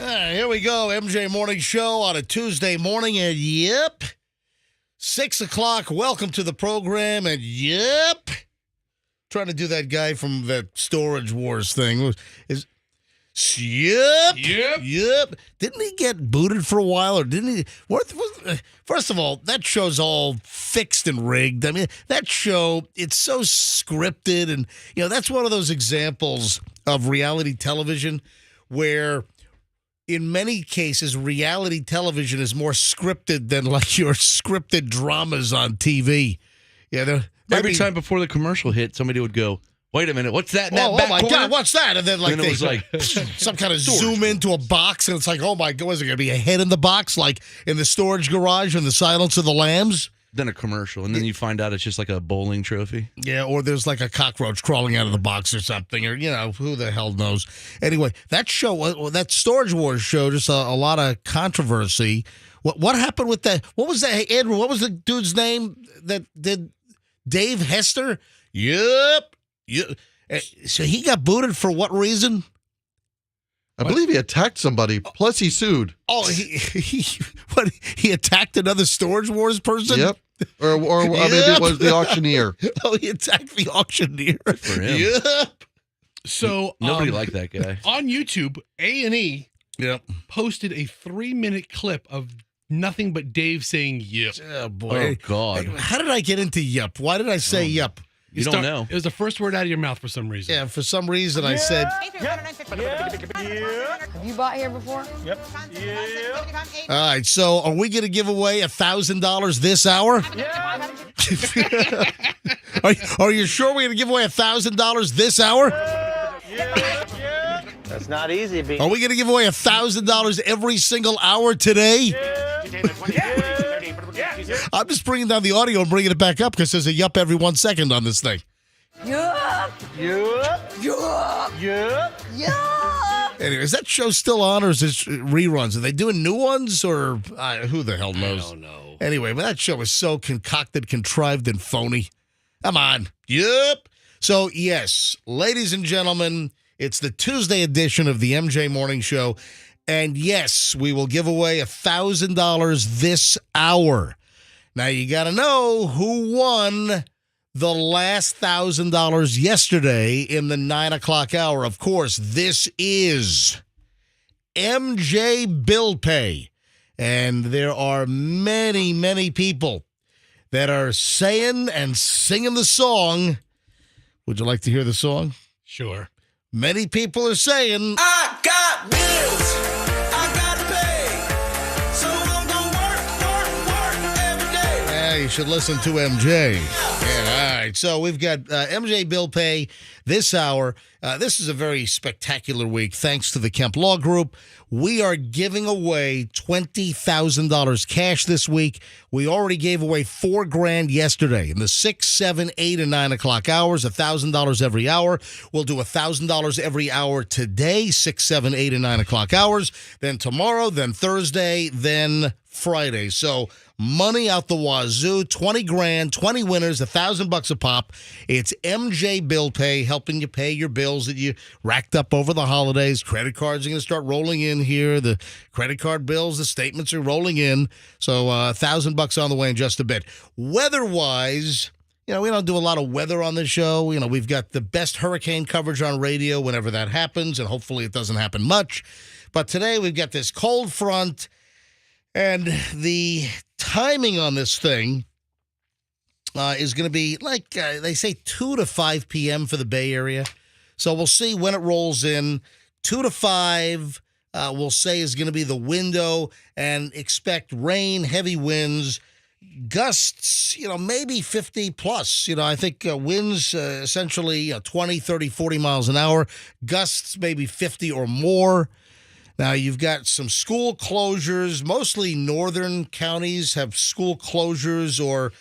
Here we go, MJ Morning Show on a Tuesday morning, and yep, 6 o'clock, welcome to the program, and yep, trying to do that guy from that Storage Wars thing. Yep. Didn't he get booted for a while, or didn't he? First of all, that show's all fixed and rigged. I mean, that show, it's so scripted, and, that's one of those examples of reality television where in many cases, reality television is more scripted than like your scripted dramas on TV. Every time before the commercial hit, somebody would go, "Wait a minute, what's that in that back my corner? God, what's that?" And then it was like some kind of zoom into a box, and it's like, oh my God, is there going to be a head in the box like in the storage garage in the Silence of the Lambs? Then a commercial, and then you find out it's just like a bowling trophy. Yeah, or there's like a cockroach crawling out of the box or something, or, who the hell knows. Anyway, that show, that Storage Wars show, just a lot of controversy. What happened with that? What was that? Hey, Andrew, what was the dude's name that did Dave Hester? Yep. So he got booted for what reason? I believe he attacked somebody. Plus, he sued. Oh, he attacked another Storage Wars person? Yep. Or maybe it was the auctioneer. Oh, he attacked the auctioneer. For him. Yep. So nobody liked that guy. On YouTube, A&E posted a 3-minute clip of nothing but Dave saying "yep." Oh boy! Oh God! How did I get into "yep"? Why did I say "yep"? You don't know. It was the first word out of your mouth for some reason. Yeah, for some reason I said. Have you bought here before? Yep. All right, so are we going to give away $1,000 this hour? Are you sure we're going to give away $1,000 this hour? Yeah. That's not easy, B. Are we going to give away $1,000 every single hour today? I'm just bringing down the audio and bringing it back up because there's a yup every 1 second on this thing. Yup. Yup. Yup. Yup. Yup. Anyway, is that show still on, or is it reruns? Are they doing new ones, or who the hell knows? I don't know. Anyway, but that show is so concocted, contrived, and phony. Come on. Yep. So, yes, ladies and gentlemen, it's the Tuesday edition of the MJ Morning Show. And, yes, we will give away $1,000 this hour. Now, you got to know who won the last $1,000 yesterday in the 9 o'clock hour. Of course, this is MJ Bill Pay. And there are many, many people that are saying and singing the song. Would you like to hear the song? Sure. Many people are saying, I got bills, I gotta pay, so I'm gonna work every day. you should listen to MJ. Yeah, all right. So we've got MJ Bill Pay this hour. This is a very spectacular week. Thanks to the Kemp Law Group. We are giving away $20,000 cash this week. We already gave away $4,000 yesterday in the 6, 7, 8, and 9 o'clock hours, $1,000 every hour. We'll do $1,000 every hour today, 6, 7, 8, and 9 o'clock hours. Then tomorrow, then Thursday, then Friday. So money out the wazoo, $20,000, 20 winners, $1,000 a pop. It's MJ Bill Pay, helping you pay your bills that you racked up over the holidays. Credit cards are going to start rolling in here. The credit card bills, the statements are rolling in. So $1,000 on the way in just a bit. Weather-wise, we don't do a lot of weather on this show. We've got the best hurricane coverage on radio whenever that happens, and hopefully it doesn't happen much. But today we've got this cold front, and the timing on this thing is going to be like they say 2 to 5 p.m. for the Bay Area. So we'll see when it rolls in. 2 to 5, we'll say, is going to be the window, and expect rain, heavy winds, gusts, maybe 50 plus. I think winds essentially 20, 30, 40 miles an hour. Gusts maybe 50 or more. Now, you've got some school closures. Mostly northern counties have school closures or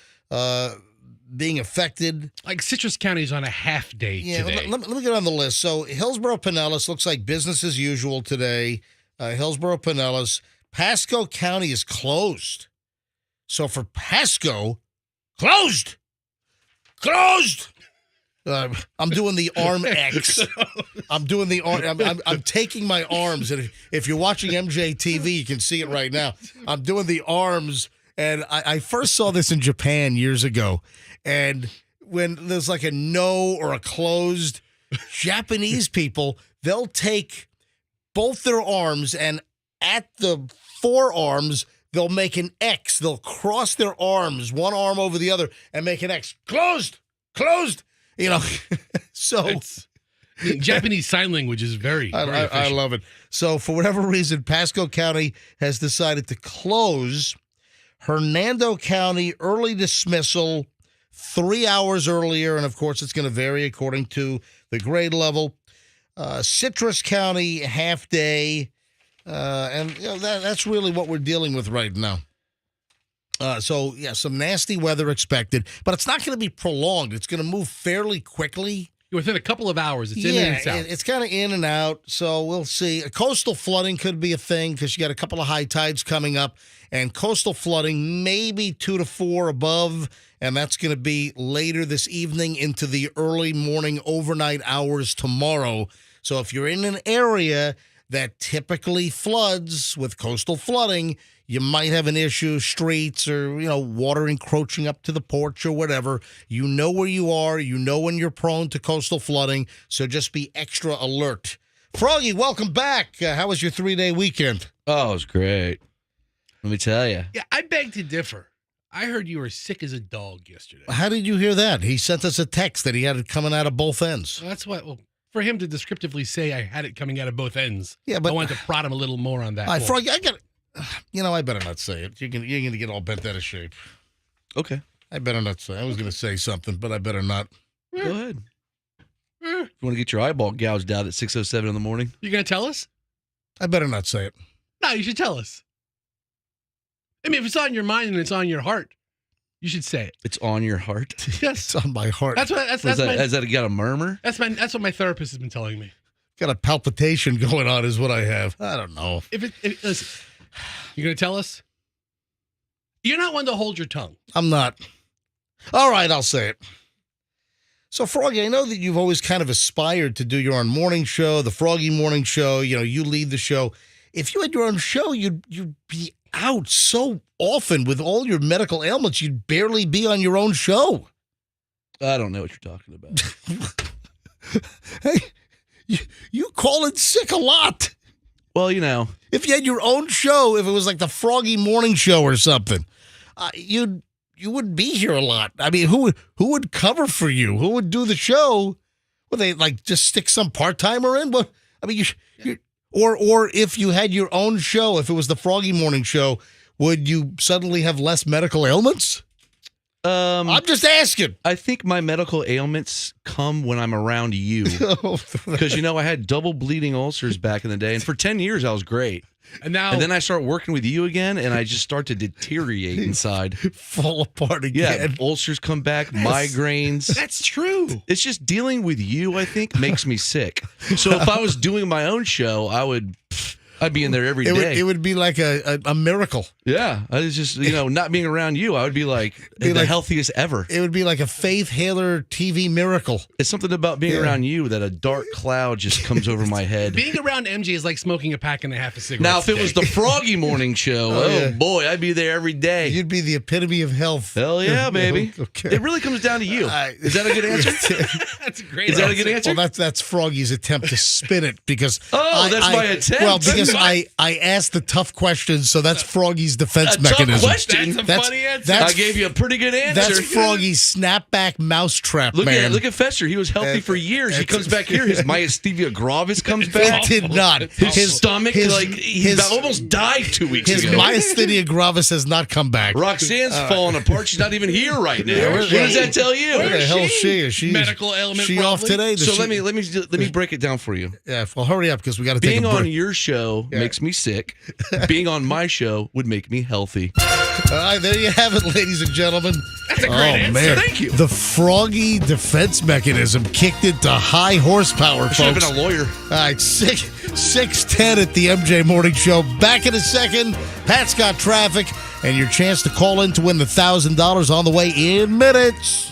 being affected. Like Citrus County's on a half day today. Let me get on the list. So Hillsborough, Pinellas looks like business as usual today. Hillsborough, Pinellas. Pasco County is closed. So for Pasco, closed. I'm doing the arm X. I'm doing the arm. I'm taking my arms, and if you're watching MJ TV, you can see it right now. I'm doing the arms, and I first saw this in Japan years ago, and when there's like a no or a closed, Japanese people, they'll take both their arms, and at the forearms, they'll make an X. They'll cross their arms, one arm over the other, and make an X. Closed. So Japanese Sign Language is very I love it. So for whatever reason, Pasco County has decided to close. Hernando County, early dismissal, 3 hours earlier, and of course it's going to vary according to the grade level. Citrus County, half day, and that's really what we're dealing with right now. So, some nasty weather expected, but it's not going to be prolonged. It's going to move fairly quickly. Within a couple of hours, it's in and out. It's kind of in and out, so we'll see. Coastal flooding could be a thing because you got a couple of high tides coming up, and coastal flooding maybe 2 to 4 above, and that's going to be later this evening into the early morning overnight hours tomorrow. So if you're in an area that typically floods with coastal flooding, you might have an issue, streets or, water encroaching up to the porch or whatever. You know where you are. You know when you're prone to coastal flooding, so just be extra alert. Froggy, welcome back. How was your 3-day weekend? Oh, it was great. Let me tell you. Yeah, I beg to differ. I heard you were sick as a dog yesterday. How did you hear that? He sent us a text that he had it coming out of both ends. Well, that's what... Well, for him to descriptively say I had it coming out of both ends, yeah, but I wanted to prod him a little more on that. All right, Froggy, I better not say it. You're going to get all bent out of shape. Okay. I better not say. I was going to say something, but I better not. Go ahead. If you want to get your eyeball gouged out at 6:07 in the morning. You going to tell us? I better not say it. No, you should tell us. I mean, if it's on your mind and it's on your heart, you should say it. It's on your heart? Yes. It's on my heart. Has that got a murmur? That's what my therapist has been telling me. Got a palpitation going on is what I have. I don't know. Listen, you're going to tell us? You're not one to hold your tongue. I'm not. All right, I'll say it. So, Froggy, I know that you've always kind of aspired to do your own morning show, the Froggy Morning Show. You lead the show. If you had your own show, you'd be out so often with all your medical ailments, you'd barely be on your own show. I don't know what you're talking about. Hey, you call in sick a lot. Well, if you had your own show, if it was like the Froggy Morning Show or something, you wouldn't be here a lot. I mean, who would cover for you? Who would do the show? Would they just stick some part-timer in? But I mean, or if you had your own show, if it was the Froggy Morning Show, would you suddenly have less medical ailments? I'm just asking. I think my medical ailments come when I'm around you. Because, I had double bleeding ulcers back in the day. And for 10 years, I was great. And then I start working with you again, and I just start to deteriorate inside. Fall apart again. Yeah, ulcers come back, migraines. That's true. It's just dealing with you, I think, makes me sick. So if I was doing my own show, I'd be in there every day. It would be like a miracle. Yeah, I was just not being around you. I would be like the healthiest ever. It would be like a Faith Haler TV miracle. It's something about being around you that a dark cloud just comes over my head. Being around MJ is like smoking a pack and a half of cigarettes. Now, if it was the Froggy morning show, boy, I'd be there every day. You'd be the epitome of health. Hell yeah, baby. Okay. It really comes down to you. Is that a good answer? That's a great Is that a good answer? Well, that's Froggy's attempt to spin it because that's my attempt. Well, because I asked the tough questions, so that's Froggy's defense Tough mechanism. question. That's a funny answer. I gave you a pretty good answer. That's Froggy's snapback mousetrap, man. Look at Fester. He was healthy for years. He comes back here. His myasthenia gravis comes back. It did not. His stomach, he almost died 2 weeks His ago. myasthenia gravis has not come back. Roxanne's falling apart. She's not even here right now. What does that tell you? Where the hell is she? Is she medical ailment? She off today? So let me break it down for you. Yeah, well, hurry up because we got to take a Being break. on your show makes me sick. Being on my show would make me healthy. All right, there you have it, ladies and gentlemen. That's a great answer. Man. Thank you. The Froggy defense mechanism kicked into high horsepower, I should have folks. been a lawyer. All right, 6:10 at the MJ Morning Show. Back in a second. Pat's got traffic, and your chance to call in to win the $1,000 on the way in minutes.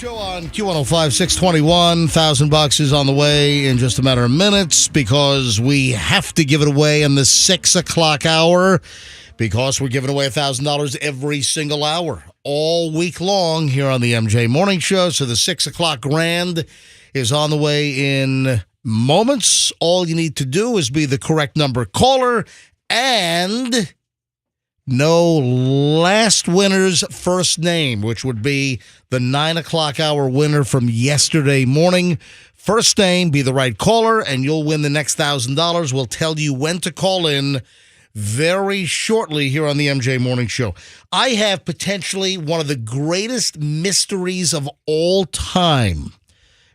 Show on Q105 621. $1,000 is on the way in just a matter of minutes because we have to give it away in the 6 o'clock hour because we're giving away $1,000 every single hour all week long here on the MJ Morning Show. So the 6 o'clock grand is on the way in moments. All you need to do is be the correct number caller and no last winner's first name, which would be the 9 o'clock hour winner from yesterday morning. First name, be the right caller, and you'll win the next $1,000. We'll tell you when to call in very shortly here on the MJ Morning Show. I have potentially one of the greatest mysteries of all time,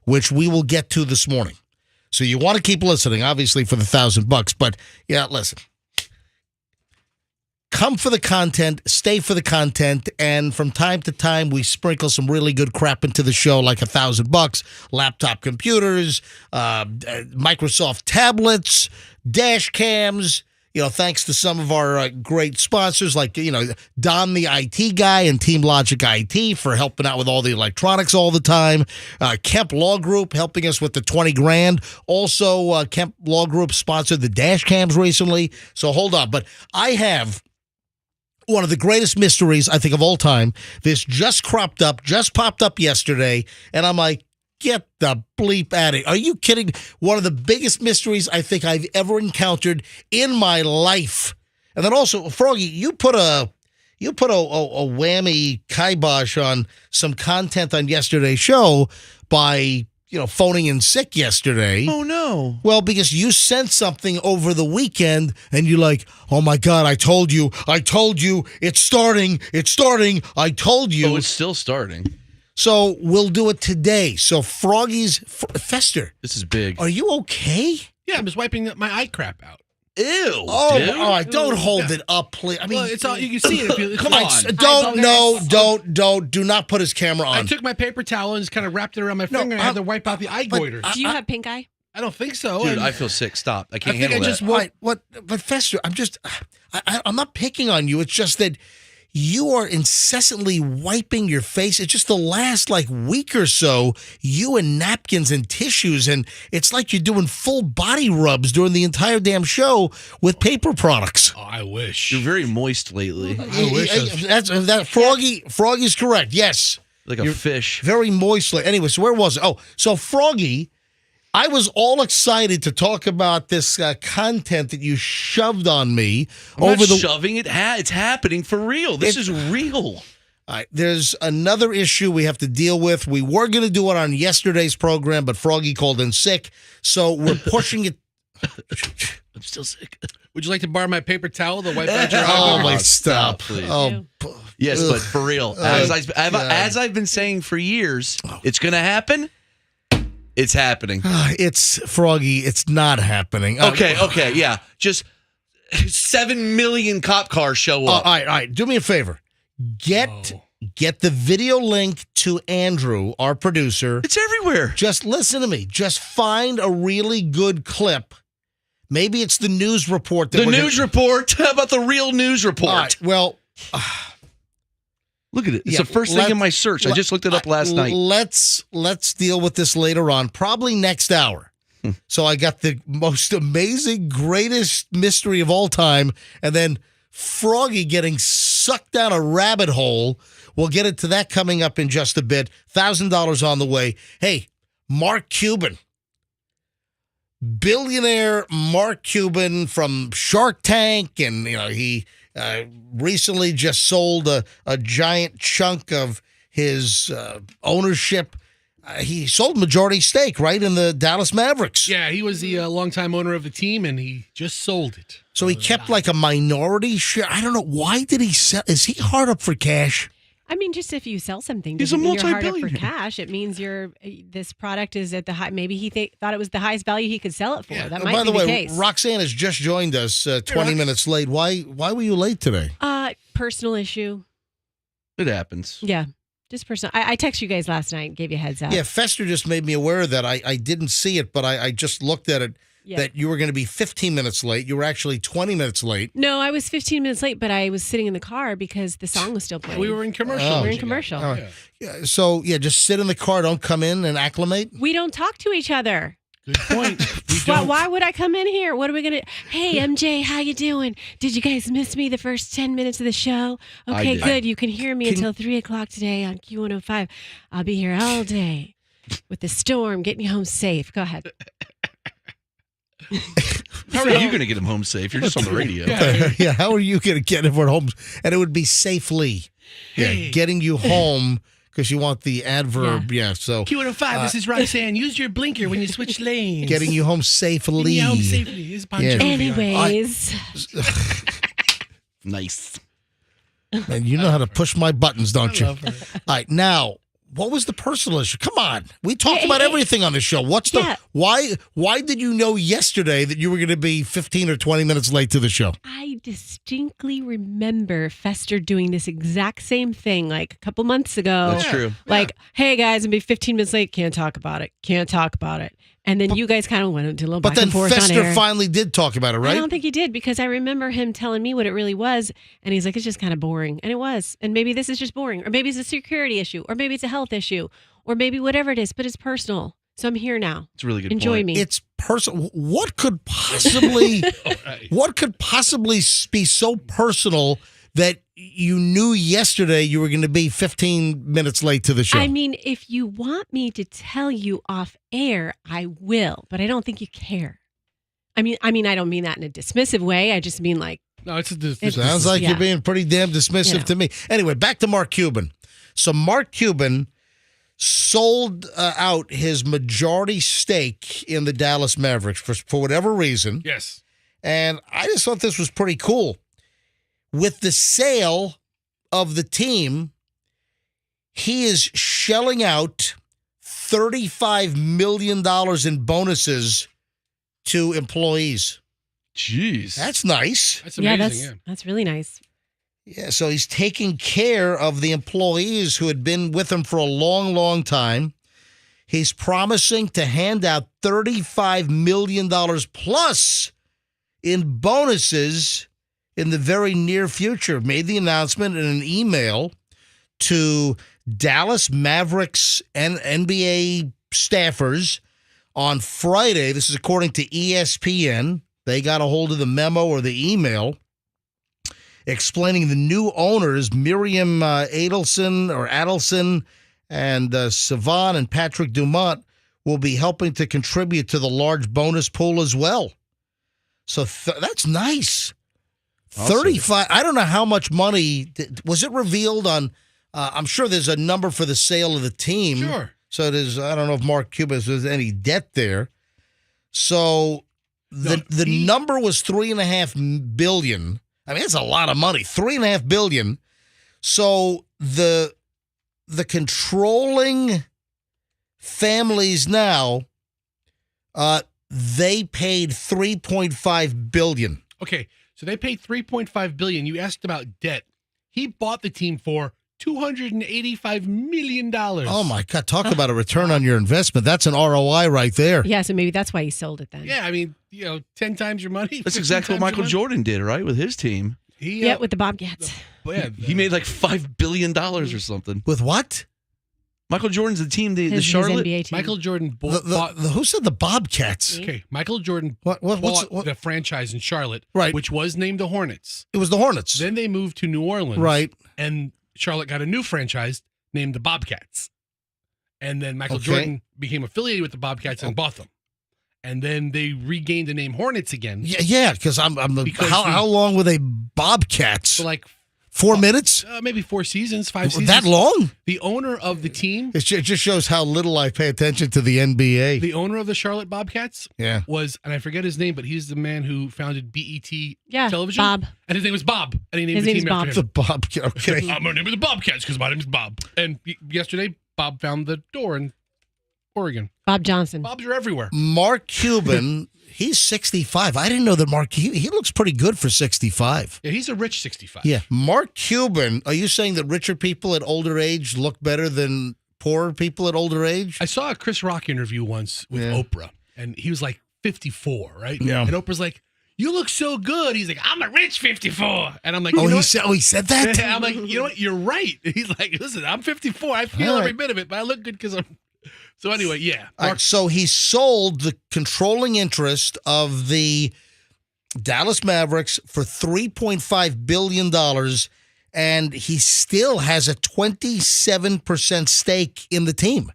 which we will get to this morning. So you want to keep listening, obviously, for the $1,000. But, yeah, listen. Come for the content, stay for the content, and from time to time, we sprinkle some really good crap into the show, like $1,000, laptop computers, Microsoft tablets, dash cams, thanks to some of our great sponsors, like, Don the IT guy and Team Logic IT for helping out with all the electronics all the time. Kemp Law Group helping us with the 20 grand. Also, Kemp Law Group sponsored the dash cams recently. So hold on. But I have one of the greatest mysteries, I think, of all time. This just popped up yesterday, and I'm like, get the bleep out of it. Are you kidding? One of the biggest mysteries I think I've ever encountered in my life. And then also, Froggy, you put a whammy kibosh on some content on yesterday's show by phoning in sick yesterday. Oh, no. Well, because you sent something over the weekend and you're like, oh, my God, I told you, it's starting, I told you. Oh, it's still starting. So we'll do it today. So Froggy's, Fester. This is big. Are you okay? Yeah, I'm just wiping my eye crap out. Ew. Oh, dude. all right, don't hold it up, please. I mean, Well, it's all you can see it. If you, come on. Do not put his camera on. I took my paper towel and just kind of wrapped it around my finger and I had to wipe out the eye goiter. Do you have pink eye? I don't think so. Dude, And I feel sick. Stop. I can't I think handle I that. just But Fester, I'm not picking on you. It's just that you are incessantly wiping your face. It's just the last week or so, you and napkins and tissues, and it's like you're doing full body rubs during the entire damn show with paper products. Oh, I wish. You're very moist lately. I wish. That Froggy's correct. Yes, Like a fish. very moistly. Anyway, so where was it? Oh, so Froggy, I was all excited to talk about this content that you shoved on me Shoving it. It's happening for real. This is real. All right, there's another issue we have to deal with. We were going to do it on yesterday's program, but Froggy called in sick, so we're pushing it. I'm still sick. Would you like to borrow my paper towel to wipe out your eye Oh, goiter? my stop, stop. please. Oh, Yes, Ugh. but for real, as I've been saying for years, it's going to happen. It's happening. it's Froggy. It's not happening. Okay, yeah. Just 7 million cop cars show up. All right. Do me a favor. Get the video link to Andrew, our producer. It's everywhere. Just listen to me. Just find a really good clip. Maybe it's the news report. The news report. How about the real news report? All right, well, look at it. It's the first thing in my search. I just looked it up last night. Let's deal with this later on, probably next hour. So I got the most amazing, greatest mystery of all time, and then Froggy getting sucked down a rabbit hole. We'll get into that coming up in just a bit. $1,000 on the way. Hey, Mark Cuban. Billionaire Mark Cuban from Shark Tank, and he recently just sold a giant chunk of his ownership. He sold majority stake, right, in the Dallas Mavericks. Yeah, he was the longtime owner of the team, and he just sold it. So he kept like a minority share. I don't know. Why did he sell? Is he hard up for cash? I mean, just if you sell something, He's a doesn't mean you're hard up for multi-billionaire. cash. It means this product is at the high. Maybe he thought it was the highest value he could sell it for. That might By be the way, case. Roxanne has just joined us 20 minutes late. Why were you late today? Personal issue. It happens. Yeah, just personal. I texted you guys last night, gave you a heads up. Yeah, Fester just made me aware of that. I didn't see it, but I just looked at it that you were going to be 15 minutes late. You were actually 20 minutes late. No, I was 15 minutes late, but I was sitting in the car because the song was still playing. We were in commercial. We were in commercial. All right. Yeah, so, just sit in the car. Don't come in and acclimate. We don't talk to each other. Good point. Why would I come in here? What are we going to... Hey, MJ, how you doing? Did you guys miss me the first 10 minutes of the show? Okay, good. You can hear me until 3 o'clock today on Q105. I'll be here all day with the storm, getting you home safe. Go ahead. How are you going to get him home safe? You're just on the radio. Yeah, how are you going to get everyone home? And it would be safely. Yeah, getting you home because you want the adverb. Yeah, so. Q105, this is Roxanne. Use your blinker when you switch lanes. Getting you home safely. Getting you home safely is Bon Jovi. Anyways. Nice. And you know how to push my buttons, don't you? All right, now. What was the personal issue? Come on. We talked about everything on the show. What's the why did you know yesterday that you were going to be 15 or 20 minutes late to the show? I distinctly remember Fester doing this exact same thing like a couple months ago. That's true. Like, hey guys, I'm be 15 minutes late. Can't talk about it. Can't talk about it. And then you guys kind of went into a little back and forth on air. But then Fester finally did talk about it, right? I don't think he did because I remember him telling me what it really was. And he's like, it's just kind of boring. And it was. And maybe this is just boring. Or maybe it's a security issue. Or maybe it's a health issue. Or maybe whatever it is. But it's personal. So I'm here now. It's a really good Enjoy point. me. It's personal. What could possibly be so personal that you knew yesterday you were going to be 15 minutes late to the show? I mean, if you want me to tell you off air, I will, but I don't think you care. I mean, I don't mean that in a dismissive way. I just mean like, no, it's sounds like you're being pretty damn dismissive to me. Anyway, back to Mark Cuban. So Mark Cuban sold out his majority stake in the Dallas Mavericks for whatever reason. Yes. And I just thought this was pretty cool. With the sale of the team, he is shelling out $35 million in bonuses to employees. Jeez. That's nice. That's amazing. That's really nice. Yeah, so he's taking care of the employees who had been with him for a long, long time. He's promising to hand out $35 million plus in bonuses in the very near future. Made the announcement in an email to Dallas Mavericks and NBA staffers on Friday. This is according to ESPN. They got a hold of the memo or the email explaining the new owners, Miriam Adelson and Savan and Patrick Dumont, will be helping to contribute to the large bonus pool as well. So that's nice. 35. I don't know how much money was it revealed on. I'm sure there's a number for the sale of the team. Sure. So there's. I don't know if Mark Cuban has any debt there. So the number was $3.5 billion. I mean, it's a lot of money. $3.5 billion. So the controlling families now, they paid $3.5 billion. Okay. So they paid $3.5 billion. You asked about debt. He bought the team for $285 million. Oh my God! Talk about a return on your investment. That's an ROI right there. Yeah, so maybe that's why he sold it then. Yeah, I mean, 10 times your money. That's exactly what Michael Jordan did, right, with his team. With the Bobcats. He made like $5 billion or something. With what? Michael Jordan's the team, the Charlotte. NBA team. Michael Jordan bought. Who said the Bobcats? Okay, Michael Jordan bought the franchise in Charlotte, right, which was named the Hornets. It was the Hornets. Then they moved to New Orleans, right, and Charlotte got a new franchise named the Bobcats. And then Michael Jordan became affiliated with the Bobcats and bought them. And then they regained the name Hornets again. Yeah, because how long were they Bobcats? So like 4 minutes? Maybe 4 seasons, 5 seasons. That long? The owner of the team. It just shows how little I pay attention to the NBA. The owner of the Charlotte Bobcats was, and I forget his name, but he's the man who founded BET Television. Bob. And his name was Bob. And he named his the name team after him. The Bobcat, okay. I'm going to name it the Bobcats because my name is Bob. And yesterday, Bob found the door in Oregon. Bob Johnson. Bobs are everywhere. Mark Cuban, he's 65. I didn't know that he looks pretty good for 65. Yeah, he's a rich 65. Yeah. Mark Cuban, are you saying that richer people at older age look better than poorer people at older age? I saw a Chris Rock interview once with Oprah, and he was like 54, right? Yeah. And Oprah's like, you look so good. He's like, I'm a rich 54. And I'm like, Oh, you know he said that? I'm like, you know what? You're right. He's like, listen, I'm 54. I feel every bit of it, but I look good because I'm. So anyway, yeah. All right, so he sold the controlling interest of the Dallas Mavericks for $3.5 billion, and he still has a 27% stake in the team.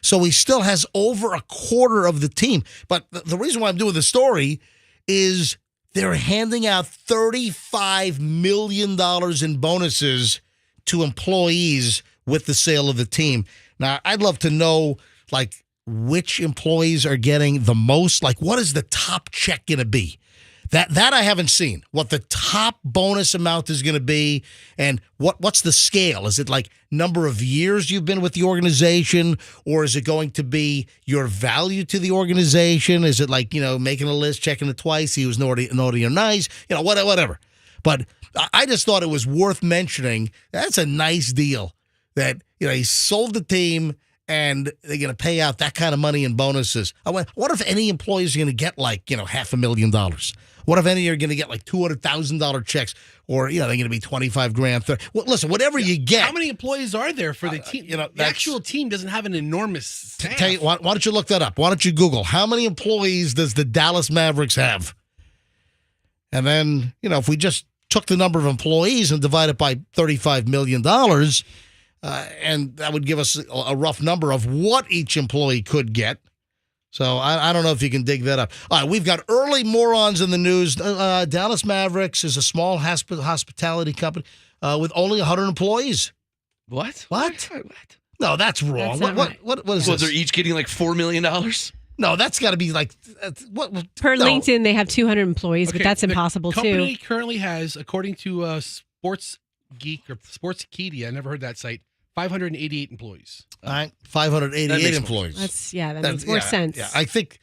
So he still has over a quarter of the team. But the reason why I'm doing the story is they're handing out $35 million in bonuses to employees with the sale of the team. Now, I'd love to know, like, which employees are getting the most. Like, what is the top check going to be? That I haven't seen. What the top bonus amount is going to be, and what's the scale? Is it like number of years you've been with the organization, or is it going to be your value to the organization? Is it like, making a list, checking it twice, he was naughty or nice, whatever. But I just thought it was worth mentioning. That's a nice deal that, he sold the team and they're going to pay out that kind of money in bonuses. I went, what if any employees are going to get like, $500,000? What if any are going to get like $200,000 checks, or they're going to be $25,000? Well, listen, whatever you get. How many employees are there for the team? The actual team doesn't have an enormous staff. Tell you, why don't you look that up? Why don't you Google how many employees does the Dallas Mavericks have? And then if we just took the number of employees and divided it by $35 million, and that would give us a rough number of what each employee could get. So I don't know if you can dig that up. All right, we've got early morons in the news. Dallas Mavericks is a small hospitality company with only 100 employees. What? No, that's wrong. That's not right. What is So this? they're each getting like $4 million? No, that's got to be like what? Per no. LinkedIn, they have 200 employees, but Okay, that's the impossible company too. currently has, according to Sports Geek or Sportskeeda, I never heard that site, 588 employees. All right, 588 employees. That makes more sense. Yeah, I think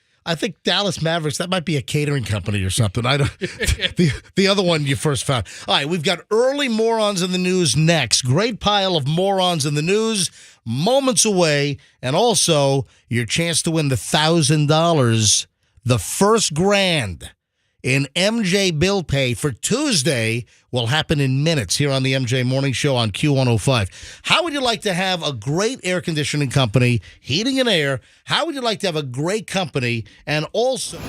Dallas Mavericks, that might be a catering company or something. I don't. the other one you first found. All right, we've got early morons in the news next. Great pile of morons in the news, moments away, and also your chance to win the $1,000, the first grand in MJ bill pay for Tuesday will happen in minutes here on the MJ Morning Show on Q105. How would you like to have a great air conditioning company, heating and air? How would you like to have a great company and also...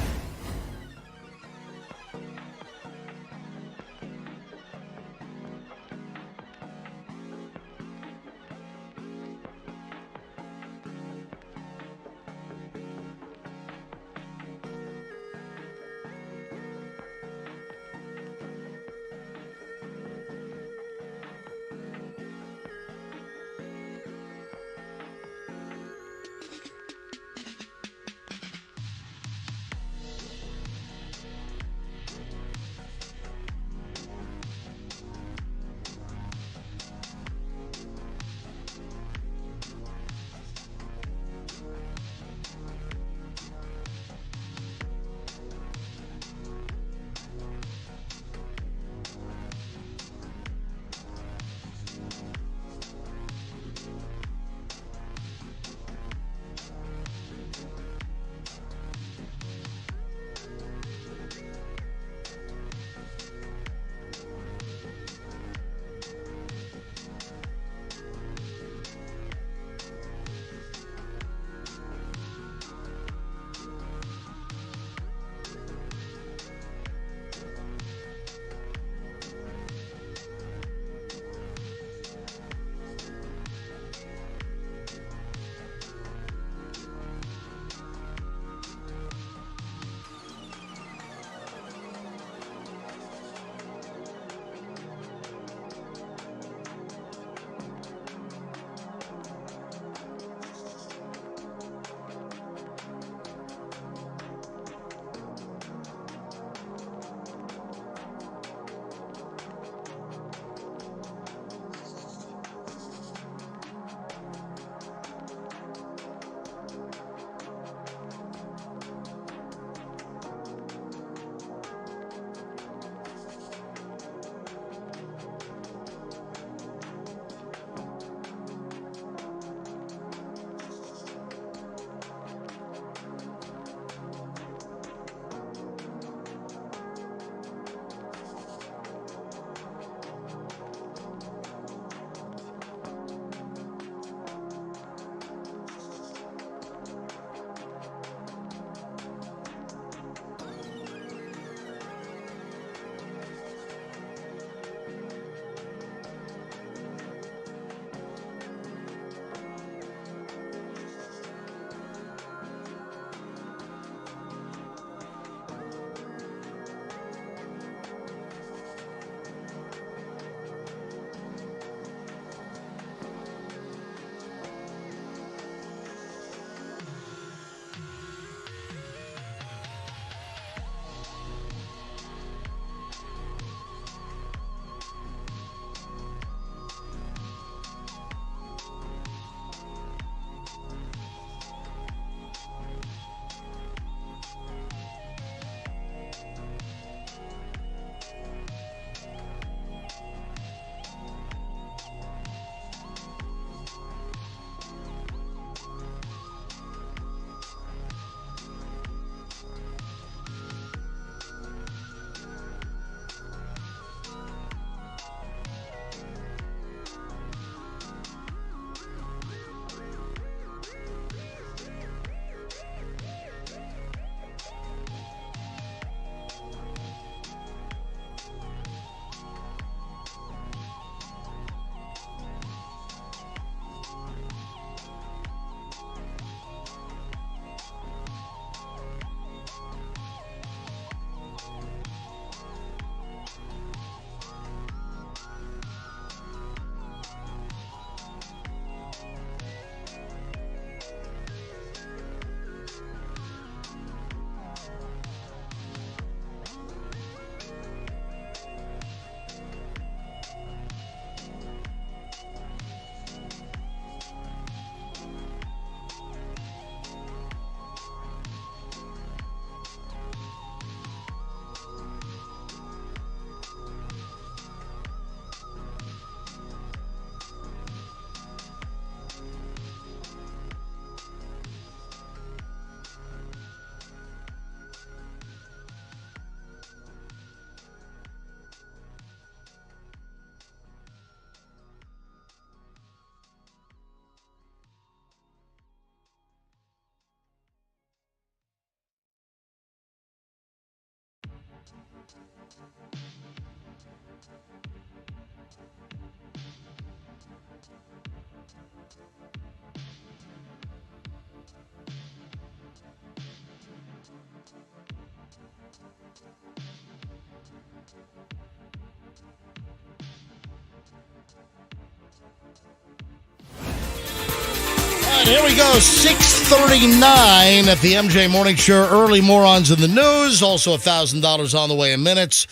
Here we go, 6:39 at the MJ Morning Show. Early morons in the news. Also $1,000 on the way in minutes.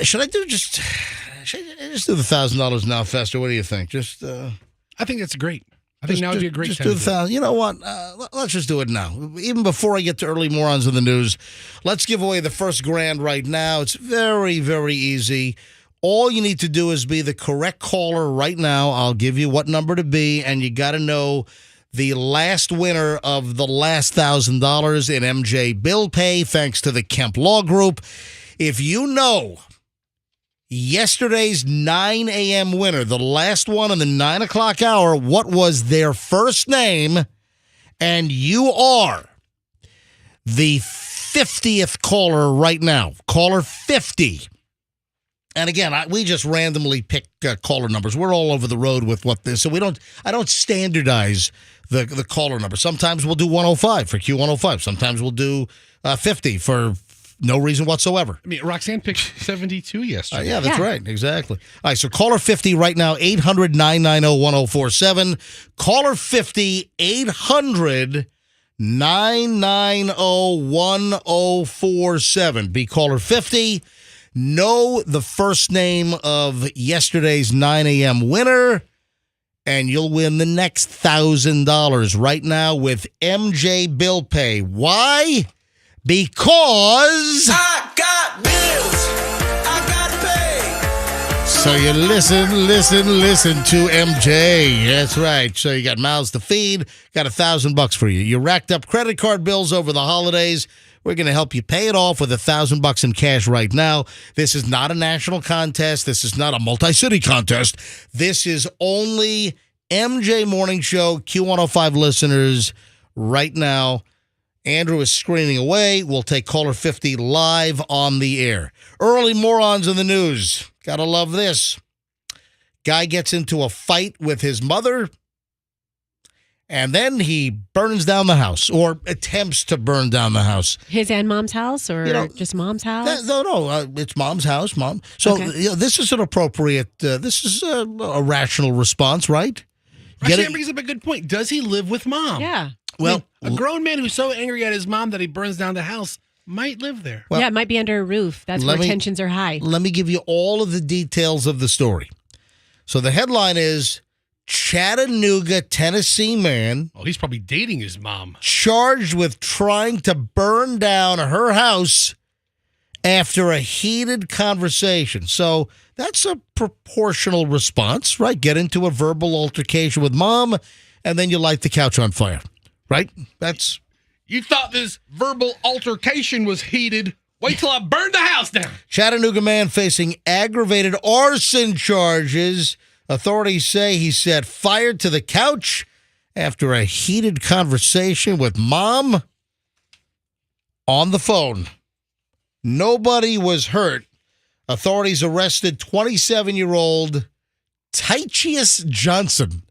Should I just do the $1,000 now, Fester? What do you think? I think that's great. I think now would be a great just time. Do the 1,000. You know what? Let's just do it now. Even before I get to early morons in the news, let's give away the first grand right now. It's very, very easy. All you need to do is be the correct caller right now. I'll give you what number to be, and you got to know the last winner of the last $1,000 in MJ Bill Pay, thanks to the Kemp Law Group. If you know yesterday's 9 a.m. winner, the last one in the 9 o'clock hour, what was their first name, and you are the 50th caller right now, caller 50. And again, we just randomly pick caller numbers. We're all over the road with what this, so I don't standardize the caller number. Sometimes we'll do 105 for Q105. Sometimes we'll do 50 for no reason whatsoever. I mean, Roxanne picked 72 yesterday. Yeah, that's right. Exactly. All right, so caller 50 right now, 800-990-1047. Caller 50, 800-990-1047. Be caller 50. Know the first name of yesterday's 9 a.m. winner, and you'll win the next $1,000 right now with MJ Bill Pay. Why? Because I got bills. I gotta pay. so you listen to MJ. That's right. So you got mouths to feed, got $1,000 for you. You racked up credit card bills over the holidays. We're going to help you pay it off with $1,000 in cash right now. This is not a national contest. This is not a multi-city contest. This is only MJ Morning Show Q105 listeners right now. Andrew is screening away. We'll take caller 50 live on the air. Early morons in the news. Gotta love this. Guy gets into a fight with his mother, and then he burns down the house, or attempts to burn down the house. His and mom's house, or just mom's house? No, it's mom's house, mom. So Okay. this is an appropriate, this is a rational response, right? Roxanne brings up a good point. Does he live with mom? Yeah. Well, I mean, a grown man who's so angry at his mom that he burns down the house might live there. Well, yeah, it might be under a roof. That's where tensions are high. Let me give you all of the details of the story. So the headline is, Chattanooga, Tennessee man Oh, he's probably dating his mom. charged with trying to burn down her house after a heated conversation. So that's a proportional response, right? Get into a verbal altercation with mom, and then you light the couch on fire, right? That's... You thought this verbal altercation was heated. Wait till I burn the house down. Chattanooga man facing aggravated arson charges. Authorities say he set fire to the couch after a heated conversation with mom on the phone. Nobody was hurt. Authorities arrested 27-year-old Tyreek Johnson.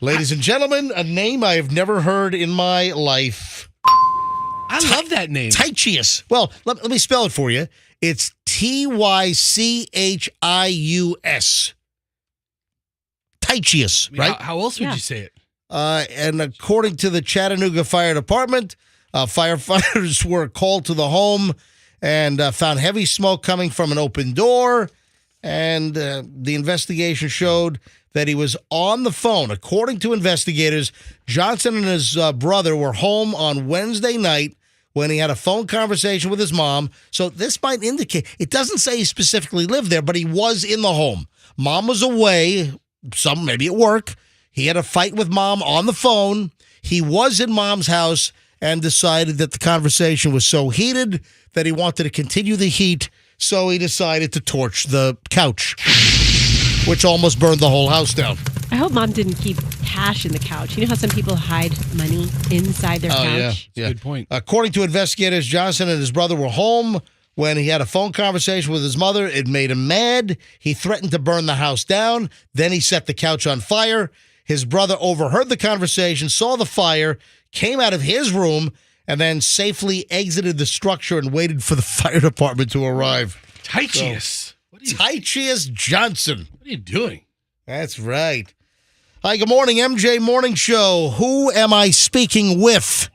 Ladies and gentlemen, a name I have never heard in my life. I love that name. Tyreek. Well, let me spell it for you. It's Tychius. Tychius, I mean, right? How else would you say it? And according to the Chattanooga Fire Department, firefighters were called to the home and found heavy smoke coming from an open door. And the investigation showed that he was on the phone. According to investigators, Johnson and his brother were home on Wednesday night when he had a phone conversation with his mom. So this might indicate, it doesn't say he specifically lived there, but he was in the home. Mom was away, maybe at work. He had a fight with mom on the phone. He was in mom's house and decided that the conversation was so heated that he wanted to continue the heat. So he decided to torch the couch, which almost burned the whole house down. I hope mom didn't keep cash in the couch. You know how some people hide money inside their couch? Yeah. Good point. According to investigators, Johnson and his brother were home when he had a phone conversation with his mother. It made him mad. He threatened to burn the house down. Then he set the couch on fire. His brother overheard the conversation, saw the fire, came out of his room, and then safely exited the structure and waited for the fire department to arrive. Tycheus. Tycheus Johnson. What are you doing? That's right. Hi, good morning, MJ Morning Show. Who am I speaking with?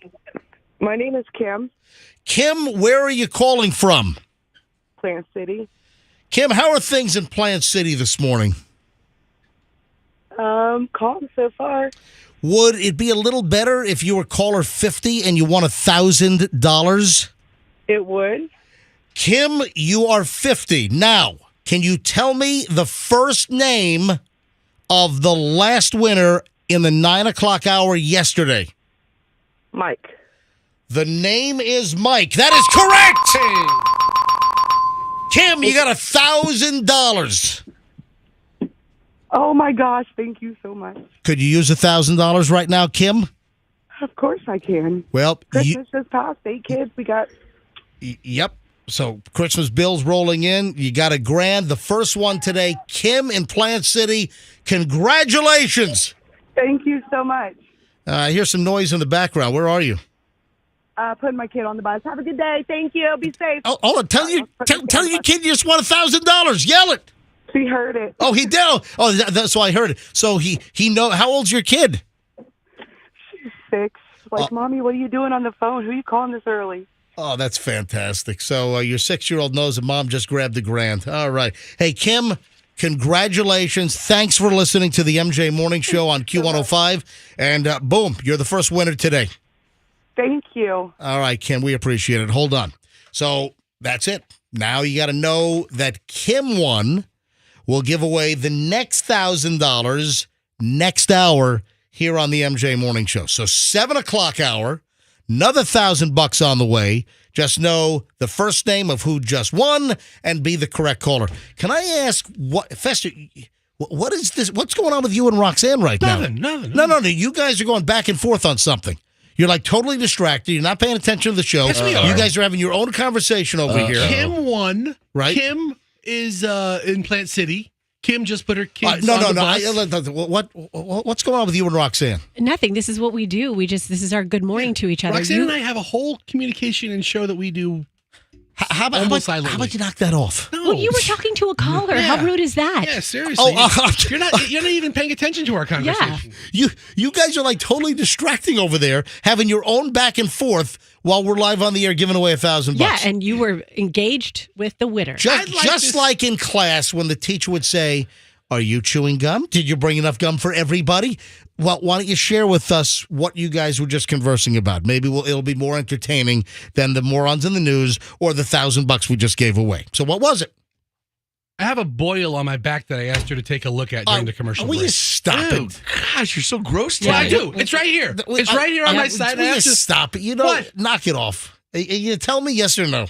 My name is Kim, Kim, where are you calling from? Plant City. Kim, how are things in Plant City this morning? Calm so far. Would it be a little better if you were caller 50 and you won $1,000? It would. Kim, you are 50. Now, can you tell me the first name of the last winner in the 9 o'clock hour yesterday? Mike. The name is Mike. That is correct! Kim, you got $1,000. Oh, my gosh. Thank you so much. Could you use $1,000 right now, Kim? Of course I can. Well, Christmas just passed. 8 kids. We got... Yep. So Christmas bills rolling in. You got $1,000. The first one today, Kim in Plant City. Congratulations. Thank you so much. I hear some noise in the background. Where are you? Putting my kid on the bus. Have a good day. Thank you. Be safe. Oh, hold on. Tell your kid you just won $1,000. Yell it. She heard it. Oh, he did. Oh, that's why I heard it. So he know. How old's your kid? She's 6. Like, Mommy, what are you doing on the phone? Who are you calling this early? Oh, that's fantastic. So your 6-year-old knows that Mom just grabbed $1,000. All right. Hey, Kim, congratulations. Thanks for listening to the MJ Morning Show on Q105. And boom, you're the first winner today. Thank you. All right, Kim, we appreciate it. Hold on. So that's it. Now you got to know that Kim won. We'll give away the next $1,000 next hour here on the MJ Morning Show. So 7 o'clock hour, another $1,000 on the way. Just know the first name of who just won and be the correct caller. Can I ask Fester? What is this? What's going on with you and Roxanne right now? Nothing. No. You guys are going back and forth on something. You're like totally distracted. You're not paying attention to the show. Yes, we are. You guys are having your own conversation over here. Kim won. Right. Kim is in Plant City. Kim just put her kids on the bus. What's going on with you and Roxanne? Nothing. This is what we do. This is our good morning to each other. Roxanne and I have a whole communication and show that we do. How about you knock that off? No. Well, you were talking to a caller. Yeah. How rude is that? Yeah, seriously. You're not even paying attention to our Yeah. conversation. You guys are like totally distracting over there, having your own back and forth while we're live on the air giving away $1,000. Yeah, and you were engaged with the winner. Just like in class when the teacher would say, "Are you chewing gum? Did you bring enough gum for everybody?" Well, why don't you share with us what you guys were just conversing about? Maybe it'll be more entertaining than the morons in the news or the $1,000 we just gave away. So what was it? I have a boil on my back that I asked her to take a look at during the commercial Will break. you stop Dude, it? gosh, you're so gross Well, I today. do. It's right here. It's right here on my side. Will I you have to- stop it? What? Knock it off. You tell me yes or no.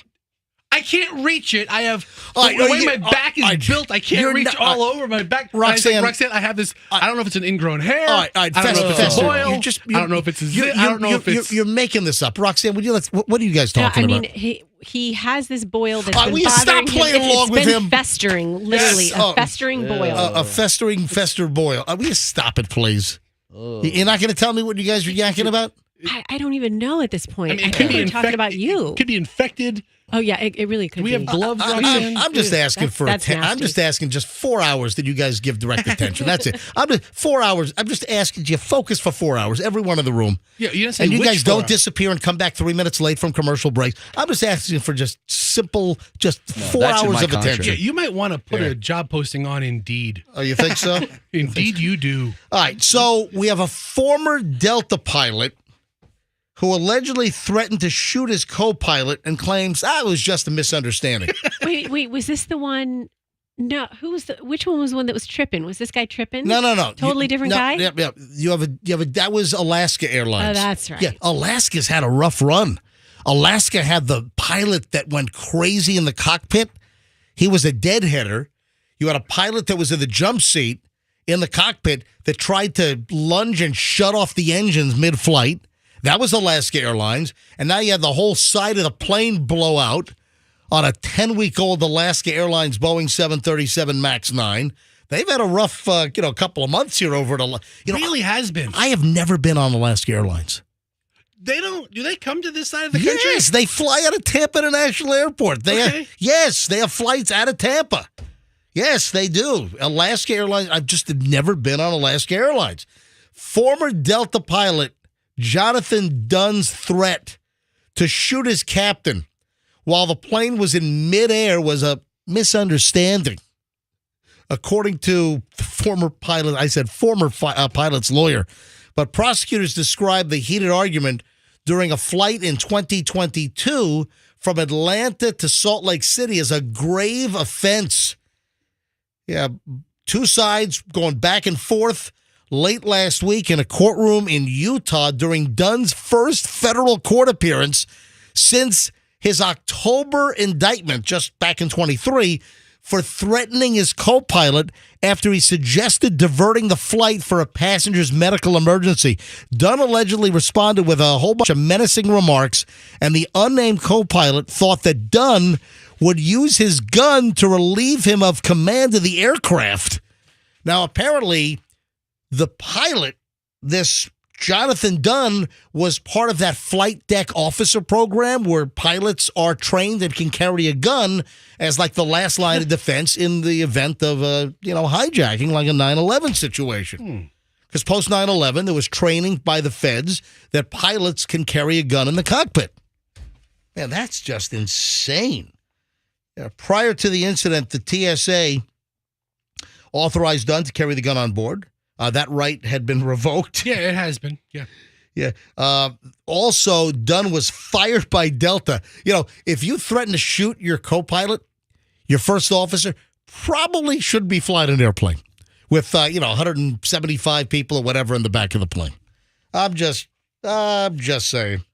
I can't reach it. I have All right, the way you- my back is all right, built. I can't you're reach not- all over my back. Roxanne- Roxanne, I have this. I don't know if it's an ingrown hair. All right, I don't know if it's Fester, a boil. you're I don't know if it's a zit. I don't know if it's. You're making this up, Roxanne. Would you? What are you guys No, talking I mean, about? he has this boil that's Will been you stop bothering playing him. along It's with been him? festering, literally Yes. a festering boil. A festering fester boil. Will you stop it, please? You're not going to tell me what you guys are yakking about? I don't even know at this point. I mean, I it could think be we're talking about you. It could be infected. Oh yeah, it really could. Do we be. have gloves, Roxanne? I'm just asking for that's I'm nasty. just asking just 4 hours that you guys give direct attention. That's it. I'm just 4 hours. I'm just asking you focus for 4 hours, everyone in the room. Yeah, you didn't say And you which guys don't 4 hours. disappear and come back 3 minutes late from commercial breaks. I'm just asking for just simple, just 4 that's in hours my of contract. attention. Yeah, you might want to put a job posting on Indeed. Oh, you think so? Indeed, you do. All right, so we have a former Delta pilot who allegedly threatened to shoot his co-pilot and claims, it was just a misunderstanding. Wait, was this the one? No, which one was the one that was tripping? Was this guy tripping? No. Totally different guy? Yeah. You have a that was Alaska Airlines. Oh, that's right. Yeah, Alaska's had a rough run. Alaska had the pilot that went crazy in the cockpit. He was a deadheader. You had a pilot that was in the jump seat in the cockpit that tried to lunge and shut off the engines mid-flight. That was Alaska Airlines. And now you have the whole side of the plane blow out on a 10-week-old Alaska Airlines Boeing 737 MAX 9. They've had a rough, couple of months here over at It really has been. I have never been on Alaska Airlines. They don't. Do they come to this side of the country? Yes, they fly out of Tampa International Airport. They Okay. yes, they have flights out of Tampa. Yes, they do. Alaska Airlines. I've just never been on Alaska Airlines. Former Delta pilot Jonathan Dunn's threat to shoot his captain while the plane was in midair was a misunderstanding. According to the former pilot, I said former pilot's lawyer, but prosecutors described the heated argument during a flight in 2022 from Atlanta to Salt Lake City as a grave offense. Yeah, two sides going back and forth late last week in a courtroom in Utah during Dunn's first federal court appearance since his October indictment just back in 23 for threatening his co-pilot after he suggested diverting the flight for a passenger's medical emergency. Dunn allegedly responded with a whole bunch of menacing remarks, and the unnamed co-pilot thought that Dunn would use his gun to relieve him of command of the aircraft. Now, apparently, the pilot, this Jonathan Dunn, was part of that flight deck officer program where pilots are trained and can carry a gun as like the last line of defense in the event of a, hijacking, like a 9/11 situation. Because post 9/11, there was training by the feds that pilots can carry a gun in the cockpit. Man, that's just insane. Prior to the incident, the TSA authorized Dunn to carry the gun on board. That right had been revoked. Yeah, it has been. Yeah. Yeah. Also, Dunn was fired by Delta. If you threaten to shoot your co-pilot, your first officer, probably should be flying an airplane with, 175 people or whatever in the back of the plane. I'm just saying.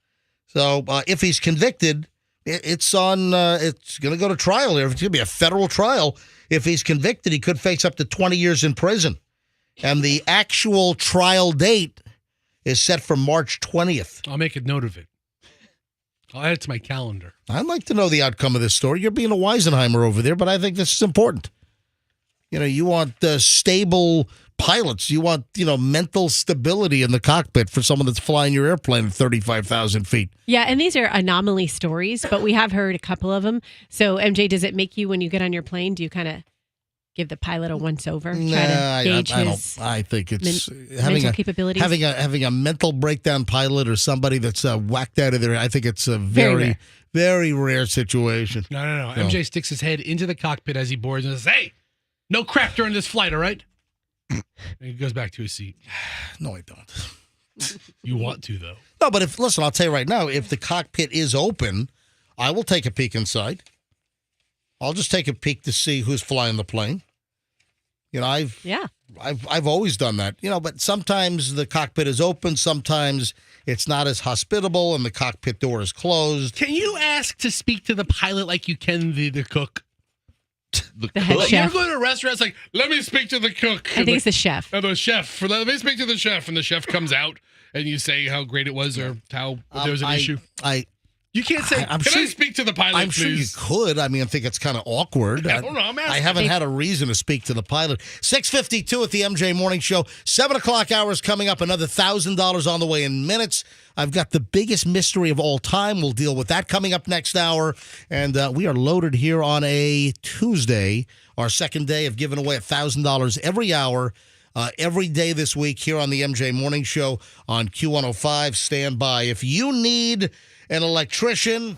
So if he's convicted, it's going to go to trial here. It's going to be a federal trial. If he's convicted, he could face up to 20 years in prison. And the actual trial date is set for March 20th. I'll make a note of it. I'll add it to my calendar. I'd like to know the outcome of this story. You're being a Weisenheimer over there, but I think this is important. You want stable pilots. You want, mental stability in the cockpit for someone that's flying your airplane at 35,000 feet. Yeah, and these are anomaly stories, but we have heard a couple of them. So, MJ, does it make you, when you get on your plane, do you kind of give the pilot a once-over? I don't. I think it's mental capabilities. Having a mental breakdown pilot or somebody that's whacked out of there. I think it's a very, very rare situation. No. MJ sticks his head into the cockpit as he boards and says, "Hey, no crap during this flight, all right?" And he goes back to his seat. No, I don't. You want to, though. No, but listen, I'll tell you right now, if the cockpit is open, I will take a peek inside. I'll just take a peek to see who's flying the plane. I've always done that. But sometimes the cockpit is open, sometimes it's not as hospitable, and the cockpit door is closed. Can you ask to speak to the pilot like you can the cook? The head Like, chef. you ever go to a restaurant? It's like, let me speak to the cook. I think it's the chef. The chef. Let me speak to the chef, and the chef comes out, and you say how great it was or how there was an issue. You can't say, can I speak to the pilot, I'm sure you please? could. I think it's kind of awkward. I don't know. I'm asking. I haven't had a reason to speak to the pilot. 6:52 at the MJ Morning Show. 7 o'clock hour is coming up. Another $1,000 on the way in minutes. I've got the biggest mystery of all time. We'll deal with that coming up next hour. And we are loaded here on a Tuesday, our second day of giving away $1,000 every hour. Every day this week here on the MJ Morning Show on Q105. Stand by. If you need an electrician,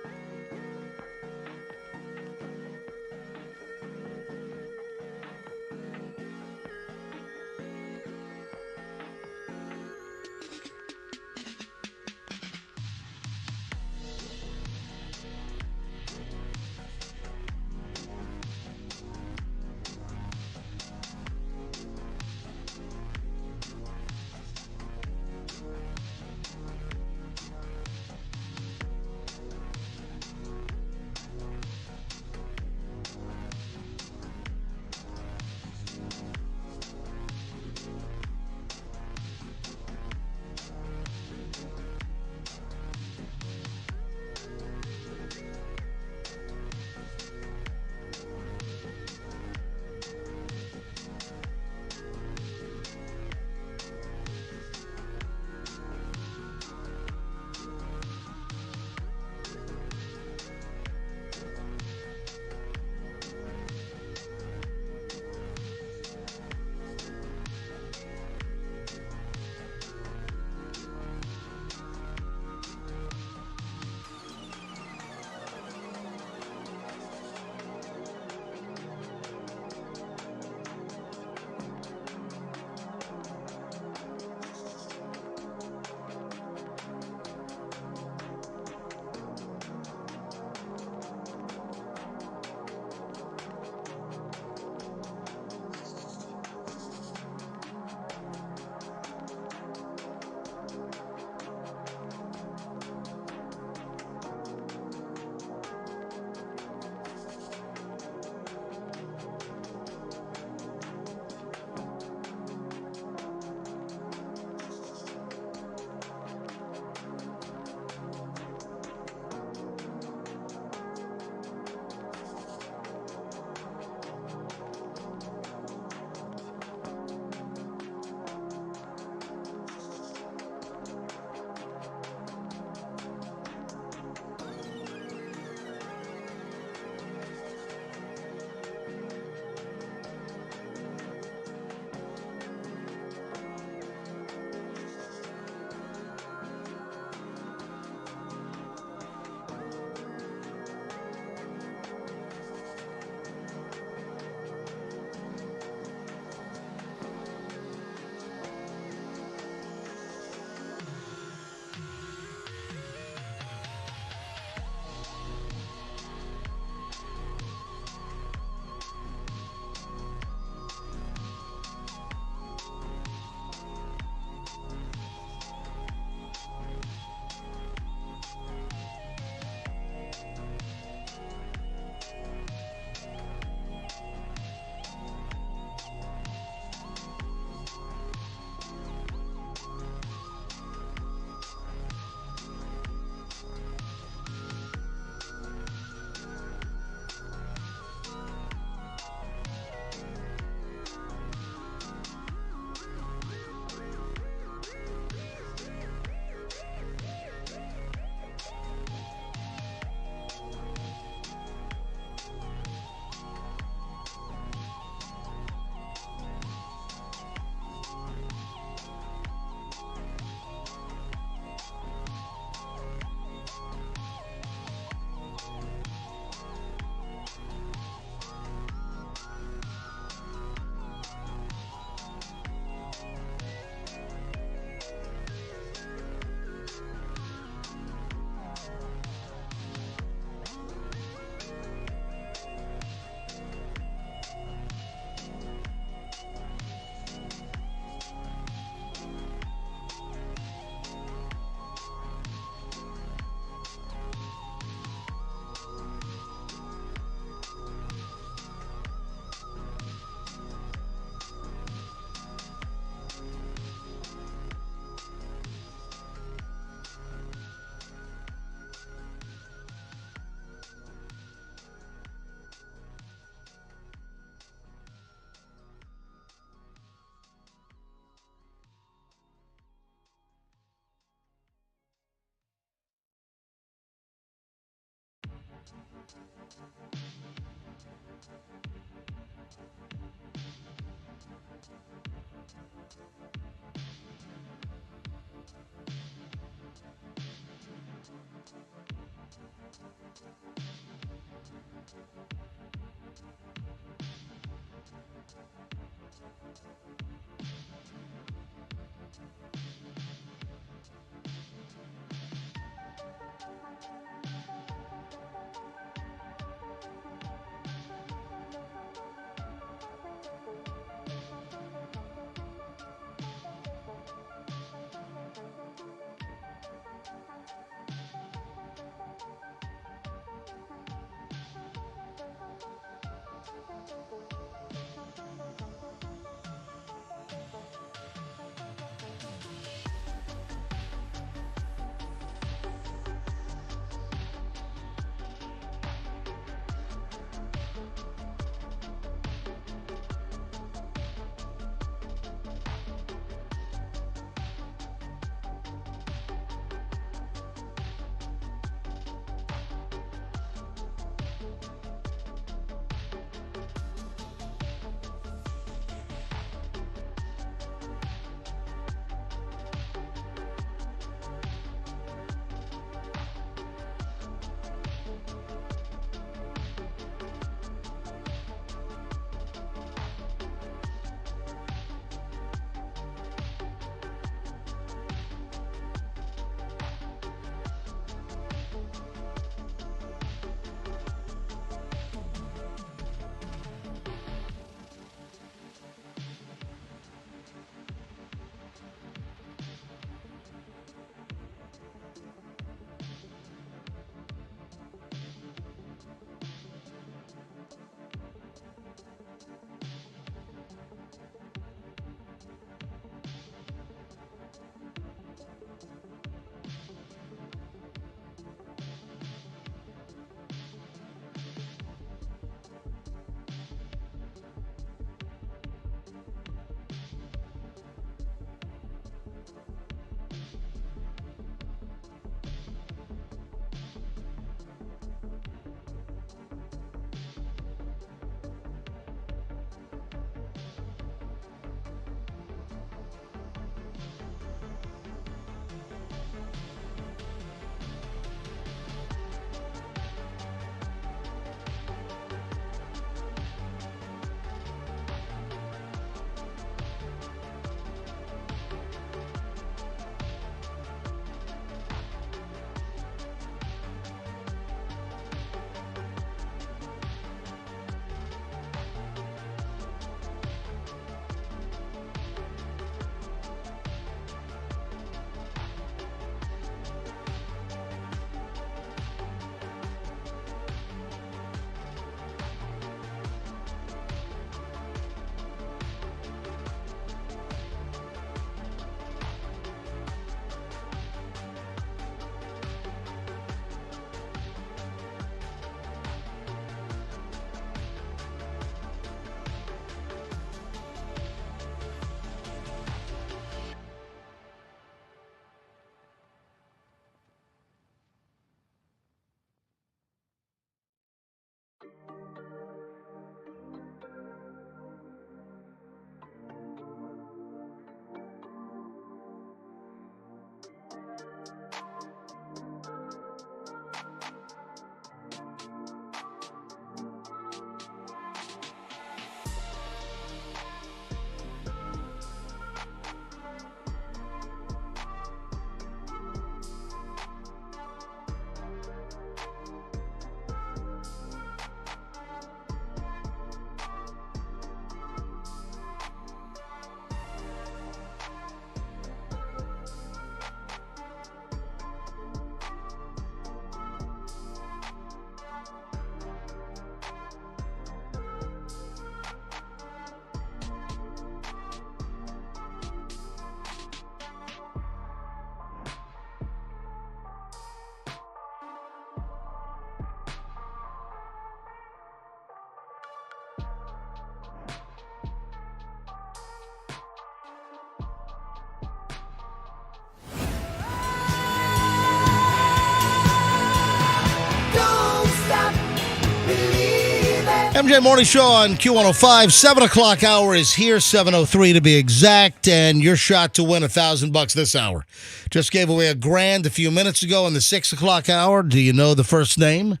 MJ Morning Show on Q105. 7 o'clock hour is here, 7:03 to be exact, and your shot to win $1,000 this hour. Just gave away $1,000 a few minutes ago in the 6 o'clock hour. Do you know the first name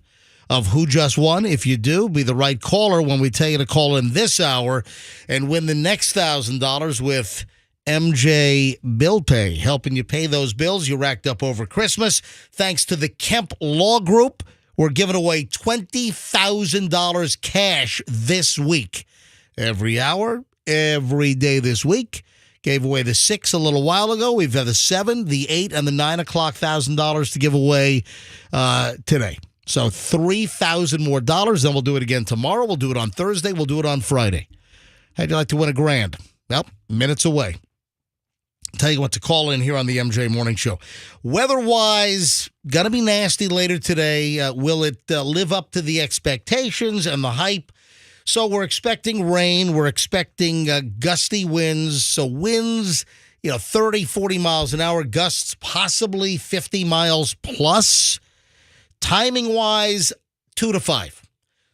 of who just won? If you do, be the right caller when we tell you to call in this hour and win the next $1,000 with MJ Bill Pay, helping you pay those bills you racked up over Christmas. Thanks to the Kemp Law Group, we're giving away $20,000 cash this week. Every hour, every day this week. Gave away the 6 a little while ago. We've got the 7, the 8, and the 9 o'clock $1,000 to give away today. So $3,000 more dollars. Then we'll do it again tomorrow. We'll do it on Thursday. We'll do it on Friday. How'd you like to win $1,000? Well, minutes away. Tell you what to call in here on the MJ Morning Show. Weather-wise, going to be nasty later today. Will it live up to the expectations and the hype? So we're expecting rain. We're expecting gusty winds. So winds, 30, 40 miles an hour. Gusts possibly 50 miles plus. Timing-wise, 2 to 5.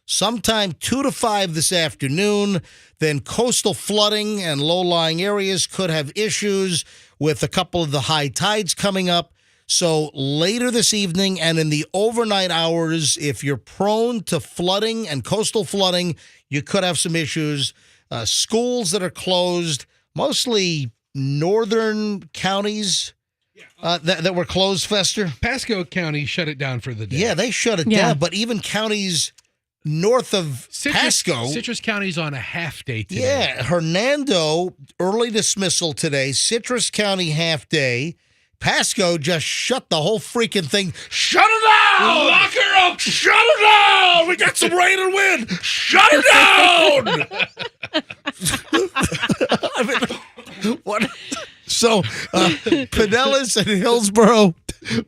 Sometime 2 to 5 this afternoon. Then coastal flooding and low-lying areas could have issues with a couple of the high tides coming up. So later this evening and in the overnight hours, if you're prone to flooding and coastal flooding, you could have some issues. Schools that are closed, mostly northern counties that were closed, Fester. Pasco County shut it down for the day. Yeah, they shut it down. But even counties north of Pasco. Citrus County's on a half day today. Yeah, Hernando, early dismissal today. Citrus County half day. Pasco just shut the whole freaking thing. Shut it down! Lock her up! Shut it down! We got some rain and wind! Shut it down! I mean, what? So, Pinellas and Hillsborough,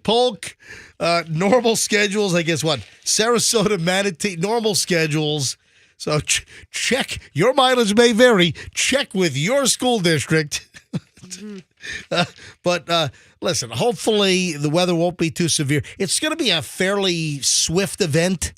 Polk, normal schedules, I guess what? Sarasota, Manatee, normal schedules. So check. Your mileage may vary. Check with your school district. But listen, hopefully the weather won't be too severe. It's going to be a fairly swift event.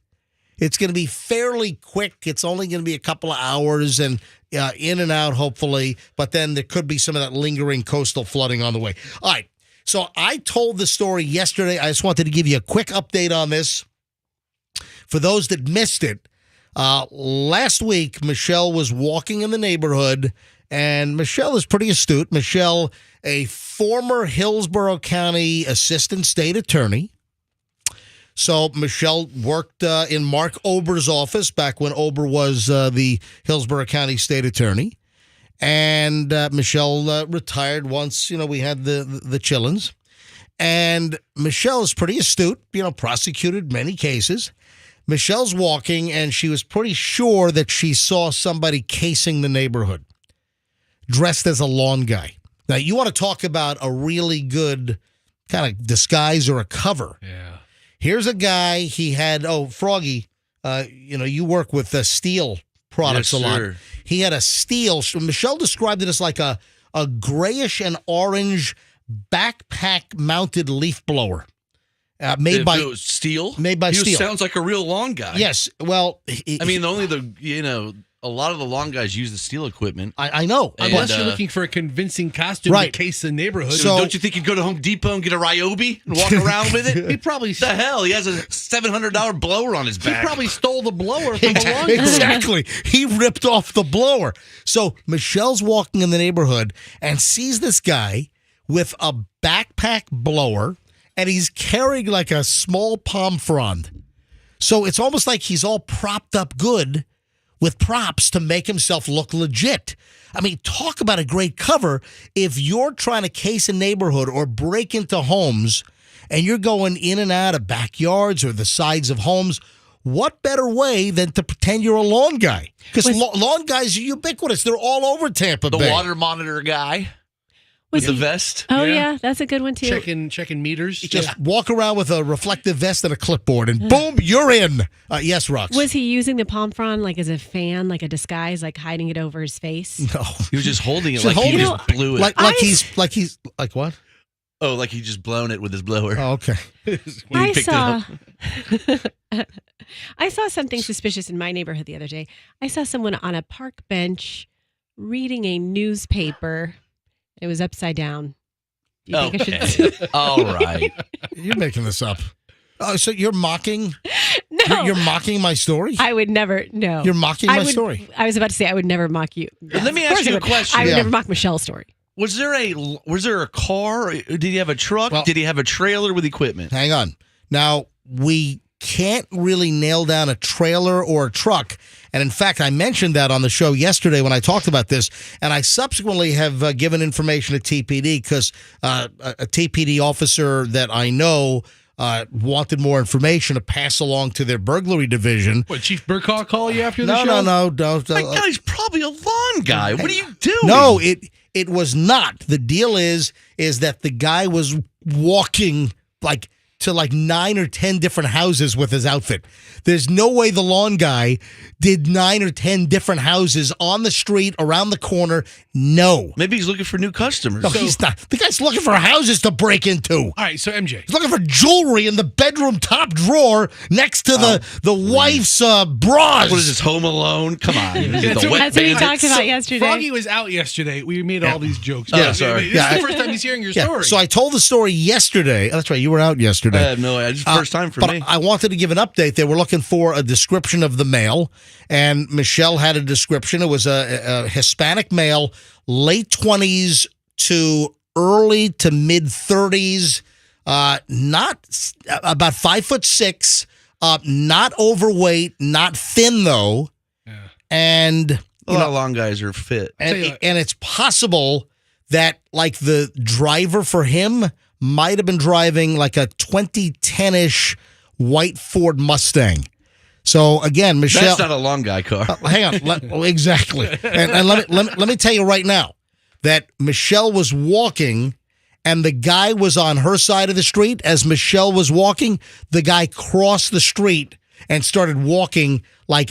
It's going to be fairly quick. It's only going to be a couple of hours and in and out, hopefully. But then there could be some of that lingering coastal flooding on the way. All right. So I told the story yesterday. I just wanted to give you a quick update on this. For those that missed it, last week, Michelle was walking in the neighborhood, and Michelle is pretty astute. Michelle, a former Hillsborough County assistant state attorney. So Michelle worked in Mark Ober's office back when Ober was the Hillsborough County state attorney. And Michelle retired once, we had the chillins. And Michelle is pretty astute, prosecuted many cases. Michelle's walking, and she was pretty sure that she saw somebody casing the neighborhood, dressed as a lawn guy. Now, you want to talk about a really good kind of disguise or a cover. Yeah. Here's a guy, he had, Froggy, you work with steel products a lot. Sir. He had a steel, Michelle described it as like a grayish and orange backpack-mounted leaf blower. Made by steel. Made by steel. Sounds like a real lawn guy. Yes. Well, a lot of the lawn guys use the steel equipment. I know. Unless you're looking for a convincing costume to case the neighborhood. So don't you think he'd go to Home Depot and get a Ryobi and walk around with it? He probably the hell. He has a $700 blower on his back. He probably stole the blower from the lawn guy. Exactly. He ripped off the blower. So Michelle's walking in the neighborhood and sees this guy with a backpack blower, and he's carrying like a small palm frond. So it's almost like he's all propped up good with props to make himself look legit. I mean, talk about a great cover. If you're trying to case a neighborhood or break into homes and you're going in and out of backyards or the sides of homes, what better way than to pretend you're a lawn guy? Because lawn guys are ubiquitous. They're all over Tampa Bay. The water monitor guy. With the vest? Oh, yeah. That's a good one, too. Checking meters. Just walk around with a reflective vest and a clipboard, and boom, you're in. Yes, Rox. Was he using the palm frond like as a fan, like a disguise, like hiding it over his face? No. He was just holding it like he just blew it. Like what? Oh, like he just blown it with his blower. Oh, okay. When he picked it up. I saw something suspicious in my neighborhood the other day. I saw someone on a park bench reading a newspaper. It was upside down. Do you think I should? All right. You're making this up. Oh, so you're mocking? No. You're mocking my story? I would never. No. You're mocking my story. I was about to say I would never mock you. Let me ask you a question. I would Yeah. never mock Michelle's story. Was there a car? Did he have a truck? Well- Did he have a trailer with equipment? Hang on. Now, we can't really nail down a trailer or a truck. And in fact, I mentioned that on the show yesterday when I talked about this. And I subsequently have given information to TPD because a TPD officer that I know wanted more information to pass along to their burglary division. What, Chief Burkhaw call you after the show? No. That guy's probably a lawn guy. What are you doing? No, it was not. The deal is that the guy was walking to 9 or 10 different houses with his outfit. There's no way the lawn guy did 9 or 10 different houses on the street, around the corner. No. Maybe he's looking for new customers. No, he's not. The guy's looking for houses to break into. All right, so MJ. He's looking for jewelry in the bedroom top drawer next to the wife's bras. What is this, Home Alone? Come on. That's The what- wet That's what we bandit. talked about yesterday. Froggy was out yesterday. We made all these jokes. Yeah, sorry. This Yeah, is the first time he's hearing your Yeah, story. so I told the story yesterday. Oh, that's right. You were out yesterday. I have no idea. It's the first time for but me. I wanted to give an update. They were looking for a description of the male, and Michelle had a description. It was a Hispanic male, late 20s to early to mid 30s, not about 5'6", not overweight, not thin though, and A lot of long guys are fit. and it's possible that the driver for him might have been driving a 2010-ish white Ford Mustang. So again, Michelle, That's not a long guy car. hang on, exactly. And let me tell you right now that Michelle was walking, and the guy was on her side of the street. As Michelle was walking, the guy crossed the street and started walking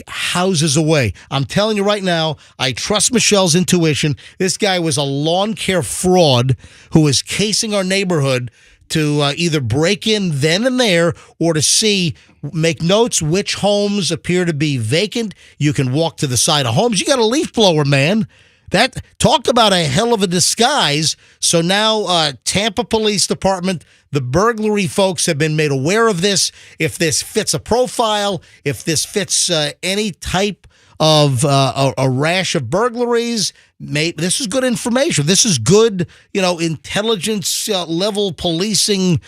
houses away. I'm telling you right now, I trust Michelle's intuition. This guy was a lawn care fraud who was casing our neighborhood to either break in then and there or to make notes which homes appear to be vacant. You can walk to the side of homes. You got a leaf blower, man. That talk about a hell of a disguise. So now Tampa Police Department, the burglary folks have been made aware of this. If this fits a profile, if this fits any type of a rash of burglaries, this is good information. This is good, intelligence level policing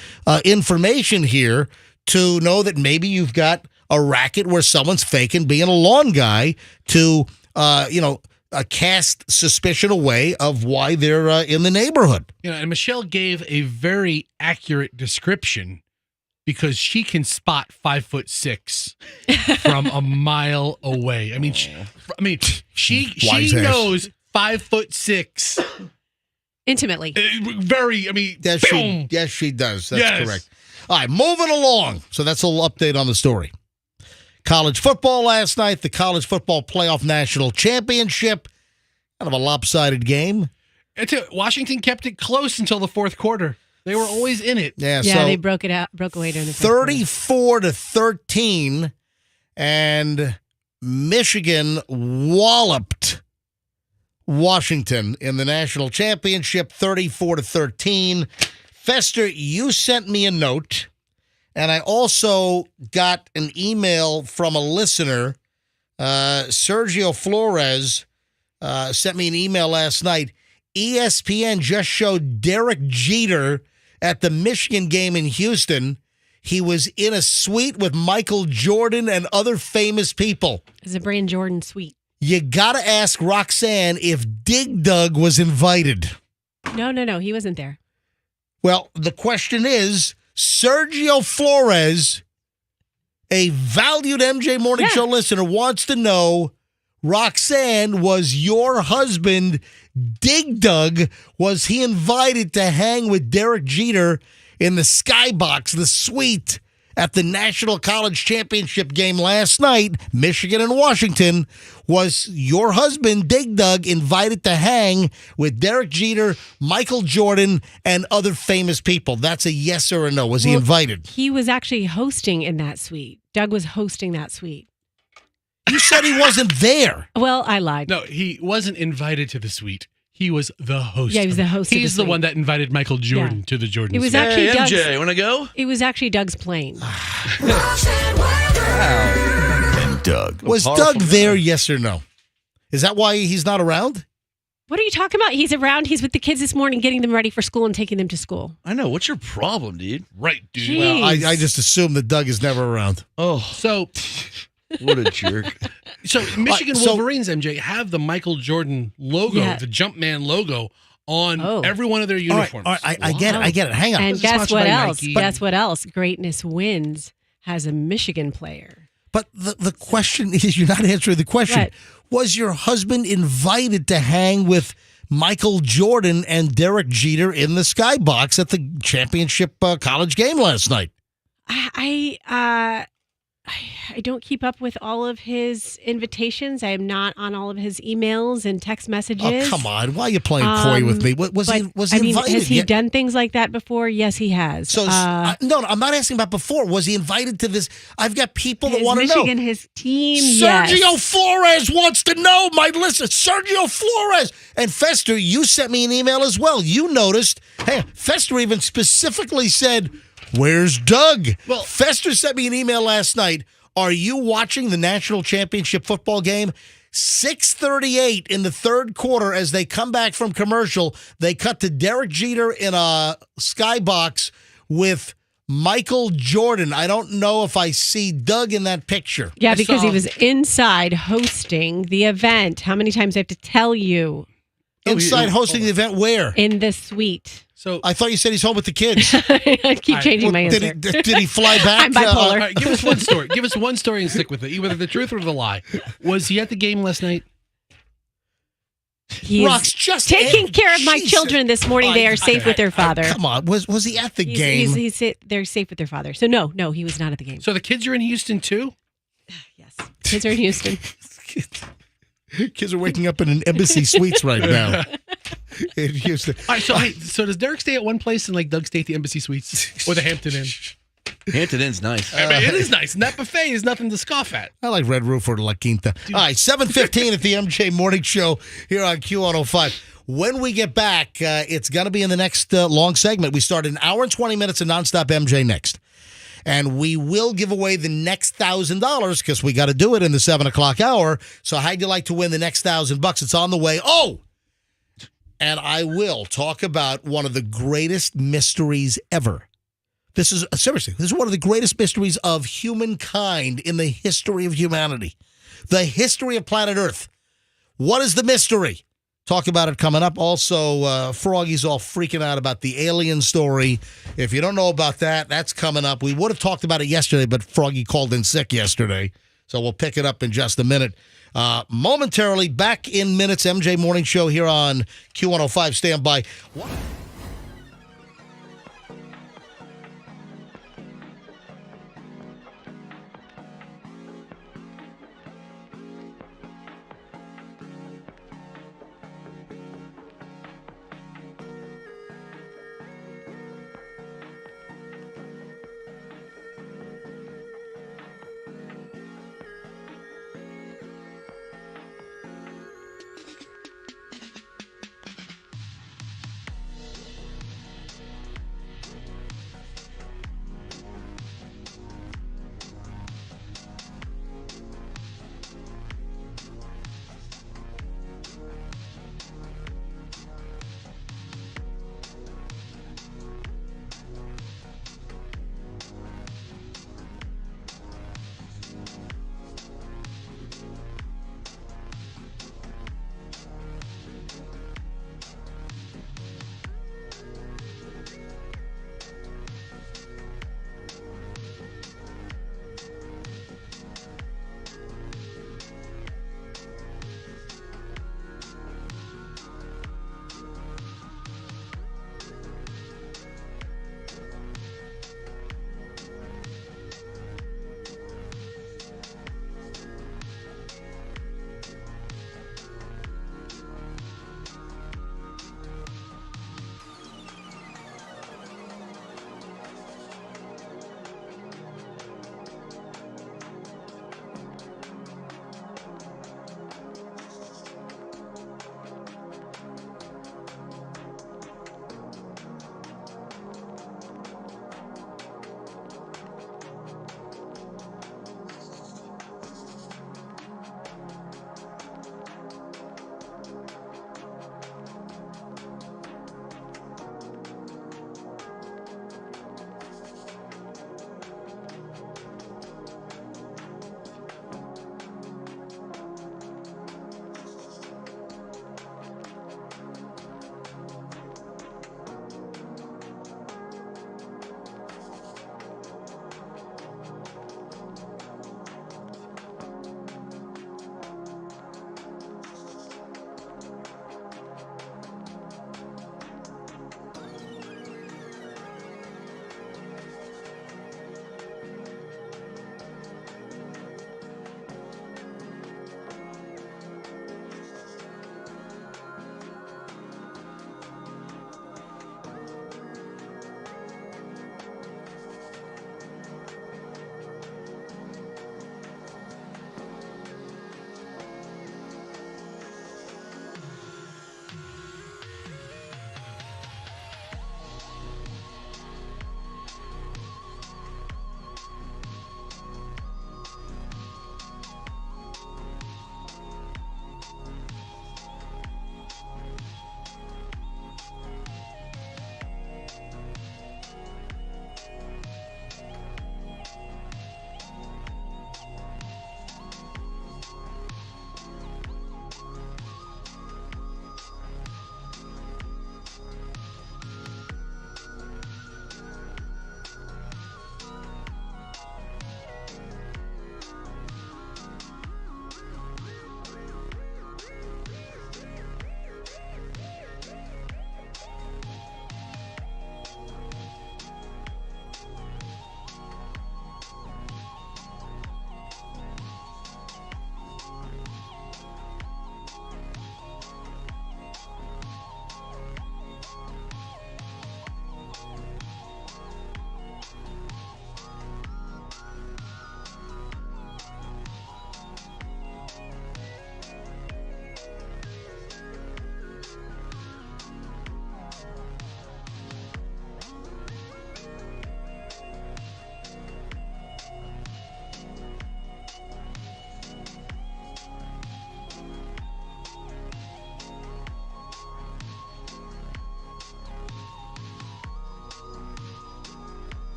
information here to know that maybe you've got a racket where someone's faking being a lawn guy to, cast suspicion away of why they're in the neighborhood. And Michelle gave a very accurate description because she can spot 5'6" from a mile away. She Wise ass. knows 5'6" Intimately. very. Yes, boom. she does. That's Yes. correct. All right, moving along. So that's a little update on the story. College football last night, the College Football Playoff National Championship. Kind of a lopsided game. Washington kept it close until the fourth quarter. They were always in it. Yeah, Yeah, so they broke away during the fourth quarter. 34-13, and Michigan walloped Washington in the national championship, 34-13. Fester, you sent me a note, and I also got an email from a listener. Sergio Flores sent me an email last night. ESPN just showed Derek Jeter at the Michigan game in Houston. He was in a suite with Michael Jordan and other famous people. It's a Brand Jordan suite. You got to ask Roxanne if Dig Dug was invited. No, he wasn't there. Well, the question is, Sergio Flores, a valued MJ Morning Show listener, wants to know, Roxanne, was your husband, Dig Dug, was he invited to hang with Derek Jeter in the skybox, the suite at the National College Championship game last night, Michigan and Washington, was your husband, Dig Dug, invited to hang with Derek Jeter, Michael Jordan, and other famous people? That's a yes or a no. Was he invited? He was actually hosting in that suite. Doug was hosting that suite. You said he wasn't there. Well, I lied. No, he wasn't invited to the suite. He was the host. Yeah, he was the host. He's of the suite. one that invited Michael Jordan to the Jordan. It was suite. actually Doug's. MJ, want to go? It was actually Doug's plane. And Doug. Was Doug there, yes or no? Is that why he's not around? What are you talking about? He's around. He's with the kids this morning, getting them ready for school and taking them to school. I know. What's your problem, dude? Right, dude. Jeez. Well, I just assume that Doug is never around. Oh, So, what a jerk. so Michigan so- Wolverines, MJ, have the Michael Jordan logo, Yeah. the Jumpman logo, on Oh. every one of their All right, uniforms. all right, I get it. I get it. Hang on. And This is guess sponsored what by else? Nike. Guess what else? Greatness Wins has a Michigan player. But the question is, you're not answering the question. What? Was your husband invited to hang with Michael Jordan and Derek Jeter in the skybox at the championship college game last night? I don't keep up with all of his invitations. I am not on all of his emails and text messages. Oh, come on. Why are you playing coy with me? Was he invited? Has he yet? done things like that before? Yes, he has. So, no, I'm not asking about before. Was he invited to this? I've got people that his want to know. Michigan, his team, Sergio yes. Flores wants to know. My listen, Sergio Flores. And Fester, you sent me an email as well. You noticed. Hey, Fester even specifically said, "Where's Doug?" Well- Fester sent me an email last night. Are you watching the national championship football game? 6:38 in the third quarter as they come back from commercial. They cut to Derek Jeter in a skybox with Michael Jordan. I don't know if I see Doug in that picture. Yeah, I because saw- he was inside hosting the event. How many times do I have to tell you? Inside hosting the event where? In the suite. So, I thought you said he's home with the kids. I keep changing my answer. Did he fly back? I'm bipolar. all right, give us one story. Give us one story and stick with it, either the truth or the lie. Was he at the game last night? He Rox, is just taking care of my Jesus. children this morning. They are safe with their father. Come on, was he at the game? They're safe with their father. So no, he was not at the game. So the kids are in Houston too? Yes, kids are in Houston. Kids are waking up in an embassy suites right now in Houston. All right, so does Derek stay at one place and like Doug stay at the Embassy Suites or the Hampton Inn? Hampton Inn's nice. I mean, it is nice, and that buffet is nothing to scoff at. I like Red Roof or La Quinta. All right, 7:15 at the MJ Morning Show here on Q105. When we get back, it's going to be in the next long segment. We start an hour and 20 minutes of nonstop MJ next. And we will give away the next $1,000 because we got to do it in the 7 o'clock hour. So how'd you like to win the next $1,000? It's on the way. Oh, and I will talk about one of the greatest mysteries ever. This is seriously, this is one of the greatest mysteries of humankind in the history of humanity, the history of planet Earth. What is the mystery? Talk about it coming up. Also, Froggy's all freaking out about the alien story. If you don't know about that, that's coming up. We would have talked about it yesterday, but Froggy called in sick yesterday. So we'll pick it up in just a minute. Momentarily, back in minutes, MJ Morning Show here on Q105. Stand by.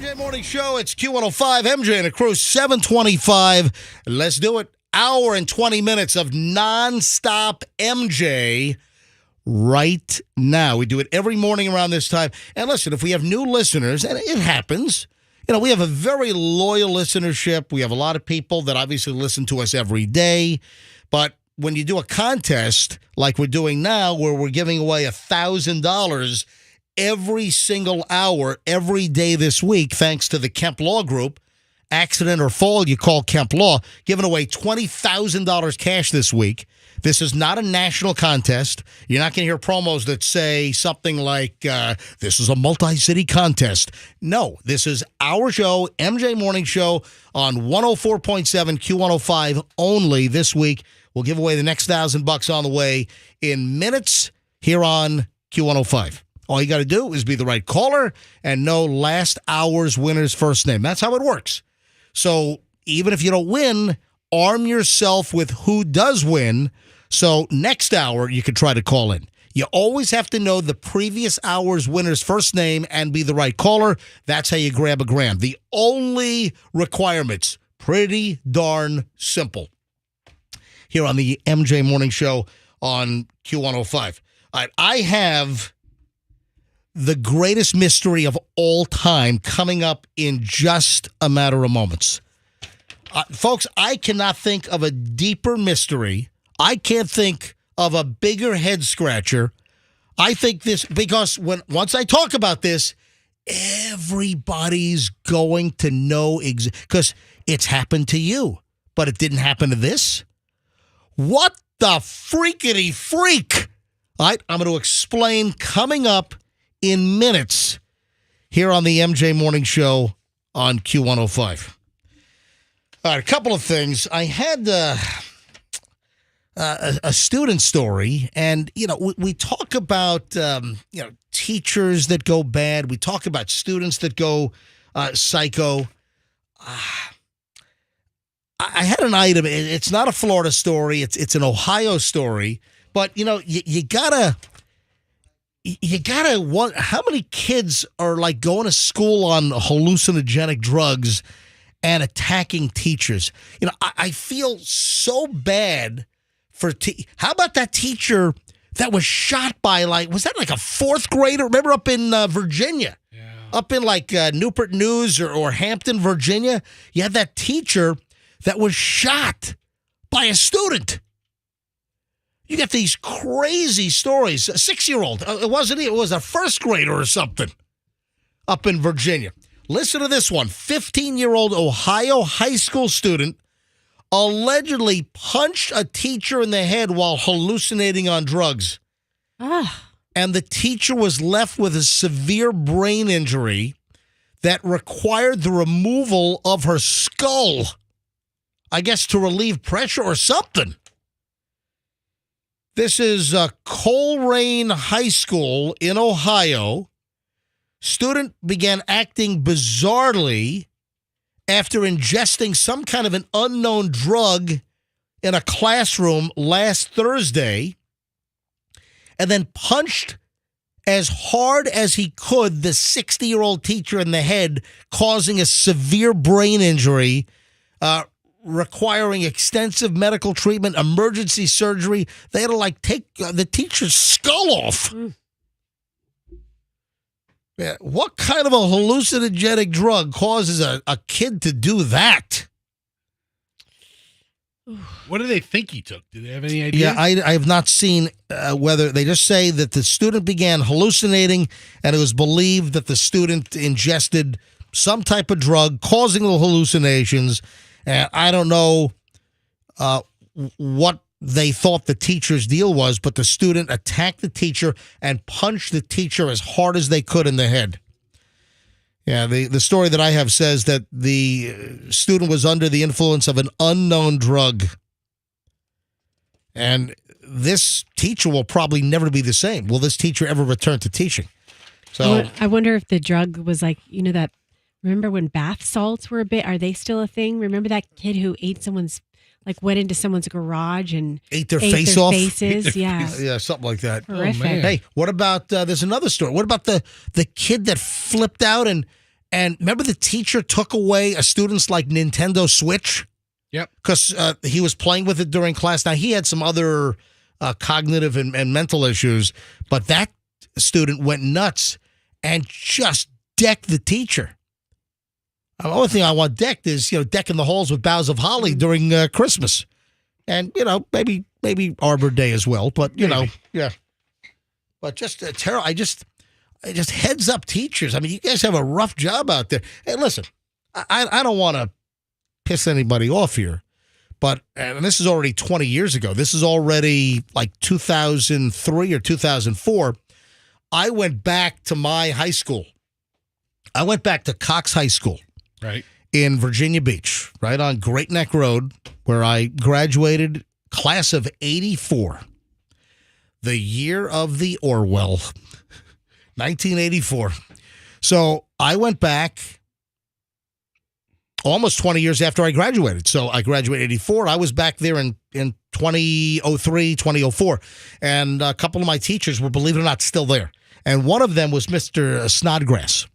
MJ Morning Show. It's Q105. MJ and a crew, 725. Let's do it. Hour and 20 minutes of nonstop MJ right now. We do it every morning around this time. And listen, if we have new listeners, and it happens, you know, we have a very loyal listenership. We have a lot of people that obviously listen to us every day. But when you do a contest like we're doing now, where we're giving away $1,000 every single hour, every day this week, thanks to the Kemp Law Group, accident or fall, you call Kemp Law, giving away $20,000 cash this week. This is not a national contest. You're not going to hear promos that say something like, this is a multi-city contest. No, this is our show, MJ Morning Show, on 104.7 Q105 only this week. We'll give away the next $1,000 on the way in minutes here on Q105. All you got to do is be the right caller and know last hour's winner's first name. That's how it works. So even if you don't win, arm yourself with who does win. So next hour, you can try to call in. You always have to know the previous hour's winner's first name and be the right caller. That's how you grab $1,000. The only requirements, pretty darn simple. Here on the MJ Morning Show on Q105. All right, I have the greatest mystery of all time coming up in just a matter of moments. Folks, I cannot think of a deeper mystery. I can't think of a bigger head scratcher. I think this, because once I talk about this, everybody's going to know, because it's happened to you, but it didn't happen to this. What the freakity freak? All right, I'm going to explain coming up in minutes here on the MJ Morning Show on Q105. All right, a couple of things. I had a student story, and, we talk about, teachers that go bad. We talk about students that go psycho. I had an item. It's not a Florida story. It's an Ohio story. But, you gotta want, how many kids are like going to school on hallucinogenic drugs and attacking teachers? I feel so bad for, how about that teacher that was shot by, was that like a fourth grader? Remember up in Virginia? Yeah. Up in Newport News or Hampton, Virginia? You had that teacher that was shot by a student. You get these crazy stories. A 6-year-old. It was a first grader or something up in Virginia. Listen to this one. 15-year-old Ohio high school student allegedly punched a teacher in the head while hallucinating on drugs. And the teacher was left with a severe brain injury that required the removal of her skull. I guess to relieve pressure or something. This is Coleraine High School in Ohio. Student began acting bizarrely after ingesting some kind of an unknown drug in a classroom last Thursday, and then punched as hard as he could the 60-year-old teacher in the head, causing a severe brain injury, requiring extensive medical treatment, emergency surgery. They had to take the teacher's skull off. Yeah, what kind of a hallucinogenic drug causes a kid to do that? What do they think he took? Do they have any idea? Yeah, I have not seen whether. They just say that the student began hallucinating, and it was believed that the student ingested some type of drug causing the hallucinations. And I don't know what they thought the teacher's deal was, but the student attacked the teacher and punched the teacher as hard as they could in the head. Yeah, the story that I have says that the student was under the influence of an unknown drug. And this teacher will probably never be the same. Will this teacher ever return to teaching? So I wonder if the drug was that. Remember when bath salts were are they still a thing? Remember that kid who ate went into someone's garage and ate their face off? Faces? Yeah. Yeah, something like that. Horrific. Hey, what about, there's another story. What about the kid that flipped out and remember the teacher took away a student's Nintendo Switch? Yep. Because he was playing with it during class. Now, he had some other cognitive and mental issues, but that student went nuts and just decked the teacher. The only thing I want decked is, decking the halls with boughs of holly during Christmas. And, maybe Arbor Day as well. But, yeah. But just terrible. I just heads up teachers. I mean, you guys have a rough job out there. Hey, listen, I don't want to piss anybody off here. But, and this is already 20 years ago. This is already 2003 or 2004. I went back to my high school. I went back to Cox High School. Right. In Virginia Beach, right on Great Neck Road, where I graduated, class of 84. The year of the Orwell, 1984. So I went back almost 20 years after I graduated. So I graduated in 84. I was back there in 2003, 2004. And a couple of my teachers were, believe it or not, still there. And one of them was Mr. Snodgrass.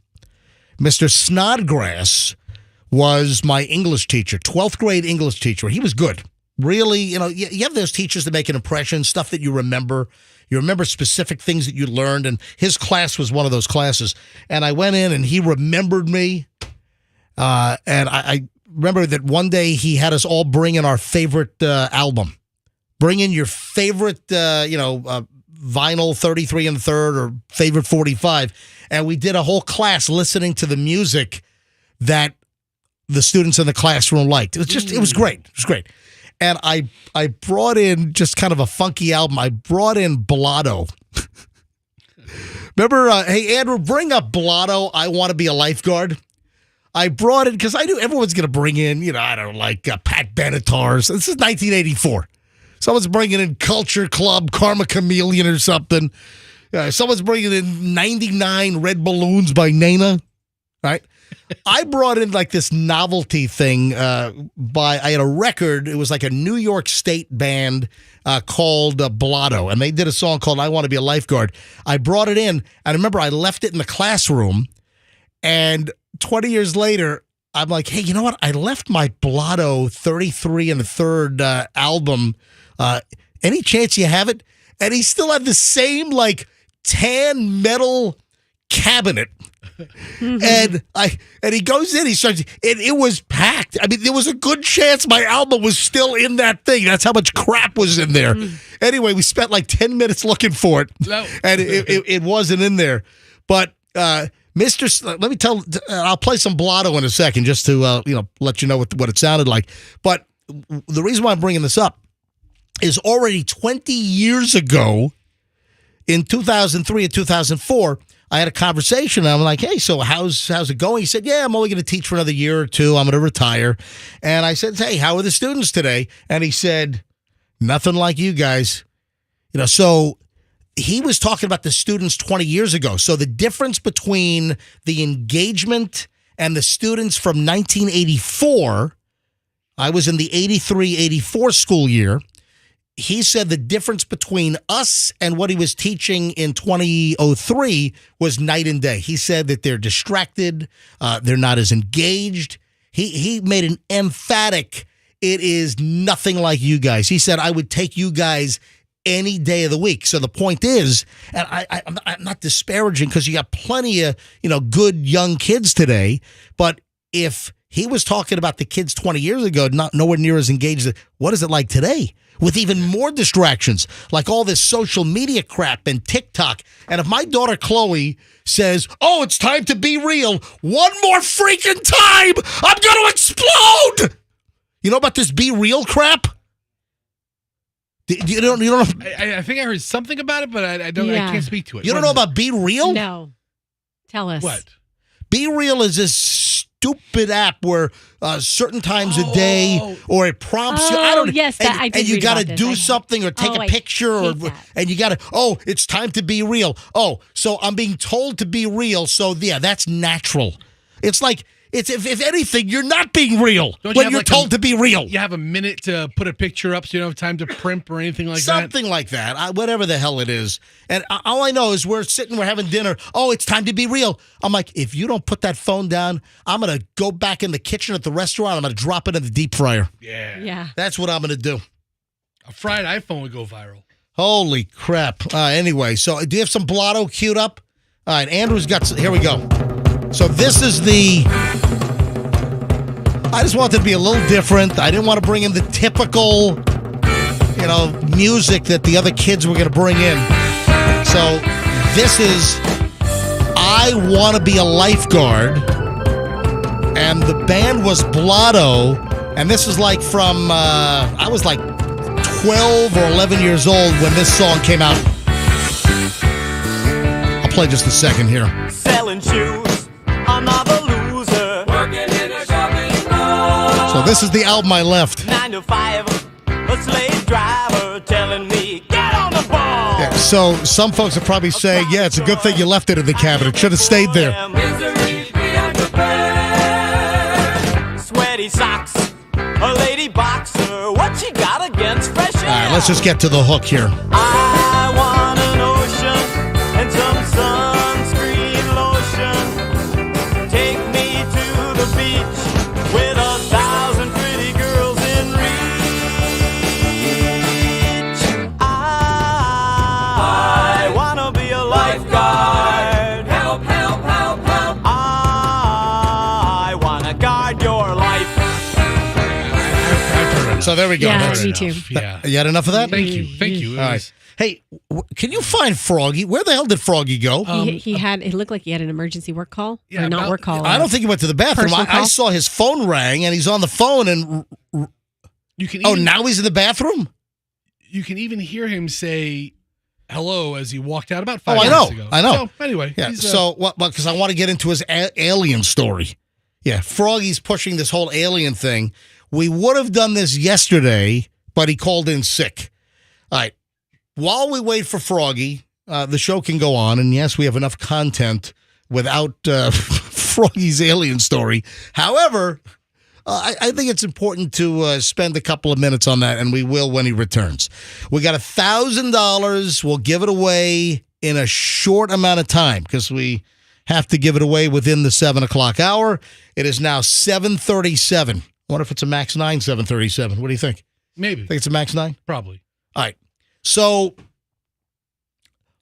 Mr. Snodgrass was my English teacher, 12th grade English teacher. He was good. Really, you have those teachers that make an impression, stuff that you remember. You remember specific things that you learned, and his class was one of those classes. And I went in, and he remembered me. And I remember that one day he had us all bring in our favorite album Bring in your favorite, vinyl 33 and third or favorite 45. And we did a whole class listening to the music that the students in the classroom liked. It was great. It was great. And I brought in just kind of a funky album. I brought in Blotto. Remember, hey, Andrew, bring up Blotto, I Want to Be a Lifeguard. I brought it because I knew everyone's going to bring in, Pat Benatar's. This is 1984. Someone's bringing in Culture Club, Karma Chameleon or something. Someone's bringing in 99 Red Balloons by Nena. Right? I brought in like this novelty thing I had a record. It was like a New York State band called Blotto, and they did a song called I Want to Be a Lifeguard. I brought it in, and I remember I left it in the classroom, and 20 years later, I'm like, hey, you know what? I left my Blotto 33 and the third album. Any chance you have it? And he still had the same like tan metal cabinet. And he goes in, he starts, it was packed. I mean, there was a good chance my album was still in that thing. That's how much crap was in there. Anyway, we spent like 10 minutes looking for it, and it wasn't in there. But let me tell, I'll play some Blotto in a second just to let you know what it sounded like. But the reason why I'm bringing this up is already 20 years ago, in 2003 and 2004, I had a conversation. I'm like, hey, so how's it going? He said, yeah, I'm only going to teach for another year or two. I'm going to retire. And I said, hey, how are the students today? And he said, nothing like you guys. So he was talking about the students 20 years ago. So the difference between the engagement and the students from 1984, I was in the 83-84 school year. He said the difference between us and what he was teaching in 2003 was night and day. He said that they're distracted, they're not as engaged. He made an emphatic, it is nothing like you guys. He said, I would take you guys any day of the week. So the point is, and I'm not disparaging because you got plenty of good young kids today, but if he was talking about the kids 20 years ago, nowhere near as engaged, what is it like today? With even more distractions, like all this social media crap and TikTok. And if my daughter Chloe says, oh, it's time to be real, one more freaking time, I'm going to explode. You know about this be real crap? You don't know? I think I heard something about it, but I can't speak to it. You don't know about Be Real? No. Tell us. What? Be Real is this stupid app where certain times a day, or it prompts you. I don't know. Yes, I did. And you got to do something or take a picture, and you got to. Oh, it's time to be real. Oh, so I'm being told to be real. So yeah, that's natural. It's like it's if anything, you're not being real when you're told to be real. You have a minute to put a picture up, so you don't have time to primp or anything like that. Something like that, whatever the hell it is. And all I know is we're having dinner. Oh, it's time to be real. I'm like, if you don't put that phone down, I'm gonna go back in the kitchen at the restaurant. I'm gonna drop it in the deep fryer. Yeah. That's what I'm gonna do. A fried iPhone would go viral. Holy crap. Anyway, so do you have some Blotto queued up? All right, Andrew's got. Here we go. So this is I just wanted to be a little different. I didn't want to bring in the typical, music that the other kids were going to bring in. So this is I Want to Be a Lifeguard. And the band was Blotto. And this is like from, I was like 12 or 11 years old when this song came out. I'll play just a second here. Selling shoes, another loser. Working in a shopping mall. So this is the album I left. 9 to 5, a slave driver telling me, get on the ball. Yeah, so some folks are probably saying, yeah, it's a good thing you left it in the cabinet. Should have stayed there. Sweaty socks, a lady boxer. What you got against fresh air? All right, let's just get to the hook here. I want an ocean and some sunscreen lotion. Take me to the beach with 1,000 pretty girls in reach. I wanna be a lifeguard. Help, help, help, help. I wanna guard your life. So there we go. Yeah, That's- me too. Yeah. You had enough of that? Thank you. Thank you. It All right. was- Hey, can you find Froggy? Where the hell did Froggy go? It looked like he had an emergency work call. Yeah, or not about- work call. I don't think he went to the bathroom. Personal I call? saw his phone rang, and he's on the phone. And You can oh, even, now he's in the bathroom. you can even hear him say hello as he walked out about Oh, 5 I minutes know. ago. I know. So, anyway. Yeah. he's, So what? Because I want to get into his alien story. Yeah, Froggy's pushing this whole alien thing. We would have done this yesterday, but he called in sick. All right. While we wait for Froggy, the show can go on. And yes, we have enough content without Froggy's alien story. However, I think it's important to spend a couple of minutes on that, and we will when he returns. We got $1,000. We'll give it away in a short amount of time because we have to give it away within the 7 o'clock hour. It is now 7:37. I wonder if it's a Max 9 7:37. What do you think? maybe. Think it's a Max 9? Probably. All right. So,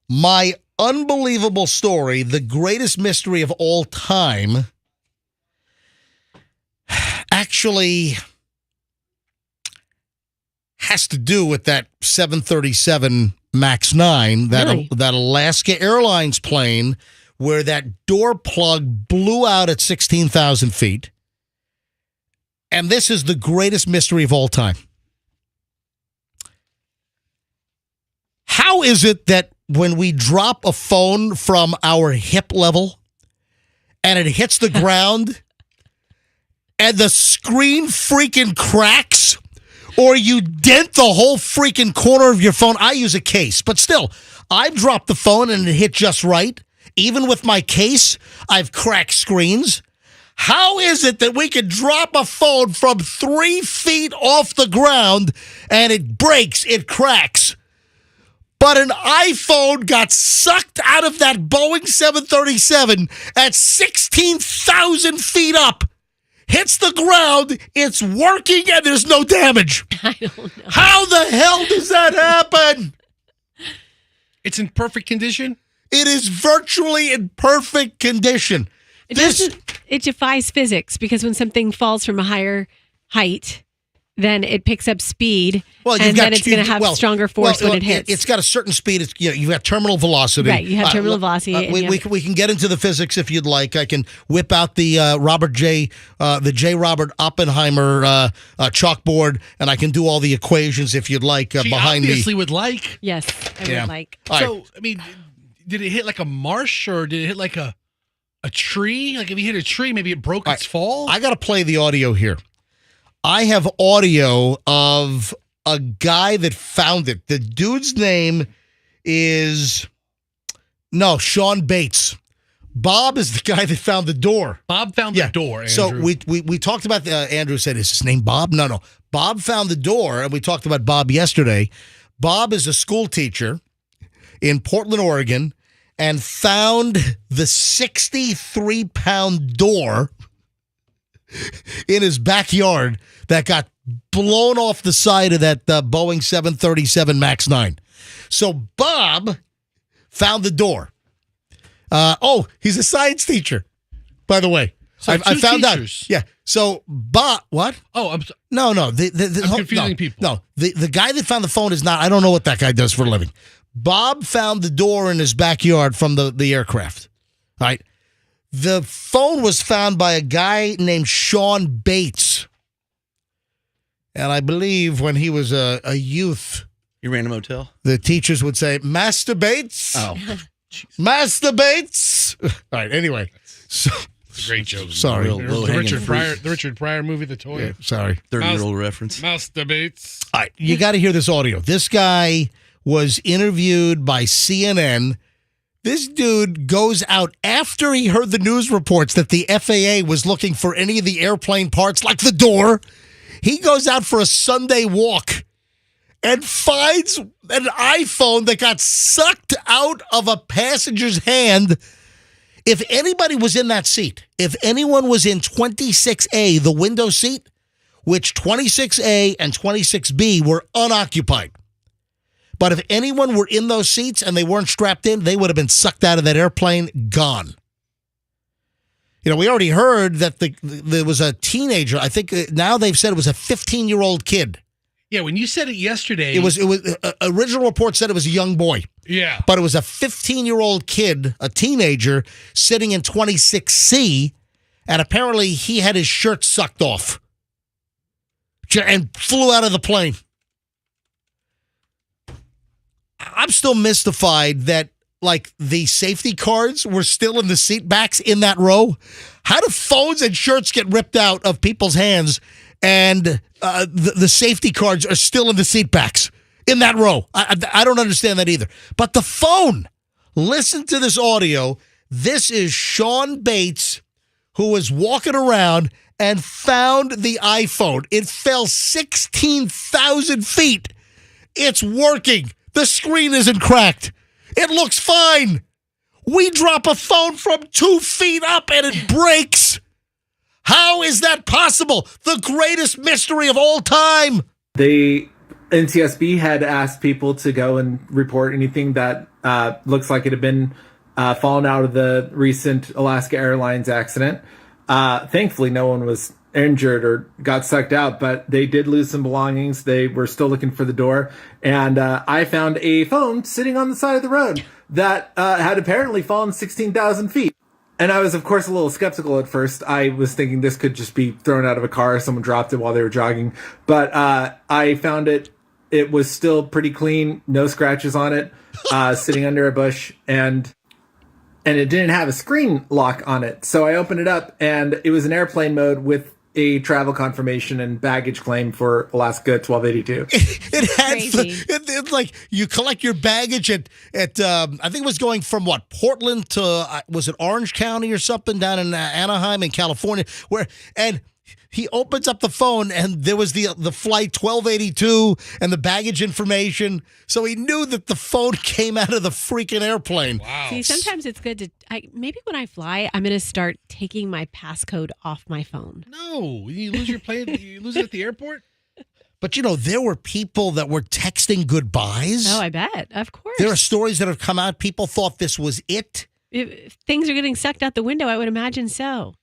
my unbelievable story, the greatest mystery of all time, actually has to do with that 737 Max 9, Really? that Alaska Airlines plane where that door plug blew out at 16,000 feet. And this is the greatest mystery of all time. How is it that when we drop a phone from our hip level and it hits the ground and the screen freaking cracks or you dent the whole freaking corner of your phone? I use a case, but still, I've dropped the phone and it hit just right. Even with my case, I've cracked screens. How is it that we could drop a phone from 3 feet off the ground and it breaks, it cracks? But an iPhone got sucked out of that Boeing 737 at 16,000 feet up, hits the ground, it's working, and there's no damage. I don't know. How the hell does that happen? It's in perfect condition. It is virtually in perfect condition. It defies physics because when something falls from a higher height, then it picks up speed, and then it's going to have stronger force when it hits. It's got a certain speed. It's you've got terminal velocity. Right, you have terminal velocity. And We can get into the physics if you'd like. I can whip out the J. Robert Oppenheimer chalkboard, and I can do all the equations if you'd like She behind me. obviously would like. Yes, I Yeah. would like. All right. So, I mean, did it hit like a marsh or did it hit like a tree? Like if you hit a tree, maybe it broke its fall? I got to play the audio here. I have audio of a guy that found it. The dude's name is Sean Bates. Bob is the guy that found the door. Bob found the door, Andrew. So we talked about Andrew said, is his name Bob? No. Bob found the door, and we talked about Bob yesterday. Bob is a school teacher in Portland, Oregon, and found the 63-pound door in his backyard that got blown off the side of that Boeing 737 MAX 9. So Bob found the door. He's a science teacher, by the way. So I two found teachers. out. Yeah. So Bob, what? Oh, I'm No. I'm confusing people. No, the guy that found the phone is not. I don't know what that guy does for a living. Bob found the door in his backyard from the aircraft. All right. The phone was found by a guy named Sean Bates. And I believe when he was a youth, You ran a motel? the teachers would say, Master Bates. Oh. Master Bates. All right. Anyway. So, It's a great joke. Sorry. Real The low-hanging Richard fruit. Pryor, the Richard Pryor movie, The Toy. yeah, sorry. 30-year-old reference. Mouse debates. All right, you got to hear this audio. This guy was interviewed by CNN. This dude goes out after he heard the news reports that the FAA was looking for any of the airplane parts, like the door. He goes out for a Sunday walk and finds an iPhone that got sucked out of a passenger's hand. If anybody was in that seat, if anyone was in 26A, the window seat, which 26A and 26B were unoccupied. But if anyone were in those seats and they weren't strapped in, they would have been sucked out of that airplane, gone. You know, we already heard that there was a teenager. I think now they've said it was a 15-year-old kid Yeah, when you said it yesterday. It was original report said it was a young boy. Yeah. But it was a 15-year-old kid, a teenager, sitting in 26C, and apparently he had his shirt sucked off and flew out of the plane. I'm still mystified that, like, the safety cards were still in the seat backs in that row. How do phones and shirts get ripped out of people's hands and the safety cards are still in the seat backs in that row? I don't understand that either. But the phone, listen to this audio. This is Sean Bates, who was walking around and found the iPhone. It fell 16,000 feet. It's working. The screen isn't cracked. It looks fine. We drop a phone from 2 feet up and it breaks. How is that possible? The greatest mystery of all time. The NTSB had asked people to go and report anything that looks like it had been fallen out of the recent Alaska Airlines accident. Thankfully, no one was injured or got sucked out, but they did lose some belongings. They were still looking for the door. And I found a phone sitting on the side of the road that had apparently fallen 16,000 feet. And I was, of course, a little skeptical at first. I was thinking this could just be thrown out of a car. Someone dropped it while they were jogging. But I found it. It was still pretty clean. No scratches on it. Sitting under a bush. And it didn't have a screen lock on it. So I opened it up, and it was in airplane mode with a travel confirmation and baggage claim for Alaska 1282. It had Crazy. it's like you collect your baggage at I think it was going from what, Portland to was it Orange County or something down in Anaheim in California, and he opens up the phone and there was the flight 1282 and the baggage information. So he knew that the phone came out of the freaking airplane. Wow. See, sometimes it's good to. Maybe when I fly, I'm going to start taking my passcode off my phone. No, you lose your plane. You lose it at the airport. But, there were people that were texting goodbyes. Oh, I bet. Of course. There are stories that have come out. People thought this was it. If things are getting sucked out the window, I would imagine so.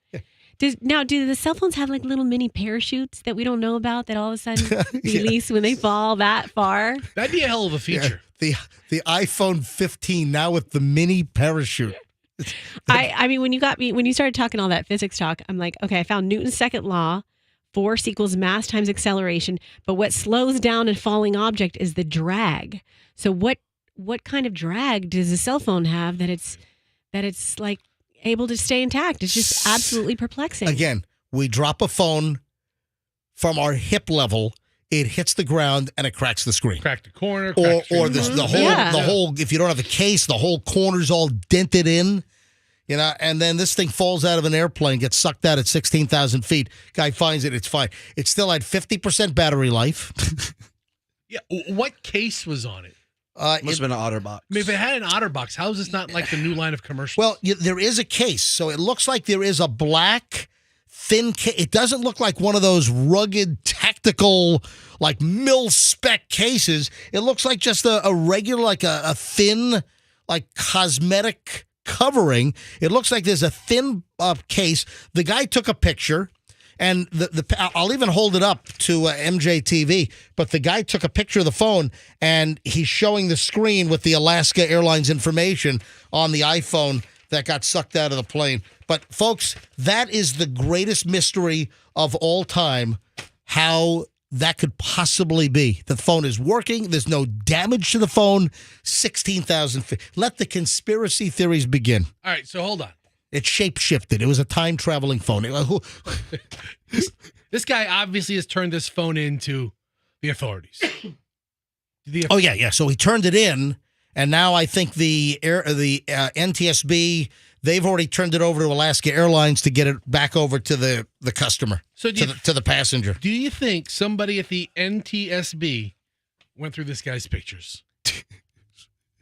Do the cell phones have like little mini parachutes that we don't know about that all of a sudden release when they fall that far? That'd be a hell of a feature. Yeah, the iPhone 15 now with the mini parachute. I mean, when you started talking all that physics talk, I'm like, okay, I found Newton's second law, force equals mass times acceleration, but what slows down a falling object is the drag. So what kind of drag does a cell phone have that it's like able to stay intact? It's just absolutely perplexing. Again, we drop a phone from our hip level, it hits the ground and it cracks the screen. Crack the corner. Or the whole if you don't have the case, the whole corner's all dented in. And then this thing falls out of an airplane, gets sucked out at 16,000 feet. Guy finds it, it's fine. It still had 50% battery life. Yeah. What case was on it? Must have been an OtterBox. I mean, if it had an OtterBox, how is this not like the new line of commercials? Well, there is a case. So it looks like there is a black, thin case. It doesn't look like one of those rugged, tactical, like mil-spec cases. It looks like just a regular, like a thin, like cosmetic covering. It looks like there's a thin case. The guy took a picture. And I'll even hold it up to MJTV, but the guy took a picture of the phone, and he's showing the screen with the Alaska Airlines information on the iPhone that got sucked out of the plane. But, folks, that is the greatest mystery of all time, how that could possibly be. The phone is working. There's no damage to the phone. 16,000 feet. Let the conspiracy theories begin. All right, so hold on. It shape-shifted. It was a time-traveling phone. This guy obviously has turned this phone into the authorities. Oh, yeah. So he turned it in, and now I think the NTSB, they've already turned it over to Alaska Airlines to get it back over to the customer, to the passenger. Do you think somebody at the NTSB went through this guy's pictures?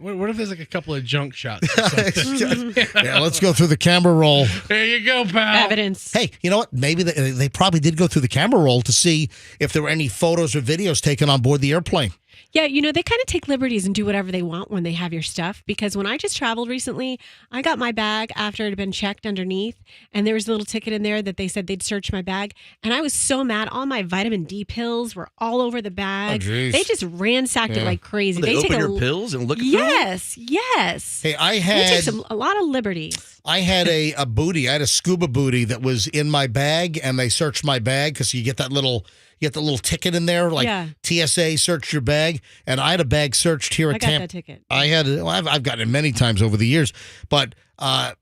What if there's like a couple of junk shots? Yeah, let's go through the camera roll. There you go, pal. Evidence. Hey, you know what? Maybe they probably did go through the camera roll to see if there were any photos or videos taken on board the airplane. Yeah, they kind of take liberties and do whatever they want when they have your stuff. Because when I just traveled recently, I got my bag after it had been checked underneath, and there was a little ticket in there that they said they'd search my bag. And I was so mad. All my vitamin D pills were all over the bag. geez. They just ransacked it like crazy. They take open your pills and look at them? Yes. Hey, They take a lot of liberties. I had a booty. I had a scuba booty that was in my bag, and they searched my bag because you get that little ticket in there, like TSA searched your bag, and I had a bag searched here at Tampa. I got that ticket. I've gotten it many times over the years, but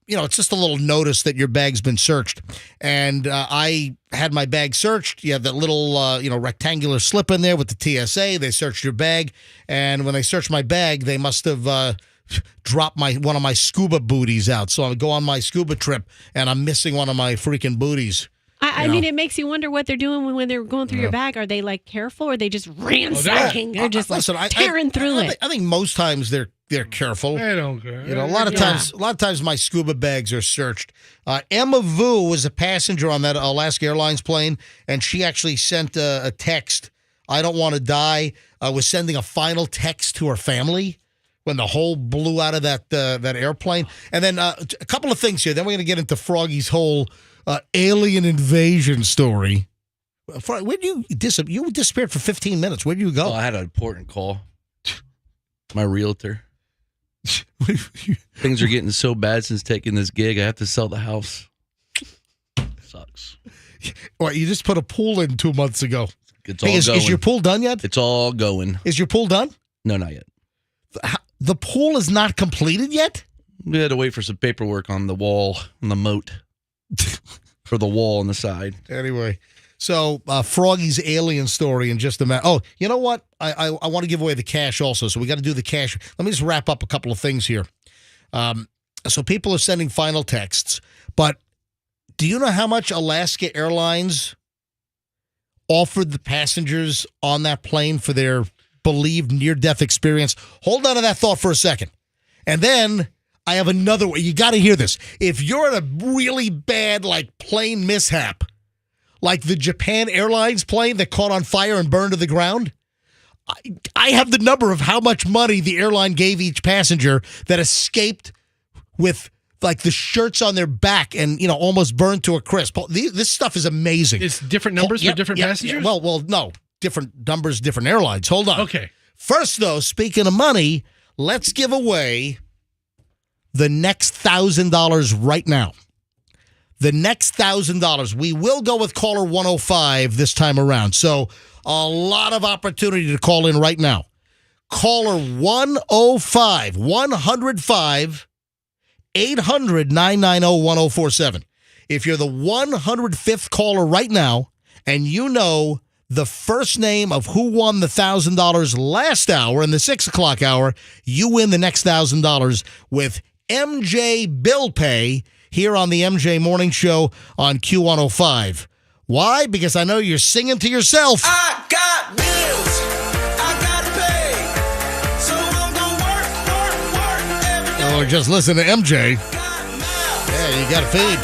it's just a little notice that your bag's been searched, and I had my bag searched. You have that little rectangular slip in there with the TSA. They searched your bag, and when they searched my bag, they must have drop one of my scuba booties out. So I go on my scuba trip and I'm missing one of my freaking booties. I mean, it makes you wonder what they're doing when they're going through your bag. Are they like careful, or are they just ransacking? They're just tearing through it. I think most times they're careful. I don't care. A lot of times my scuba bags are searched. Emma Vu was a passenger on that Alaska Airlines plane, and she actually sent a text. I don't want to die. Was sending a final text to her family when the hole blew out of that airplane. And then a couple of things here. Then we're going to get into Froggy's whole alien invasion story. Where did you disappear? You disappeared for 15 minutes. Where did you go? Oh, I had an important call. My realtor. Things are getting so bad since taking this gig. I have to sell the house. Sucks. What, you just put a pool in 2 months ago. It's all going. Is your pool done yet? It's all going. Is your pool done? No, not yet. The pool is not completed yet? We had to wait for some paperwork on the wall, on the moat, for the wall on the side. Anyway, so Froggy's alien story in just a minute. Oh, you know what? I want to give away the cash also, so we got to do the cash. Let me just wrap up a couple of things here. So people are sending final texts, but do you know how much Alaska Airlines offered the passengers on that plane for their believed near-death experience? Hold on to that thought for a second. And then I have another way. You got to hear this. If you're in a really bad, plane mishap, like the Japan Airlines plane that caught on fire and burned to the ground, I have the number of how much money the airline gave each passenger that escaped with the shirts on their back and, almost burned to a crisp. This stuff is amazing. It's different numbers for different passengers? Yeah. Well, no. Different numbers, different airlines. Hold on. Okay. First, though, speaking of money, let's give away the next $1,000 right now. The next $1,000. We will go with caller 105 this time around. So a lot of opportunity to call in right now. Caller 105, 105 800-990-1047. If you're the 105th caller right now and you know the first name of who won the $1,000 last hour in the 6 o'clock hour, you win the next $1,000 with MJ Bill Pay here on the MJ Morning Show on Q105. Why? Because I know you're singing to yourself. I got bills I gotta pay, so I'm gonna work every day. Or just listen to MJ. Yeah, you got to feed.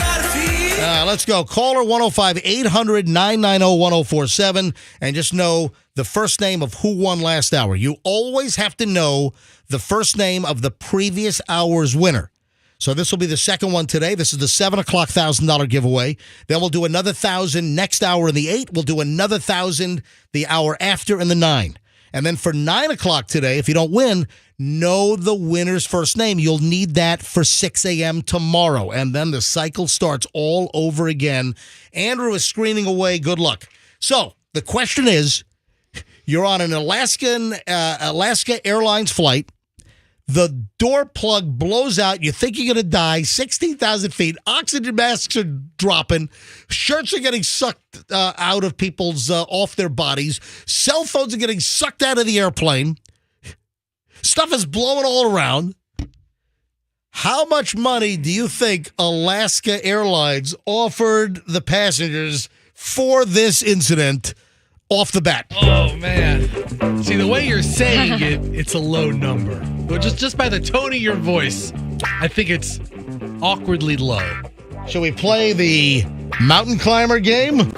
Let's go. Caller 105 800-990-1047. And just know the first name of who won last hour. You always have to know the first name of the previous hour's winner. So this will be the second one today. This is the 7 o'clock $1,000 giveaway. Then we'll do another 1,000 next hour in the 8. We'll do another 1,000 the hour after in the 9. And then for 9 o'clock today, if you don't win, know the winner's first name. You'll need that for 6 a.m. tomorrow. And then the cycle starts all over again. Andrew is screaming away. Good luck. So the question is, you're on an Alaska Airlines flight. The door plug blows out. You think you're going to die. 16,000 feet. Oxygen masks are dropping. Shirts are getting sucked out of people's, off their bodies. Cell phones are getting sucked out of the airplane. Stuff is blowing all around. How much money do you think Alaska Airlines offered the passengers for this incident off the bat? Oh, man. See, the way you're saying it, it's a low number. But just by the tone of your voice, I think it's awkwardly low. Shall we play the mountain climber game?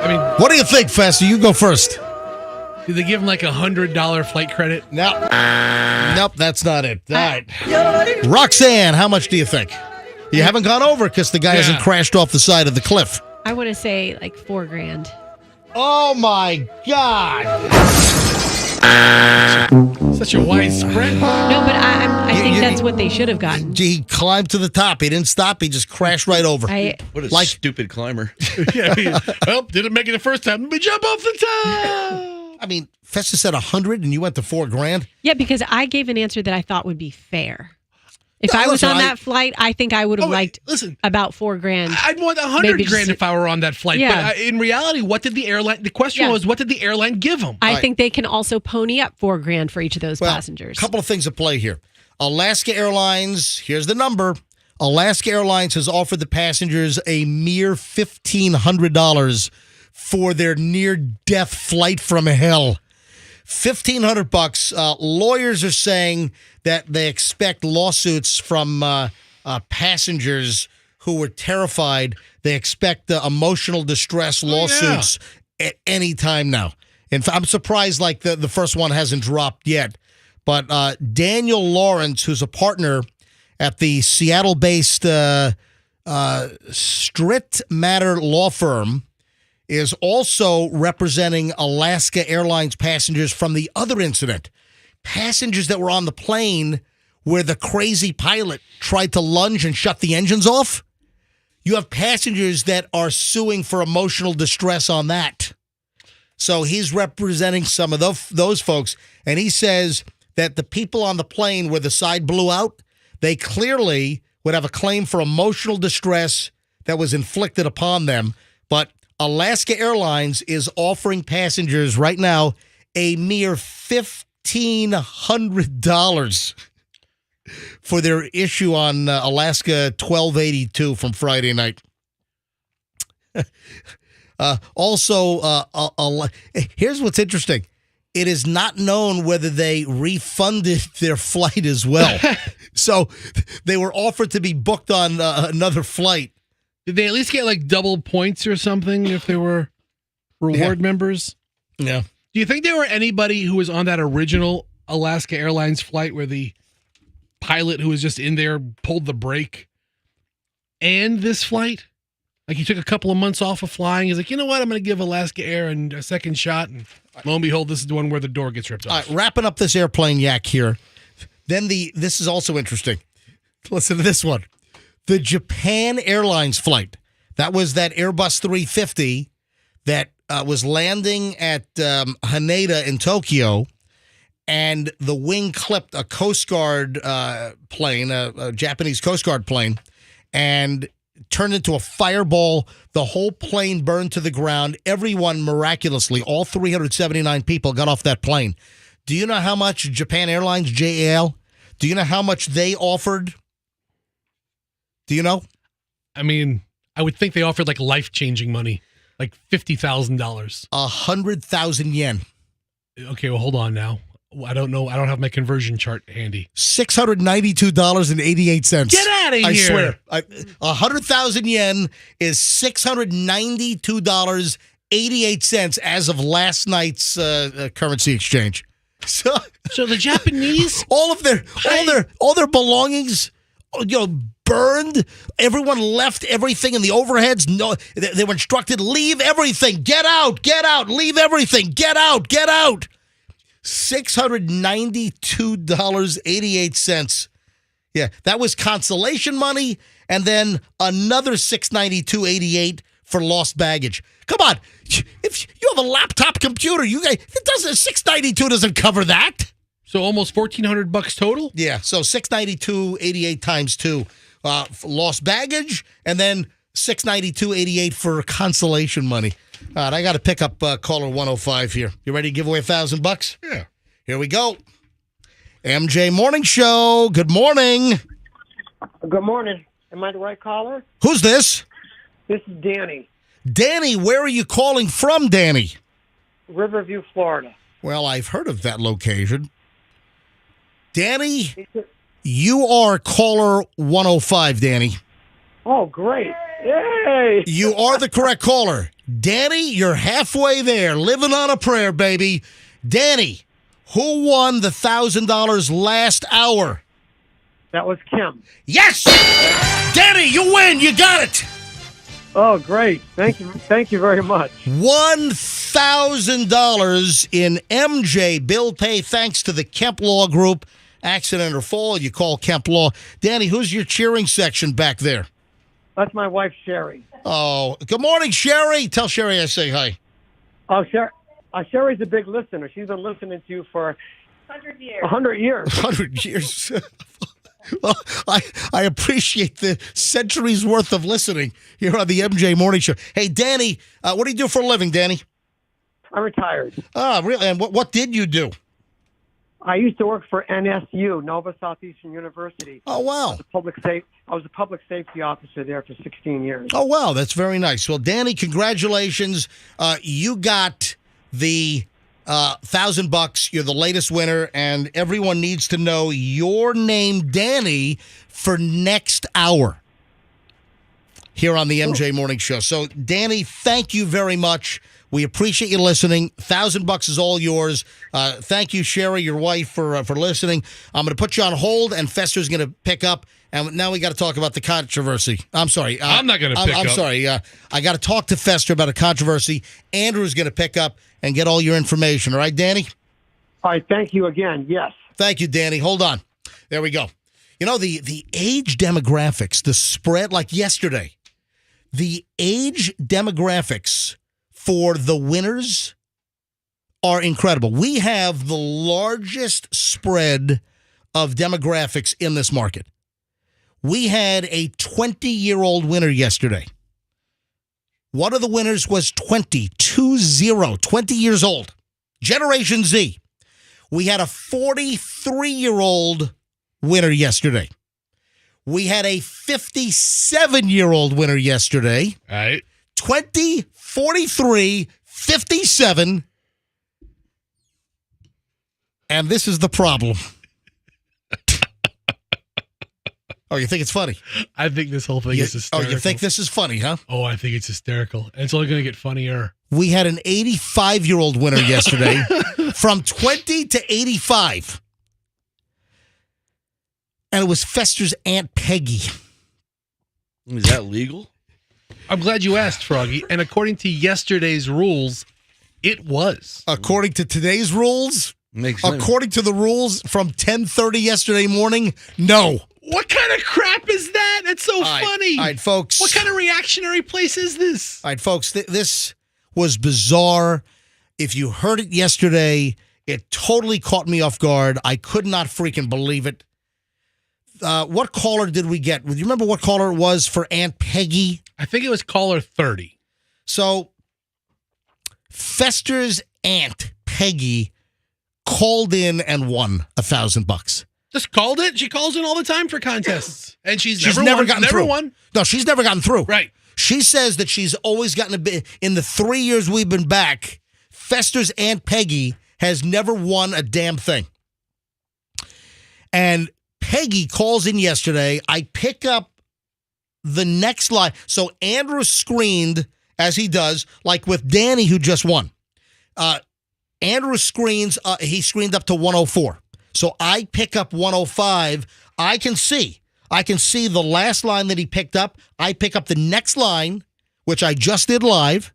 I mean, What do you think, Fester? You go first. did they give him like $100 flight credit? No. Nope, that's not it. All right. Roxanne, how much do you think? You haven't gone over because the guy hasn't crashed off the side of the cliff. I want to say like $4,000. Oh, my God. Such a wide spread. No, but I think that's what they should have gotten. He climbed to the top. He didn't stop. He just crashed right over. What a stupid climber. Yeah, well, didn't make it the first time. Let me jump off the top. I mean, Festa said 100 and you went to $4,000. Yeah, because I gave an answer that I thought would be fair. If I was on that flight, I think I would have liked about $4,000. I'd want $100,000 if I were on that flight. Yeah. But in reality, what did the airline? The question was, what did the airline give them? I think they can also pony up $4,000 for each of those passengers. A couple of things at play here. Alaska Airlines, here's the number. Alaska Airlines has offered the passengers a mere $1,500 for their near-death flight from hell. $1,500. Lawyers are saying that they expect lawsuits from passengers who were terrified. They expect emotional distress lawsuits at any time now. In fact, I'm surprised like the first one hasn't dropped yet. But Daniel Lawrence, who's a partner at the Seattle-based Stritt Matter law firm, is also representing Alaska Airlines passengers from the other incident. Passengers that were on the plane where the crazy pilot tried to lunge and shut the engines off. You have passengers that are suing for emotional distress on that. So he's representing some of those folks, and he says that the people on the plane where the side blew out, they clearly would have a claim for emotional distress that was inflicted upon them. But Alaska Airlines is offering passengers right now a mere $1,500 for their issue on Alaska 1282 from Friday night. Here's what's interesting. It is not known whether they refunded their flight as well. So they were offered to be booked on another flight. Did they at least get like double points or something if they were reward members? Yeah. Do you think there were anybody who was on that original Alaska Airlines flight where the pilot who was just in there pulled the brake and this flight? Like he took a couple of months off of flying. He's like, you know what? I'm going to give Alaska Air a second shot. And lo and behold, this is the one where the door gets ripped off. All right, wrapping up this airplane yak here. Then this is also interesting. Listen to this one. The Japan Airlines flight. That was that Airbus 350 that was landing at Haneda in Tokyo, and the wing clipped a Coast Guard plane, a Japanese Coast Guard plane, and turned into a fireball. The whole plane burned to the ground. Everyone miraculously, all 379 people got off that plane. Do you know how much Japan Airlines, JAL, do you know how much they offered? Do you know? I mean, I would think they offered like life-changing money, like $50,000. 100,000 yen. Okay, well, hold on now. I don't know. I don't have my conversion chart handy. $692.88. Get out of here. I swear. 100,000 yen is $692.88 as of last night's currency exchange. So the Japanese, all their belongings, burned. Everyone left everything in the overheads. No, they were instructed, leave everything, get out, leave everything, get out. $692.88. Yeah, that was consolation money, and then another $692.88 for lost baggage. Come on, if you have a laptop computer, $692 doesn't cover that. So almost $1,400 total. Yeah, so $692.88 times 2, for lost baggage, and then $692.88 for consolation money. All right, I got to pick up caller 105 here. You ready to give away $1,000? Yeah. Here we go. MJ Morning Show. Good morning. Good morning. Am I the right caller? Who's this? This is Danny. Danny, where are you calling from, Danny? Riverview, Florida. Well, I've heard of that location. Danny, you are caller 105, Danny. Oh, great. Yay! You are the correct caller. Danny, you're halfway there. Living on a prayer, baby. Danny, who won the $1,000 last hour? That was Kim. Yes! Danny, you win. You got it. Oh, great. Thank you. Thank you very much. $1,000 in MJ bill pay thanks to the Kemp Law Group. Accident or fall, you call Kemp Law. Danny, who's your cheering section back there? That's my wife, Sherry. Oh, good morning, Sherry. Tell Sherry I say hi. Oh, Sherry's a big listener. She's been listening to you for 100 years. 100 years. 100 years. Well, I appreciate the centuries worth of listening here on the MJ Morning Show. Hey, Danny, what do you do for a living, Danny? I'm retired. Oh, really? And what did you do? I used to work for NSU, Nova Southeastern University. Oh, wow. I was a public safety officer there for 16 years. Oh, wow. That's very nice. Well, Danny, congratulations. You got the $1,000. You're the latest winner, and everyone needs to know your name, Danny, for next hour here on the MJ Morning Show. So, Danny, thank you very much. We appreciate you listening. $1,000 is all yours. Thank you, Sherry, your wife, for listening. I'm going to put you on hold, and Fester's going to pick up. And now we got to talk about the controversy. I'm sorry. I'm not going to pick up. I'm sorry. I got to talk to Fester about a controversy. Andrew's going to pick up and get all your information. All right, Danny? All right. Thank you again. Yes. Thank you, Danny. Hold on. There we go. You know, the age demographics, the spread, like yesterday, the age demographics for the winners are incredible. We have the largest spread of demographics in this market. We had a 20-year-old winner yesterday. One of the winners was 20 years old. Generation Z. We had a 43-year-old winner yesterday. We had a 57-year-old winner yesterday. All right. 20, 43, 57. And this is the problem. Oh, you think it's funny? I think this whole thing is hysterical. Oh, you think this is funny, huh? Oh, I think it's hysterical. And it's only going to get funnier. We had an 85-year-old winner yesterday from 20 to 85. And it was Fester's Aunt Peggy. Is that legal? I'm glad you asked, Froggy. And according to yesterday's rules, it was. According to today's rules, Makes sense. according to the rules from 10:30 yesterday morning, no. What kind of crap is that? It's so right, funny. All right, folks. What kind of reactionary place is this? All right, folks, this was bizarre. If you heard it yesterday, it totally caught me off guard. I could not freaking believe it. What caller did we get? Do you remember what caller it was for Aunt Peggy? I think it was caller 30. So, Fester's Aunt Peggy called in and won $1,000. Just called it. She calls in all the time for contests. And she's never gotten through. Won. No, she's never gotten through. Right. She says that she's always gotten a bit. In the 3 years we've been back, Fester's Aunt Peggy has never won a damn thing. And Peggy calls in yesterday. I pick up the next line. So Andrew screened, as he does, like with Danny, who just won. Andrew screens, he screened up to 104. So I pick up 105. I can see the last line that he picked up. I pick up the next line, which I just did live,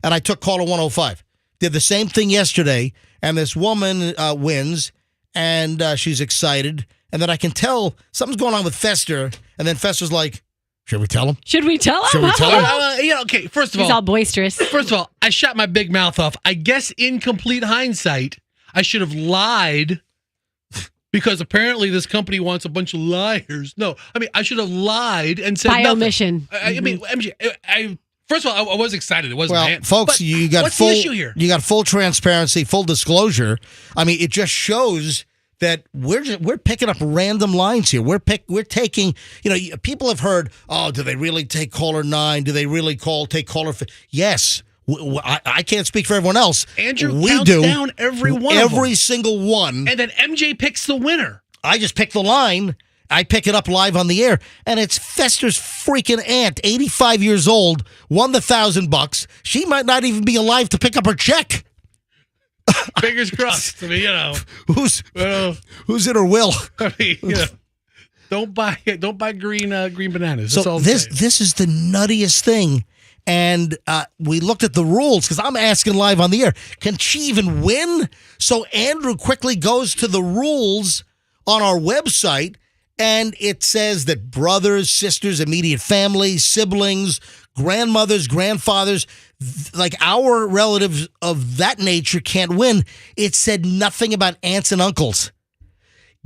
and I took caller 105. Did the same thing yesterday, and this woman wins, and she's excited. And then I can tell something's going on with Fester, and then Fester's like, should we tell him? Should we tell him? Should we tell him? Okay, first of He's all boisterous. First of all, I shot my big mouth off. I guess in complete hindsight, I should have lied because apparently this company wants a bunch of liars. No, I mean, I should have lied and said by nothing. omission. I mean, MJ, first of all, I was excited. It wasn't well, my hand. folks, But you got what's full. the issue here? You got full transparency, full disclosure. I mean, it just shows that we're picking up random lines here. We're taking. You know, people have heard. Oh, do they really take caller 9? Do they really take caller? Yes. I can't speak for everyone else. Andrew we counts do down every one of them. every single one, and then MJ picks the winner. I just pick the line, I pick it up live on the air, and it's Fester's freaking aunt, 85 years old, won the $1,000. She might not even be alive to pick up her check. Fingers crossed. I mean, who's in her will? I mean, don't buy green bananas. That's So all this is the nuttiest thing. And we looked at the rules because I'm asking live on the air, can she even win? So Andrew quickly goes to the rules on our website, and it says that brothers, sisters, immediate family, siblings, grandmothers, grandfathers, like our relatives of that nature can't win. It said nothing about aunts and uncles.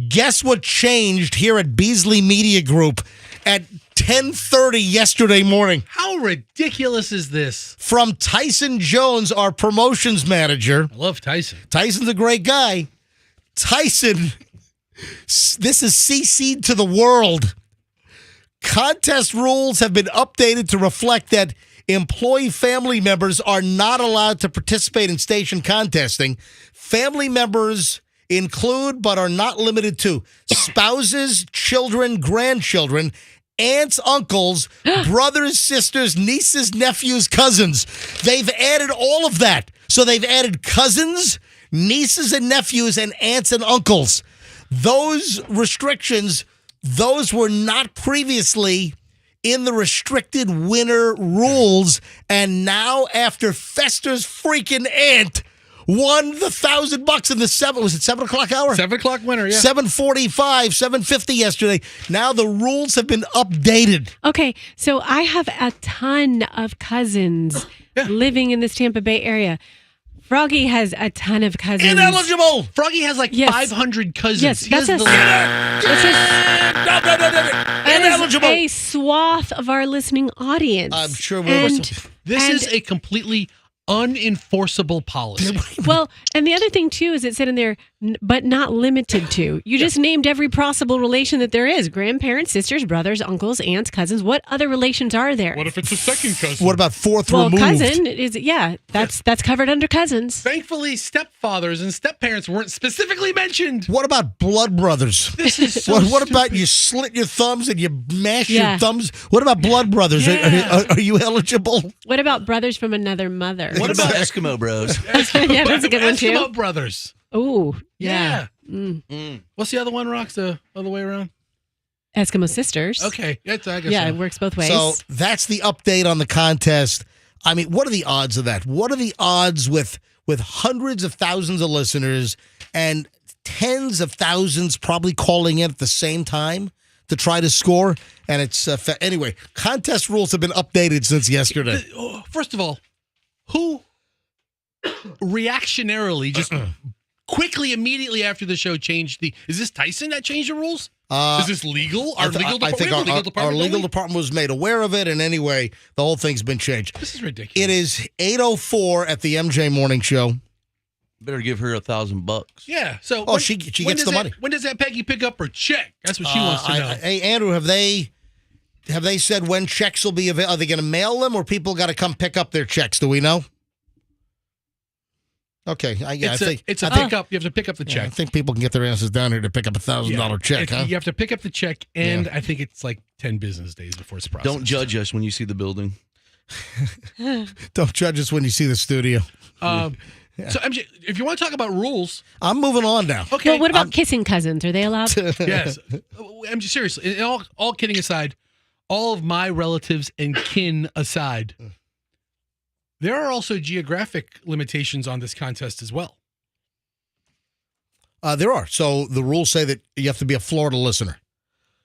Guess what changed here at Beasley Media Group at 10:30 yesterday morning? How ridiculous is this? From Tyson Jones, our promotions manager. I love Tyson. Tyson's a great guy. Tyson, this is CC'd to the world. Contest rules have been updated to reflect that employee family members are not allowed to participate in station contesting. Family members include, but are not limited to, spouses, children, grandchildren, aunts, uncles, brothers, sisters, nieces, nephews, cousins. They've added all of that. So they've added cousins, nieces and nephews, and aunts and uncles. Those restrictions, those were not previously in the restricted winner rules. And now after Fester's freaking aunt won the $1,000 in the 7 o'clock hour? 7 o'clock winner, yeah. 7:45, 7:50 yesterday. Now the rules have been updated. Okay, so I have a ton of cousins living in this Tampa Bay area. Froggy has a ton of cousins. Ineligible! Froggy has like 500 cousins. Yes, that's ineligible. A swath of our listening audience. I'm sure we're This is a completely unenforceable policy. Well, and the other thing too is it said in there, but not limited to. You just named every possible relation that there is: grandparents, sisters, brothers, uncles, aunts, cousins. What other relations are there? What if it's a second cousin? What about fourth removed? Cousin is that's covered under cousins. Thankfully, stepfathers and stepparents weren't specifically mentioned. What about blood brothers? This is so what about you slit your thumbs and you mash your Yeah. thumbs? What about blood brothers? Yeah. Are you eligible? What about brothers from another mother? What about Eskimo Bros? Yeah, that's a good one too. Eskimo brothers. Oh, Yeah. Mm. What's the other one, Rox? The other way around? Eskimo sisters. Okay. I guess Yeah, so. it works both ways. So that's the update on the contest. I mean, what are the odds of that? What are the odds with hundreds of thousands of listeners and tens of thousands probably calling in at the same time to try to score? And it's anyway, contest rules have been updated since yesterday. First of all, who reactionarily just quickly, immediately after the show changed is this Tyson that changed the rules? Is this legal? I think our legal department was made aware of it, and anyway, the whole thing's been changed. This is ridiculous. It is 8:04 at the MJ Morning Show. Better give her $1,000. Yeah. So she gets the money. When does that Peggy pick up her check? That's what she wants to know. Hey, Andrew, have they said when checks will be available? Are they going to mail them, or people got to come pick up their checks? Do we know? Okay, I think it's a pickup. You have to pick up the check. I think people can get their asses down here to pick up $1,000 check. Huh? You have to pick up the check, and I think it's like 10 business days before it's processed. Don't judge us when you see the building. Don't judge us when you see the studio. So, MJ, if you want to talk about rules, I'm moving on now. Okay. Well, what about kissing cousins? Are they allowed? Yes. MJ, seriously, all kidding aside, all of my relatives and kin aside, there are also geographic limitations on this contest as well. There are. So the rules say that you have to be a Florida listener.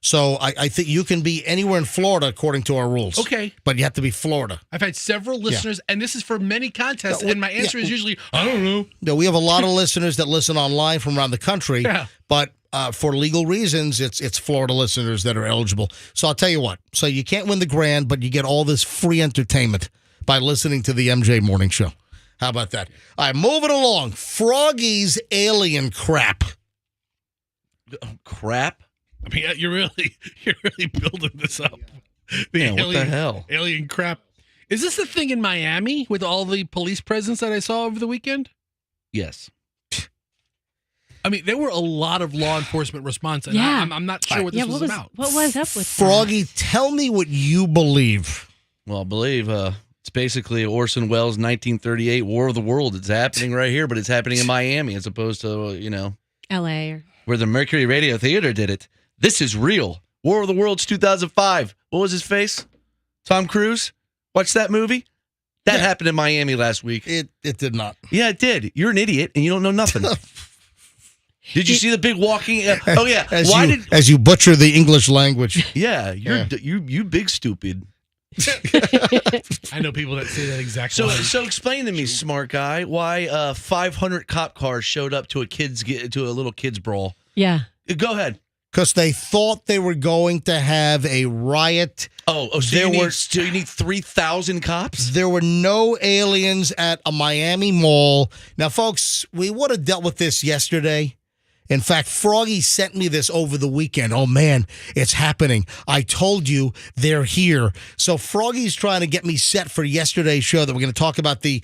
So I think you can be anywhere in Florida according to our rules. Okay. But you have to be Florida. I've had several listeners, and this is for many contests, and my answer is usually, I don't know. No, we have a lot of listeners that listen online from around the country. Yeah. But for legal reasons, it's Florida listeners that are eligible. So I'll tell you what. So you can't win the grand, but you get all this free entertainment by listening to the MJ Morning Show. How about that? All right, moving along. Froggy's alien crap. Crap? I mean, you're really building this up. Man, what the hell? Alien crap. Is this the thing in Miami with all the police presence that I saw over the weekend? Yes. I mean, there were a lot of law enforcement response, and Yeah. I'm not sure what this was about. What was up with Froggy, tell me what you believe. Well, I believe it's basically Orson Welles' 1938 War of the World. It's happening right here, but it's happening in Miami as opposed to, that? L.A. or where the Mercury Radio Theater did it. This is real. War of the Worlds 2005. What was his face? Tom Cruise? Watch that movie? That happened in Miami last week. It did not. Yeah, it did. You're an idiot and you don't know nothing. Did you see the big walking? Oh yeah. As you butcher the English language? Yeah, you big stupid. I know people that say that exact So line. so explain to me, smart guy, why 500 cop cars showed up to a little kids brawl. Yeah. Go ahead. Because they thought they were going to have a riot. So you need 3,000 cops? There were no aliens at a Miami mall. Now, folks, we would have dealt with this yesterday. In fact, Froggy sent me this over the weekend. Oh, man, it's happening. I told you they're here. So Froggy's trying to get me set for yesterday's show that we're going to talk about the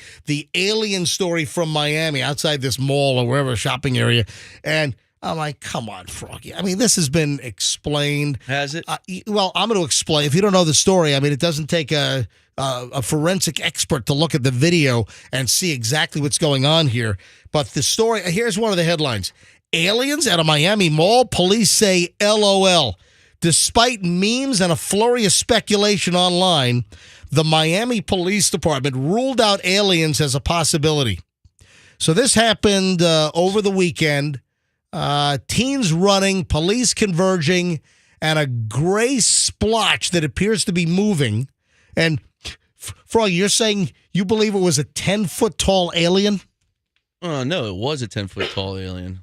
alien story from Miami outside this mall or wherever, shopping area. And I'm like, come on, Froggy. I mean, this has been explained. Has it? Well, I'm going to explain. If you don't know the story, I mean, it doesn't take a forensic expert to look at the video and see exactly what's going on here. But the story, here's one of the headlines. Aliens at a Miami mall, police say LOL. Despite memes and a flurry of speculation online, the Miami Police Department ruled out aliens as a possibility. So this happened over the weekend. Teens running, police converging, and a gray splotch that appears to be moving. And, Frog, you're saying you believe it was a 10-foot tall alien? Oh, no, it was a 10-foot tall alien.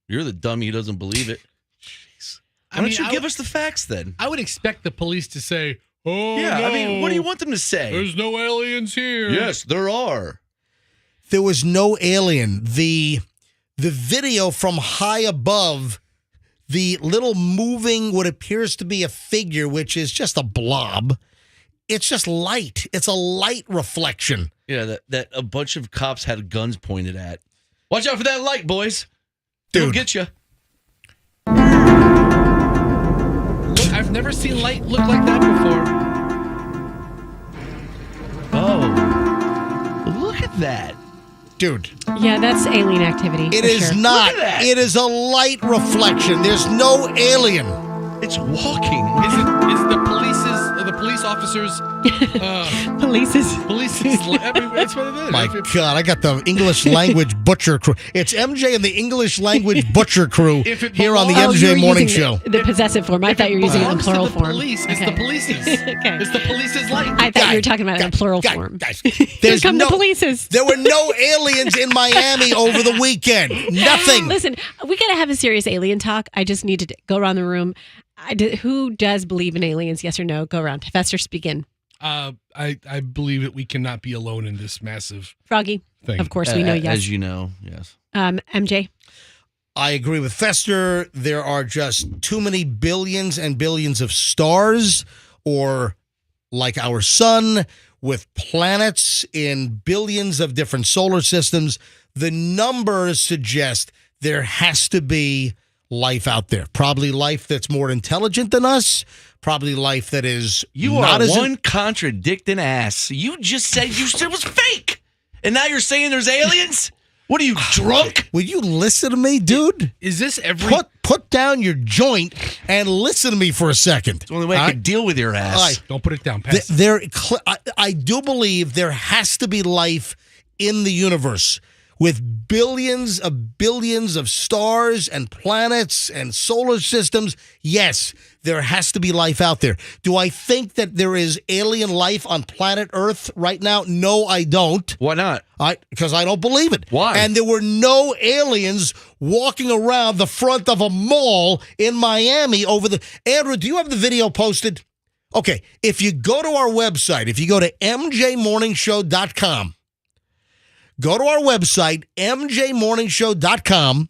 You're the dummy who doesn't believe it. Jeez. Why don't you give us the facts then? I would expect the police to say, oh, yeah, no, I mean, what do you want them to say? There's no aliens here. Yes, there are. There was no alien. The video from high above, the little moving, what appears to be a figure, which is just a blob. It's just light. It's a light reflection. Yeah, that a bunch of cops had guns pointed at. Watch out for that light, boys. Dude. It'll get you. I've never seen light look like that before. Oh, look at that. Dude. Yeah, that's alien activity. It is not. It is a light reflection. There's no alien. It's walking. Is the police officers Police's. I mean, that's what it is. My God, I got the English language butcher crew. It's MJ and the English language butcher crew here on the MJ Morning Show. The possessive form. I thought you were using it in plural form. Police. Okay. It's the police's. Okay. It's the police's light. I thought you were talking about it in plural form. Guys, Here come the polices. There were no aliens in Miami over the weekend. Nothing. Listen, we got to have a serious alien talk. I just need to go around the room. Who does believe in aliens? Yes or no? Go around. Fester, speak in. I believe that we cannot be alone in this massive Froggy. thing. Of course, we know yes. As you know, yes. MJ. I agree with Fester. There are just too many billions and billions of stars, or like our sun, with planets in billions of different solar systems. The numbers suggest there has to be life out there. Probably life that's more intelligent than us. Probably life that is not as one contradicting ass. You just said it was fake, and now you're saying there's aliens? What are you, drunk? Will you listen to me, dude? Is this every... Put down your joint and listen to me for a second. It's the only way I can deal with your ass. Right. Don't put it down, pass. I do believe there has to be life in the universe with billions of stars and planets and solar systems. Yes, there has to be life out there. Do I think that there is alien life on planet Earth right now? No, I don't. Why not? Because I don't believe it. Why? And there were no aliens walking around the front of a mall in Miami over the... Andrew, do you have the video posted? Okay, if you go to our website, if you go to mjmorningshow.com, go to our website, mjmorningshow.com,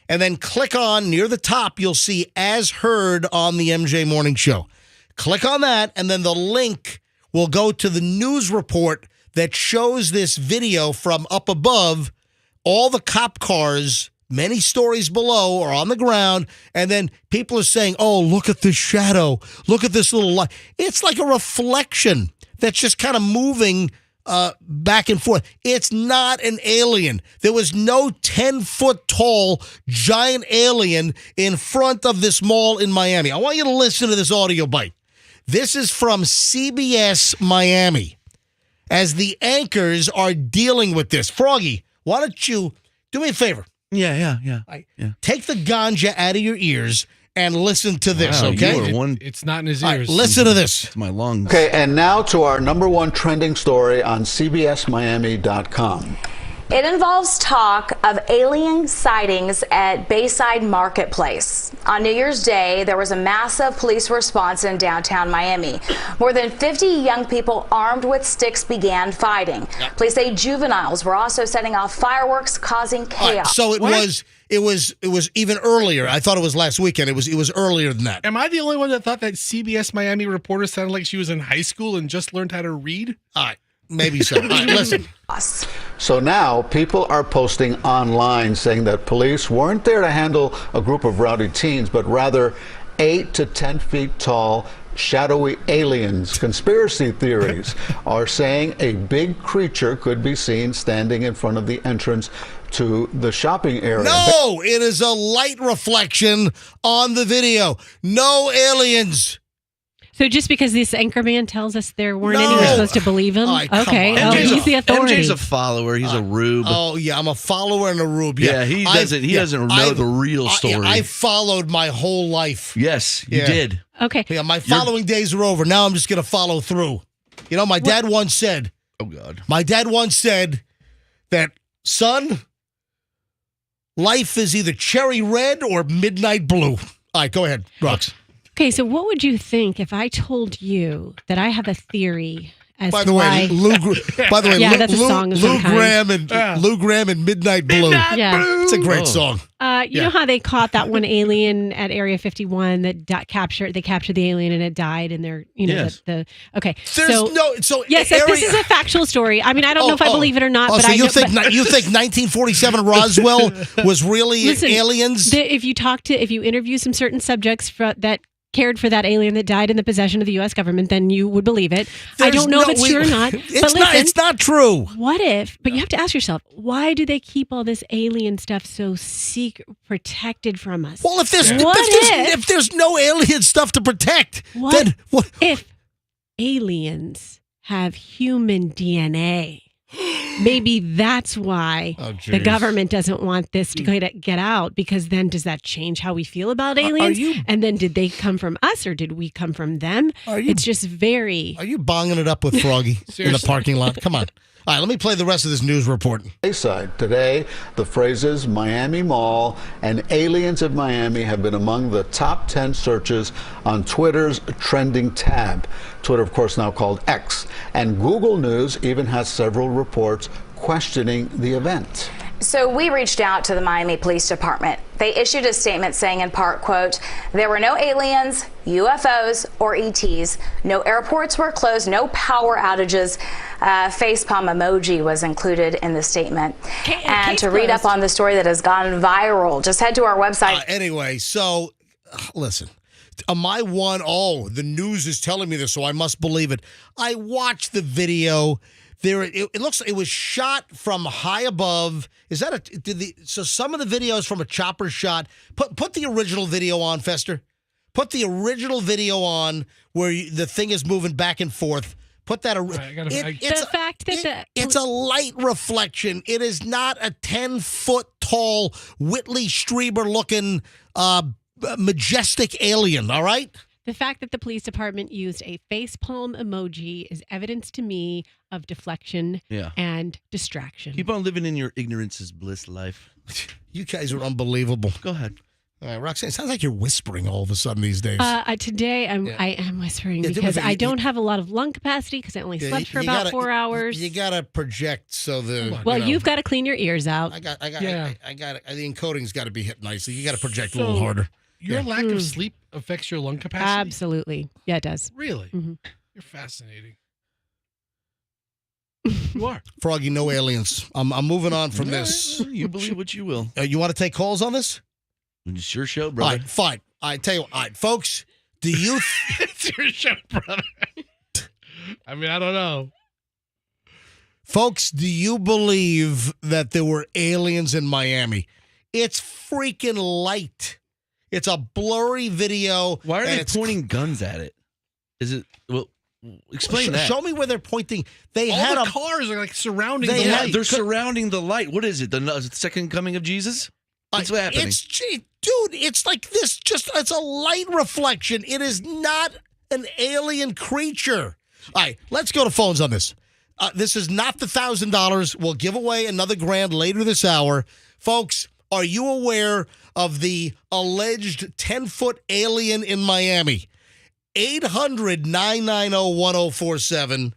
and then click on, near the top, you'll see As Heard on the MJ Morning Show. Click on that, and then the link will go to the news report that shows this video from up above, all the cop cars Many stories below are on the ground, and then people are saying, oh, look at this shadow. Look at this little light. It's like a reflection that's just kind of moving back and forth. It's not an alien. There was no 10-foot tall giant alien in front of this mall in Miami. I want you to listen to this audio bite. This is from CBS Miami as the anchors are dealing with this. Froggy, why don't you do me a favor? Yeah. Take the ganja out of your ears and listen to this, Wow, okay? you are one. It's not in his All right, ears. listen to this. It's my lungs. Okay, and now to our number one trending story on CBSMiami.com. It involves talk of alien sightings at Bayside Marketplace. On New Year's Day, there was a massive police response in downtown Miami. More than 50 young people armed with sticks began fighting. Police say juveniles were also setting off fireworks, causing chaos. All right, so it was even earlier. I thought it was last weekend. It was earlier than that. Am I the only one that thought that CBS Miami reporter sounded like she was in high school and just learned how to read? All right, maybe so. All right, listen. So now people are posting online saying that police weren't there to handle a group of rowdy teens, but rather 8 to 10 feet tall, shadowy aliens. Conspiracy theories are saying a big creature could be seen standing in front of the entrance to the shopping area. No, it is a light reflection on the video. No aliens. So just because this anchorman tells us there weren't any, we're supposed to believe him? All right, come Okay. on. Oh, he's the authority. MJ's a follower. He's a rube. Oh yeah, I'm a follower and a rube. Yeah, He doesn't know the real story. I followed my whole life. Yes, you did. Okay. Yeah, my following days are over. Now I'm just going to follow through. You know, my dad once said. Oh God. My dad once said that, son, life is either cherry red or midnight blue. All right, go ahead, Rox. Okay, so what would you think if I told you that I have a theory as By to the way, why... Yeah, that's a song of some kind. Lou Graham and Midnight Blue. Yeah. It's a great song. You know how they caught that one alien at Area 51 that captured the alien and it died and they're, Yes. okay. Yes, this is a factual story. I mean, I don't know if I believe it or not, but so I you know, think you think 1947 Roswell was really aliens? If you interview some certain subjects that cared for that alien that died in the possession of the U.S. government, then you would believe it. I don't know if it's true or not. It's not true. What if? But you have to ask yourself, why do they keep all this alien stuff so secret, protected from us? Well, if there's no alien stuff to protect, then what? If aliens have human DNA? Maybe that's why the government doesn't want this to get out, because then does that change how we feel about aliens? And then did they come from us or did we come from them? It's just very... Are you bonging it up with Froggy in the parking lot? Come on. All right, let me play the rest of this news report. Today, the phrases Miami Mall and aliens of Miami have been among the top 10 searches on Twitter's trending tab. Twitter, of course, now called X. And Google News even has several reports questioning the event. So we reached out to the Miami Police Department. They issued a statement saying in part, quote, there were no aliens, UFOs, or ETs. No airports were closed, no power outages. Facepalm emoji was included in the statement. And to read up on the story that has gone viral, just head to our website. Anyway, so listen. The news is telling me this, so I must believe it. I watched the video. It looks like it was shot from high above. Is that so some of the video is from a chopper shot. Put the original video on, Fester. Put the original video on where the thing is moving back and forth. Put that. It's a light reflection. It is not a 10-foot tall Whitley Strieber looking majestic alien. All right. The fact that the police department used a facepalm emoji is evidence to me of deflection and distraction. Keep on living in your ignorance is bliss life. You guys are unbelievable. Go ahead. Roxanne, it sounds like you're whispering all of a sudden these days. Today, I am whispering because I don't have a lot of lung capacity because I only slept for about 4 hours. You got to project so the... Well, you've got to clean your ears out. I got the encoding's got to be hit nicely. You got to project a little harder. Your lack of sleep affects your lung capacity? Absolutely. Yeah, it does. Really? Mm-hmm. You're fascinating. You are. Froggy, no aliens. I'm moving on from this. You believe what you will. You want to take calls on this? It's your show, All brother. right, fine. I tell you what, all right, folks, do you... It's your show, brother. I mean, I don't know. Folks, do you believe that there were aliens in Miami? It's freaking light. It's a blurry video. Why are and they it's pointing guns at it? Is it... Well, explain that. Show me where they're pointing. They All had the a... cars are like surrounding the Yeah, light. they're surrounding the light. What is it? The second coming of Jesus? What's happening? Dude, it's like this. It's a light reflection. It is not an alien creature. All right, let's go to phones on this. This is not the $1,000. We'll give away another grand later this hour. Folks, are you aware of the alleged 10-foot alien in Miami? 800-990-1047.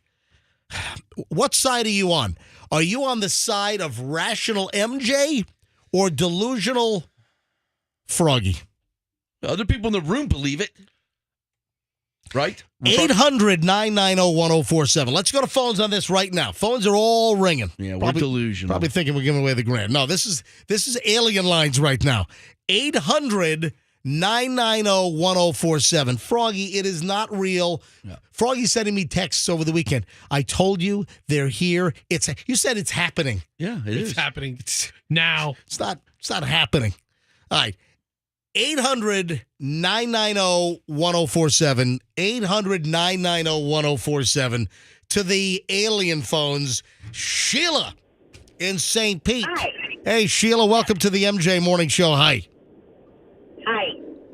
What side are you on? Are you on the side of rational MJ or delusional Froggy? Other people in the room believe it. Right? 800-990-1047. Let's go to phones on this right now. Phones are all ringing. Yeah, we're delusional. Probably thinking we're giving away the grand. No, this is alien lines right now. 800-990-1047. Froggy, it is not real. Yeah. Froggy's sending me texts over the weekend. I told you they're here. You said it's happening. Yeah, it's happening. It's now. It's not happening. All right. 800-990-1047. 800-990-1047. To the alien phones. Sheila in St. Pete. Hi. Hey, Sheila, welcome to the MJ Morning Show. Hi. Hi.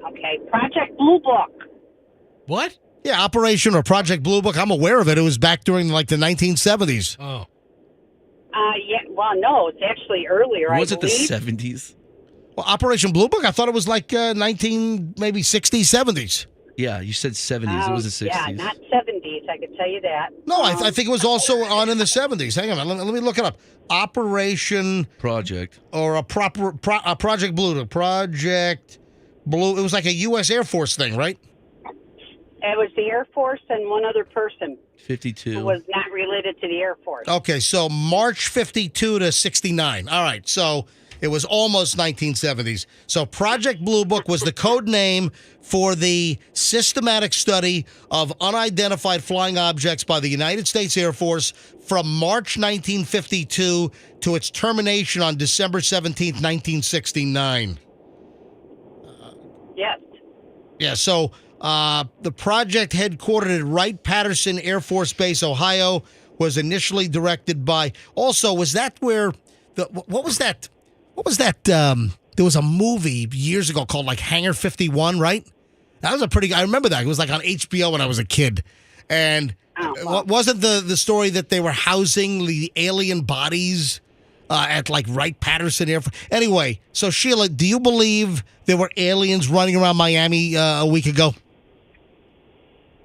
Okay. Project Blue Book. What? Yeah, Operation or Project Blue Book. I'm aware of it. It was back during like the 1970s. Oh. Yeah. Well, no, it's actually earlier. Was I it the believe. 70s? Well, Operation Blue Book? I thought it was like maybe 60s, 70s. Yeah, you said 70s. It was the 60s. Yeah, not 70s. I can tell you that. No, I think it was also on in the 70s. Hang on, let me look it up. Operation Project or Project Blue. Project Blue. It was like a U.S. Air Force thing, right? It was the Air Force and one other person 52. who was not related to the Air Force. Okay, so March 52 to 69. All right, so it was almost 1970s. So Project Blue Book was the code name for the systematic study of unidentified flying objects by the United States Air Force from March 1952 to its termination on December 17th, 1969. Yes. Yeah, so the project headquartered at Wright-Patterson Air Force Base, Ohio, was initially directed by... Also, was that where... What was that? There was a movie years ago called like Hangar 51, right? That was I remember that. It was like on HBO when I was a kid. And wasn't the story that they were housing the alien bodies at like Wright-Patterson Air Force? Anyway, so Sheila, do you believe there were aliens running around Miami a week ago?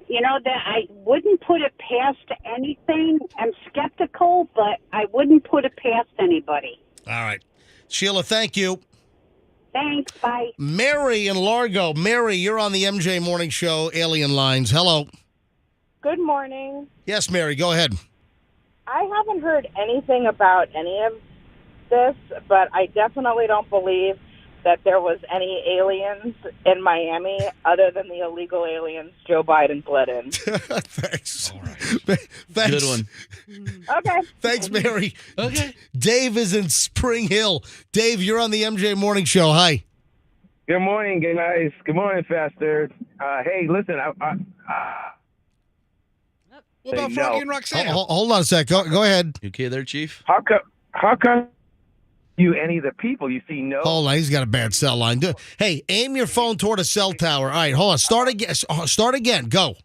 You know, that I wouldn't put it past anything. I'm skeptical, but I wouldn't put it past anybody. All right. Sheila, thank you. Thanks. Bye. Mary in Largo. Mary, you're on the MJ Morning Show Alien Lines. Hello. Good morning. Yes, Mary, go ahead. I haven't heard anything about any of this, but I definitely don't believe that there was any aliens in Miami other than the illegal aliens Joe Biden bled in. Thanks. All right. Thanks. Good one. Okay. Thanks, Mary. Okay. Dave is in Spring Hill. Dave, you're on the MJ Morning Show. Hi. Good morning, guys. Good morning, Faster. Hey, listen. What about Froggy and Roxanne? Hold on a sec. Go ahead. You okay there, Chief? How come you any of the people you see no? Hold on. He's got a bad cell line. Hey, aim your phone toward a cell tower. All right, hold on. Start again. Go.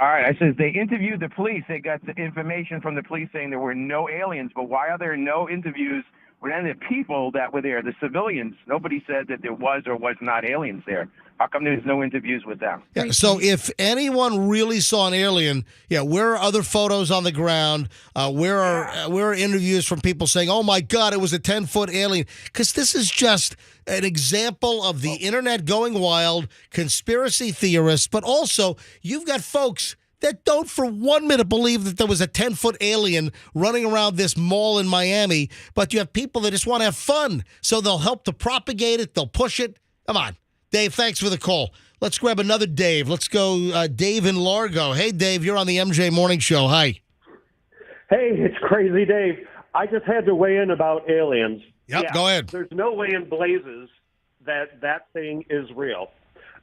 All right. I says they interviewed the police. They got the information from the police saying there were no aliens. But why are there no interviews with any of the people that were there, the civilians? Nobody said that there was or was not aliens there. How come there's no interviews with them? Yeah, so if anyone really saw an alien, where are other photos on the ground? Where are interviews from people saying, oh, my God, it was a 10-foot alien? Because this is just an example of the internet going wild, conspiracy theorists, but also you've got folks that don't for 1 minute believe that there was a 10-foot alien running around this mall in Miami, but you have people that just want to have fun. So they'll help to propagate it. They'll push it. Come on. Dave, thanks for the call. Let's grab another Dave. Let's go Dave in Largo. Hey, Dave, you're on the MJ Morning Show. Hi. Hey, it's Crazy Dave. I just had to weigh in about aliens. Yep, go ahead. There's no way in blazes that thing is real.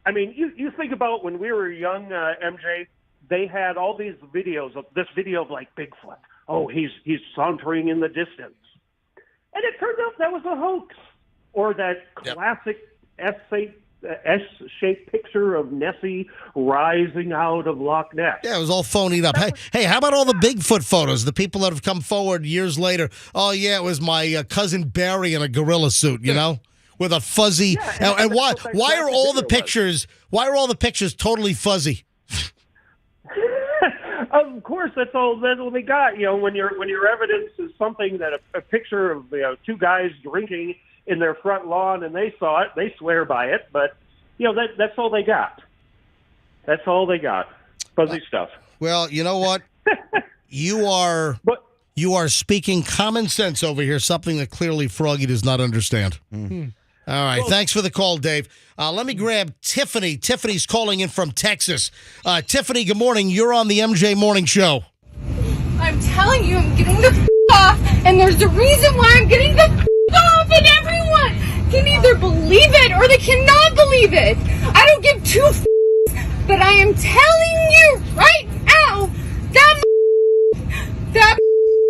I mean, you think about when we were young, MJ, they had all these videos of this video of like Bigfoot. Oh, he's sauntering in the distance. And it turned out that was a hoax. Or that classic S-shaped picture of Nessie rising out of Loch Ness. Yeah, it was all phonied up. Hey, how about all the Bigfoot photos? The people that have come forward years later. Oh, yeah, it was my cousin Barry in a gorilla suit, you know? With a fuzzy. And why are all the pictures totally fuzzy? Of course, that's all they got. You know, when your evidence is something that a picture of two guys drinking in their front lawn and they saw it, they swear by it. But that's all they got. That's all they got. Fuzzy stuff. Well, you know what? You are speaking common sense over here. Something that clearly Froggy does not understand. All right. Thanks for the call, Dave. Let me grab Tiffany. Tiffany's calling in from Texas. Tiffany, good morning. You're on the MJ Morning Show. I'm telling you, I'm getting the off, and there's a reason why I'm getting the off, and everyone can either believe it or they cannot believe it. I don't give two but I am telling you right now, that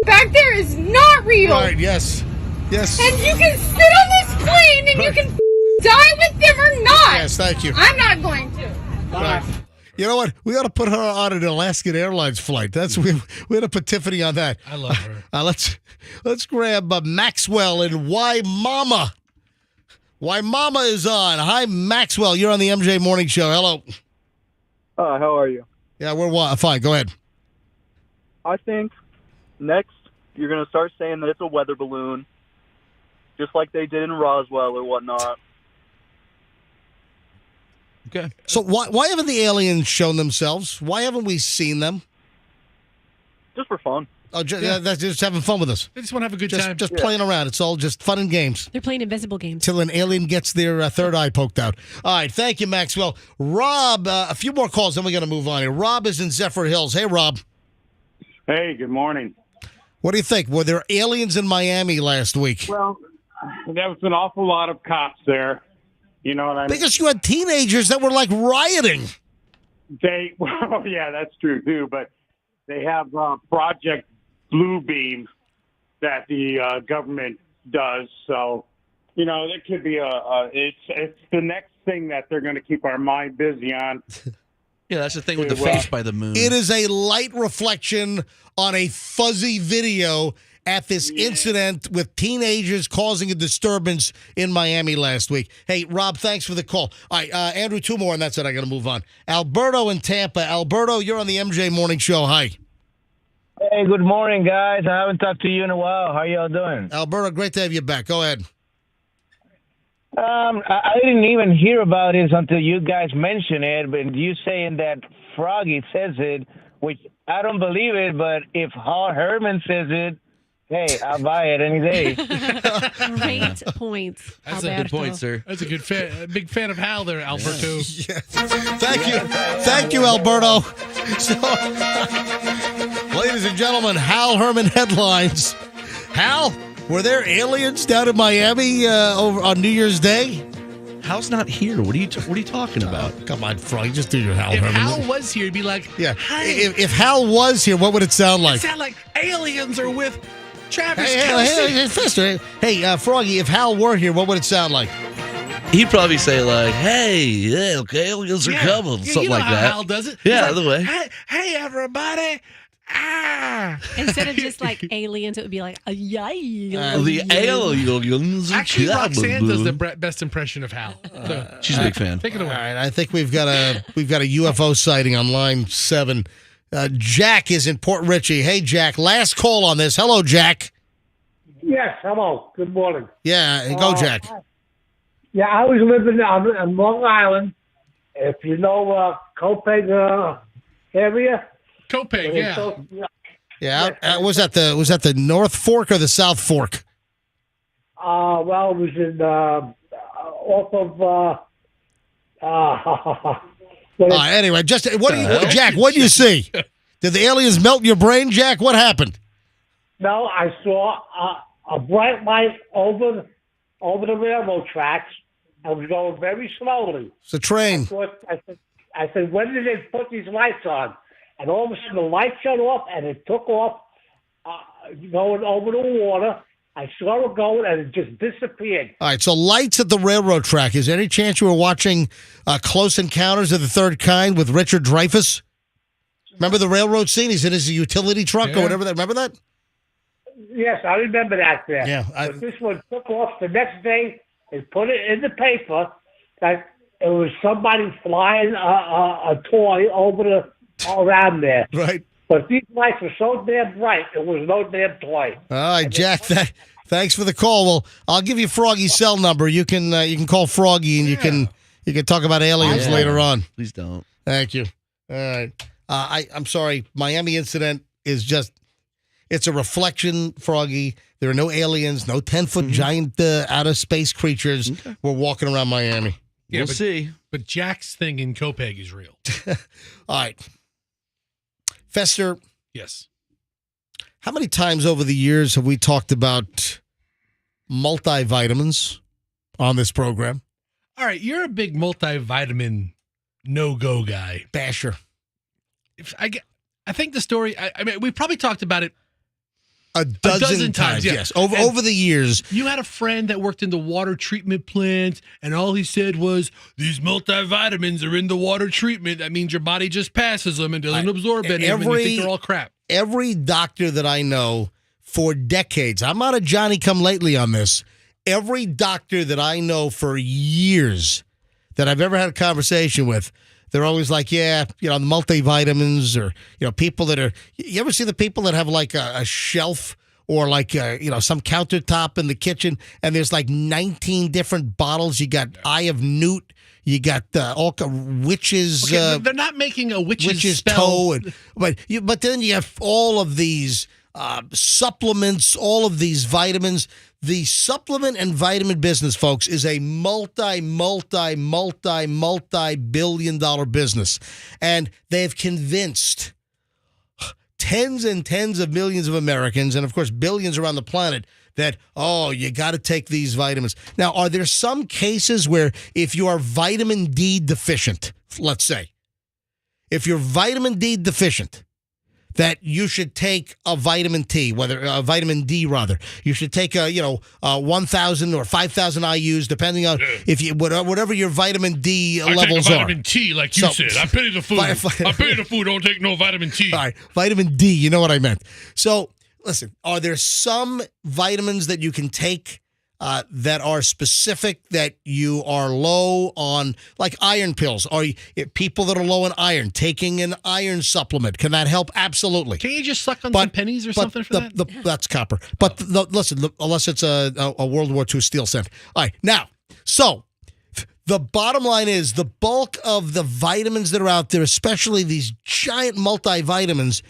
back there is not real. Right, yes. Yes. And you can sit on this plane and you can die with them or not. Yes, thank you. I'm not going to. Right. You know what? We ought to put her on an Alaskan Airlines flight. We ought to put Tiffany on that. I love her. Let's grab Maxwell and Why Mama. Why Mama is on. Hi, Maxwell. You're on the MJ Morning Show. Hello. How are you? Yeah, we're fine. Go ahead. I think next you're going to start saying that it's a weather balloon, just like they did in Roswell or whatnot. Okay. So why haven't the aliens shown themselves? Why haven't we seen them? Just for fun. Oh, that's just having fun with us. They just want to have a good time. Just playing around. It's all just fun and games. They're playing invisible games. Till an alien gets their third eye poked out. All right. Thank you, Maxwell. Rob, a few more calls, then we're going to move on here. Rob is in Zephyr Hills. Hey, Rob. Hey, good morning. What do you think? Were there aliens in Miami last week? Well, there was an awful lot of cops there. You know what I mean? Because you had teenagers that were like rioting. Well, yeah, that's true too. But they have Project Bluebeam that the government does. So, you know, it could be it's the next thing that they're going to keep our mind busy on. Yeah, that's the thing with the face by the moon. It is a light reflection on a fuzzy video at this incident with teenagers causing a disturbance in Miami last week. Hey, Rob, thanks for the call. All right, Andrew, two more, and that's it. I got to move on. Alberto in Tampa. Alberto, you're on the MJ Morning Show. Hi. Hey, good morning, guys. I haven't talked to you in a while. How y'all doing? Alberto, great to have you back. Go ahead. I didn't even hear about it until you guys mentioned it, but you saying that Froggy says it, which I don't believe it, but if Hal Herman says it, hey, I'll buy it any day. Great points. That's a good point, sir. That's a big fan of Hal there, Alberto. Yeah. Thank you, Alberto. So, ladies and gentlemen, Hal Herman headlines. Hal, were there aliens down in Miami over on New Year's Day? Hal's not here. What are you talking about? Come on, Froggy, just do your Hal If Herman. Hal was here, he'd be like, Yeah. "Hey." If Hal was here, what would it sound like? It sound like aliens are with Travis Hey, Kelce. Fester. Hey, Froggy, if Hal were here, what would it sound like? He'd probably say like, "Hey, yeah, okay, aliens are coming," something you know like how that. Hal does it. Yeah, He's the way. Hey, everybody. Instead of just like aliens, it would be like yay. The aliens are Actually, Roxanne coming. does the best impression of Hal. So, She's a big fan. Take it away. All right, I think we've got a UFO sighting on line 7. Jack is in Port Richey. Hey, Jack, last call on this. Hello, Jack. Yes, hello. Good morning. Yeah, go, Jack. Yeah, I was living on Long Island. If you know Cockpit area, Copeg, yeah. Yeah. Was that the North Fork or the South Fork? Well, it was in off of. Anyway, Jack? What do you see? Did the aliens melt your brain, Jack? What happened? No, I saw a bright light over the railroad tracks. I was going very slowly. It's a train. I said, when did they put these lights on? And all of a sudden, the light shut off, and it took off, going over the water. I saw it going, and it just disappeared. All right, so lights at the railroad track. Is there any chance you were watching Close Encounters of the Third Kind with Richard Dreyfuss? Remember the railroad scene? He's in his utility truck or whatever. Remember that? Yes, I remember that there. Yeah. But this one took off the next day and put it in the paper that it was somebody flying a toy all around there. Right. But these lights were so damn bright, it was no damn toy. All right, Jack. Thanks for the call. Well, I'll give you Froggy's cell number. You can call Froggy and you can talk about aliens later on. Please don't. Thank you. All right. I'm sorry. Miami incident is it's a reflection, Froggy. There are no aliens, no 10-foot giant outer space creatures. Okay. We're walking around Miami. Yeah, we'll see. But Jack's thing in Copeg is real. All right. Fester. Yes. How many times over the years have we talked about multivitamins on this program? All right, you're a big multivitamin no-go guy. Basher. I think the story, I mean, we probably talked about it a dozen times, yes. Over the years. You had a friend that worked in the water treatment plant, and all he said was, these multivitamins are in the water treatment. That means your body just passes them and doesn't absorb any of them, and you think they're all crap. Every doctor that I know for decades, I'm not a Johnny-come-lately on this, every doctor that I know for years that I've ever had a conversation with, they're always like, the multivitamins or, people that are, you ever see the people that have like a shelf or like, some countertop in the kitchen and there's like 19 different bottles. You got Eye of Newt. You got all witches. Okay, they're not making a witch's spell. toe. But then you have all of these supplements, all of these vitamins. The supplement and vitamin business, folks, is a multi-billion-dollar business. And they've convinced tens and tens of millions of Americans, and of course billions around the planet, that, you got to take these vitamins. Now, are there some cases where if you are vitamin D deficient, let's say, if you're vitamin D deficient, that you should take a vitamin vitamin D rather. You should take 1,000 or 5,000 IUs, depending on if you whatever your vitamin D levels are. I take vitamin T, like you said. I pay the food. I pay the food. Don't take no vitamin T. All right, vitamin D. You know what I meant. So listen, are there some vitamins that you can take that are specific that you are low on, like iron pills? Are people that are low in iron taking an iron supplement? Can that help? Absolutely. Can you just suck on some pennies or something for that? That's copper. But listen, unless it's a World War II steel cent. All right, now, so the bottom line is the bulk of the vitamins that are out there, especially these giant multivitamins,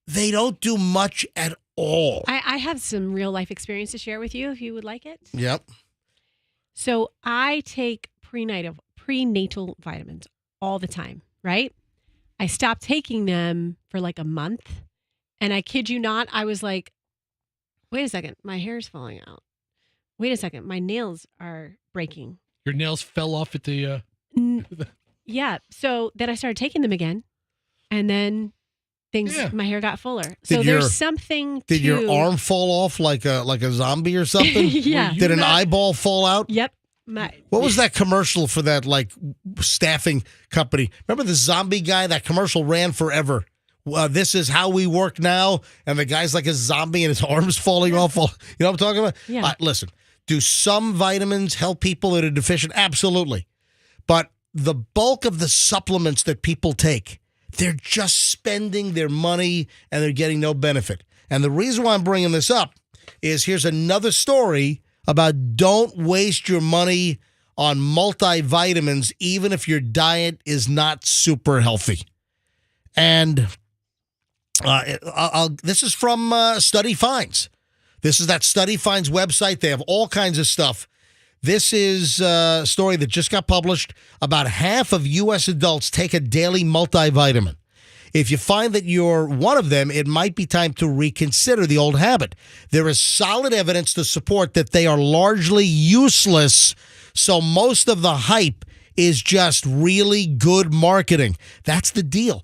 they don't do much at all. I have some real life experience to share with you if you would like it. Yep. So I take prenatal vitamins all the time, right? I stopped taking them for like a month. And I kid you not, I was like, wait a second, my hair is falling out. Wait a second, my nails are breaking. Your nails fell off at the... Yeah. So then I started taking them again. And then my hair got fuller. So there's something Did your arm fall off like a zombie or something? Yeah. Did an eyeball fall out? Yep. What was that commercial for that like staffing company? Remember the zombie guy? That commercial ran forever. This is how we work now. And the guy's like a zombie and his arm's falling off. You know what I'm talking about? Yeah. Listen, do some vitamins help people that are deficient? Absolutely. But the bulk of the supplements that people take, they're just spending their money and they're getting no benefit. And the reason why I'm bringing this up is here's another story about don't waste your money on multivitamins, even if your diet is not super healthy. And This is from Study Finds. This is that Study Finds website. They have all kinds of stuff. This is a story that just got published. About half of U.S. adults take a daily multivitamin. If you find that you're one of them, it might be time to reconsider the old habit. There is solid evidence to support that they are largely useless, so most of the hype is just really good marketing. That's the deal.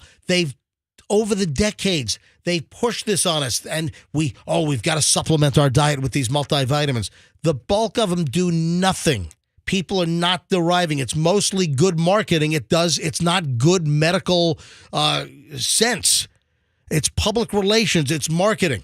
Over the decades, they pushed this on us, and we've got to supplement our diet with these multivitamins. The bulk of them do nothing. People are not deriving. It's mostly good marketing. It's not good medical sense. It's public relations. It's marketing.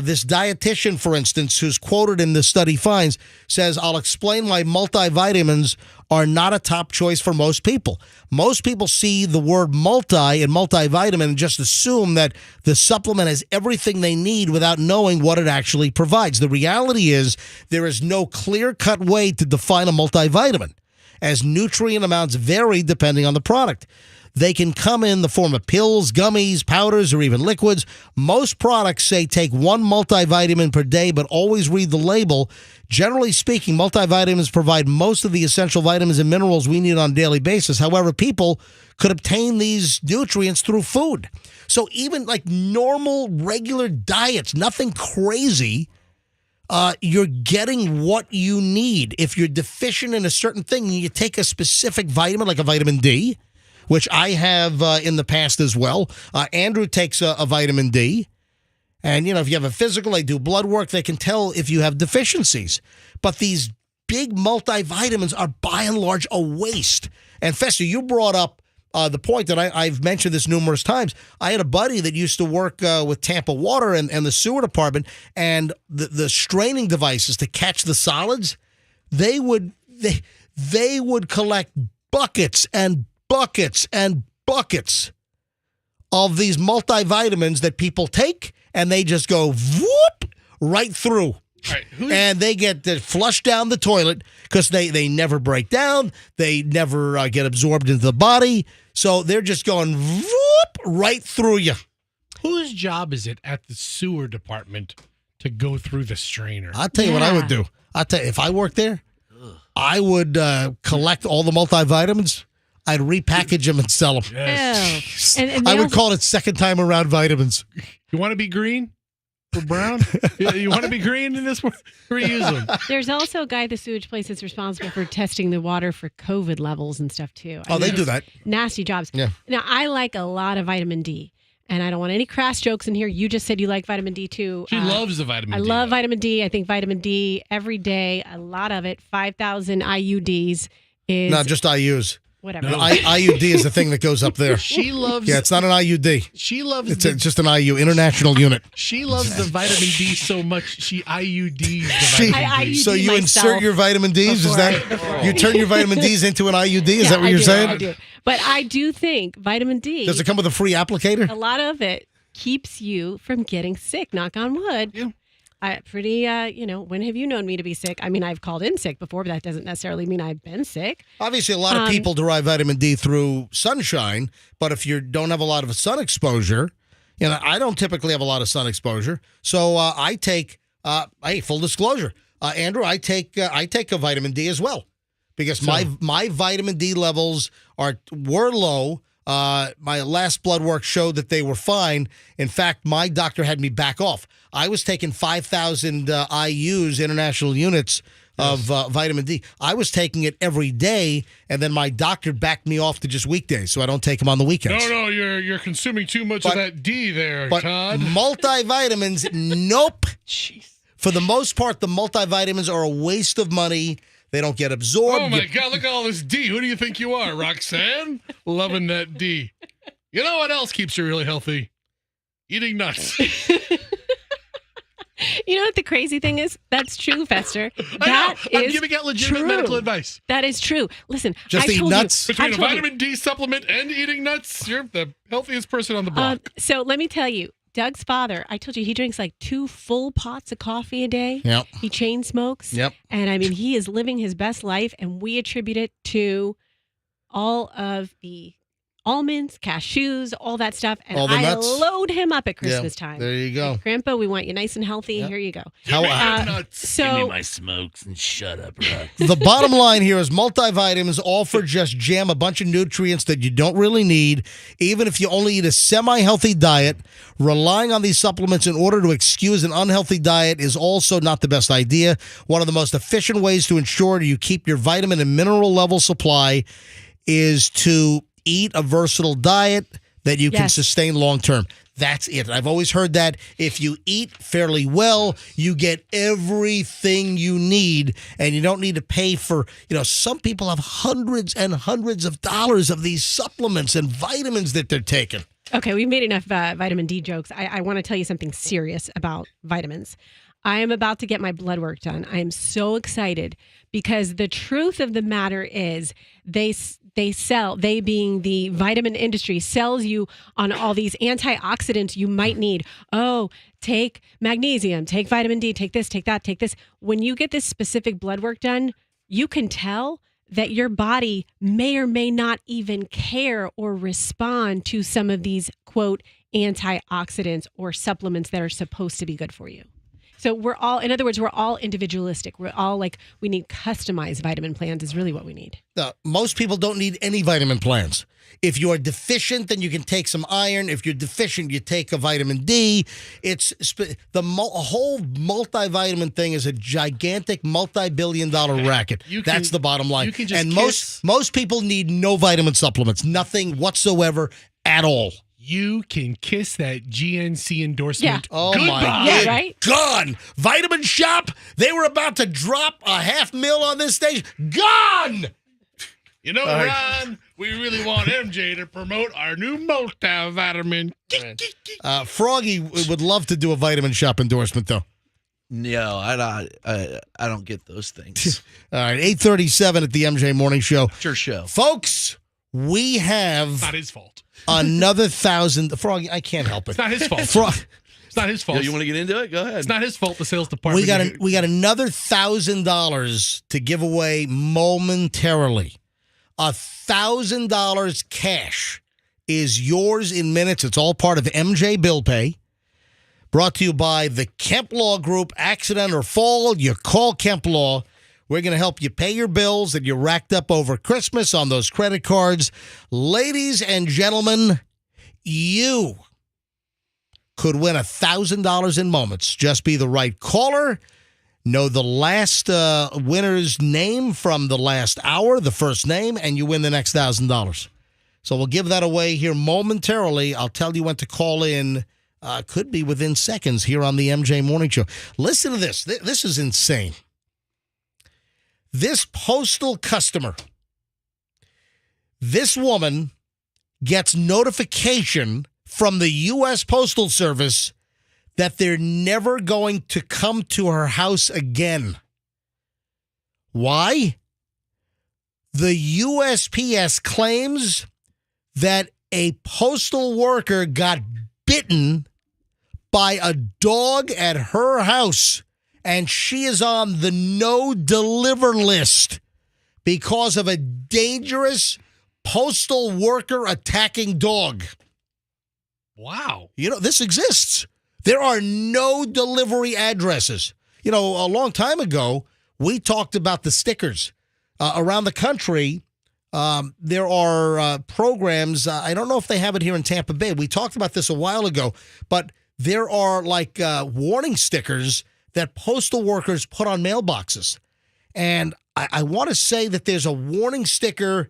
This dietitian, for instance, who's quoted in the Study Finds, says, I'll explain why multivitamins are not a top choice for most people. Most people see the word multi and multivitamin and just assume that the supplement has everything they need without knowing what it actually provides. The reality is there is no clear-cut way to define a multivitamin, as nutrient amounts vary depending on the product. They can come in the form of pills, gummies, powders, or even liquids. Most products say take one multivitamin per day, but always read the label. Generally speaking, multivitamins provide most of the essential vitamins and minerals we need on a daily basis. However, people could obtain these nutrients through food. So even like normal, regular diets, nothing crazy, you're getting what you need. If you're deficient in a certain thing, you take a specific vitamin, like a vitamin D, which I have in the past as well. Andrew takes a vitamin D. And, if you have a physical, they do blood work, they can tell if you have deficiencies. But these big multivitamins are by and large a waste. And Fester, you brought up the point that I've mentioned this numerous times. I had a buddy that used to work with Tampa Water and the sewer department, and the straining devices to catch the solids, they would collect buckets and buckets and buckets of these multivitamins that people take, and they just go whoop right through. Right, and they get flushed down the toilet because they never break down. They never get absorbed into the body. So they're just going whoop right through you. Whose job is it at the sewer department to go through the strainer? I'll tell you what I would do. If I worked there, I would collect all the multivitamins. I'd repackage them and sell them. Yes. And I would call it second time around vitamins. You want to be green or brown? You want to be green in this one? Reuse them. There's also a guy at the sewage place that's responsible for testing the water for COVID levels and stuff, too. They do that. Nasty jobs. Yeah. Now, I like a lot of vitamin D. And I don't want any crass jokes in here. You just said you like vitamin D, too. She loves the vitamin D. I love vitamin D. I think vitamin D every day, a lot of it, 5,000 IUDs is... No, just IUs. Whatever. No. IUD is the thing that goes up there. She loves... Yeah, it's not an IUD. She loves... It's just an IU, international unit. She loves the vitamin D so much, she IUDs the vitamin D. So you insert your vitamin Ds? Is that... You turn your vitamin Ds into an IUD? Is that what you're saying? I do. But I do think vitamin D... Does it come with a free applicator? A lot of it keeps you from getting sick, knock on wood. Yeah. When have you known me to be sick? I mean, I've called in sick before, but that doesn't necessarily mean I've been sick. Obviously, a lot of people derive vitamin D through sunshine, but if you don't have a lot of sun exposure, I don't typically have a lot of sun exposure, so I take, full disclosure, Andrew, I take a vitamin D as well, because my vitamin D levels were low. My last blood work showed that they were fine. In fact, my doctor had me back off. I was taking 5,000 IUs, international units of vitamin D. I was taking it every day, and then my doctor backed me off to just weekdays, so I don't take them on the weekends. No, you're consuming too much of that D there, Todd. Multivitamins, nope. Jeez. For the most part, the multivitamins are a waste of money. They don't get absorbed. Oh, my God, look at all this D. Who do you think you are, Roxanne? Loving that D. You know what else keeps you really healthy? Eating nuts. You know what the crazy thing is? That's true, Fester. I'm giving out legitimate medical advice. That is true. Listen, just eat nuts. Between a vitamin D supplement and eating nuts, you're the healthiest person on the block. So let me tell you, Doug's father, I told you he drinks like 2 full pots of coffee a day. Yep. He chain smokes. Yep. And I mean, he is living his best life, and we attribute it to all almonds, cashews, all that stuff. And All the I nuts? load him up at Christmas time. There you go. Like, Grandpa, we want you nice and healthy. Here you go. How- so Give me my smokes and shut up, Rox. The bottom line here is multivitamins offer just jam a bunch of nutrients that you don't really need, even if you only eat a semi-healthy diet. Relying on these supplements in order to excuse an unhealthy diet is also not the best idea. One of the most efficient ways to ensure you keep your vitamin and mineral level supply is to eat a versatile diet that you can sustain long term. That's it. I've always heard that if you eat fairly well, you get everything you need, and you don't need to pay for, some people have hundreds and hundreds of dollars of these supplements and vitamins that they're taking. Okay, we've made enough vitamin D jokes. I want to tell you something serious about vitamins. I am about to get my blood work done. I am so excited because the truth of the matter is they being the vitamin industry, sells you on all these antioxidants you might need. Oh, take magnesium, take vitamin D, take this, take that, take this. When you get this specific blood work done, you can tell that your body may or may not even care or respond to some of these, quote, antioxidants or supplements that are supposed to be good for you. So we're all individualistic. We're all like, we need customized vitamin plans is really what we need. Most people don't need any vitamin plans. If you're deficient, then you can take some iron. If you're deficient, you take a vitamin D. It's the whole multivitamin thing is a gigantic multi-billion-dollar racket. That's the bottom line. You can just and most people need no vitamin supplements, nothing whatsoever at all. You can kiss that GNC endorsement. Yeah. Oh, goodbye. my God. Gone. Vitamin Shop, they were about to drop $500,000 on this stage. Gone. You know, Ron, we really want MJ to promote our new multivitamin. Froggy would love to do a Vitamin Shop endorsement, though. No, I don't get those things. All right, 8:37 at the MJ Morning Show. It's your show. Folks, we have... It's not his fault. Another 1,000... Froggy, I can't help it. It's not his fault. It's not his fault. Yo, you want to get into it? Go ahead. It's not his fault, the sales department. We got another $1,000 to give away momentarily. $1,000 cash is yours in minutes. It's all part of MJ Bill Pay. Brought to you by the Kemp Law Group. Accident or fall, you call Kemp Law. We're going to help you pay your bills that you racked up over Christmas on those credit cards. Ladies and gentlemen, you could win $1,000 in moments. Just be the right caller. Know the last winner's name from the last hour, the first name, and you win the next $1,000. So we'll give that away here momentarily. I'll tell you when to call in. Could be within seconds here on the MJ Morning Show. Listen to this. This is insane. This Postal customer, this woman gets notification from the U.S. Postal Service that they're never going to come to her house again. Why? The USPS claims that a postal worker got bitten by a dog at her house, and she is on the no deliver list because of a dangerous postal worker attacking dog. Wow. You know, this exists. There are no delivery addresses. You know, a long time ago, we talked about the stickers. Around the country, there are programs. I don't know if they have it here in Tampa Bay. We talked about this a while ago, but there are like warning stickers that postal workers put on mailboxes. And I want to say that there's a warning sticker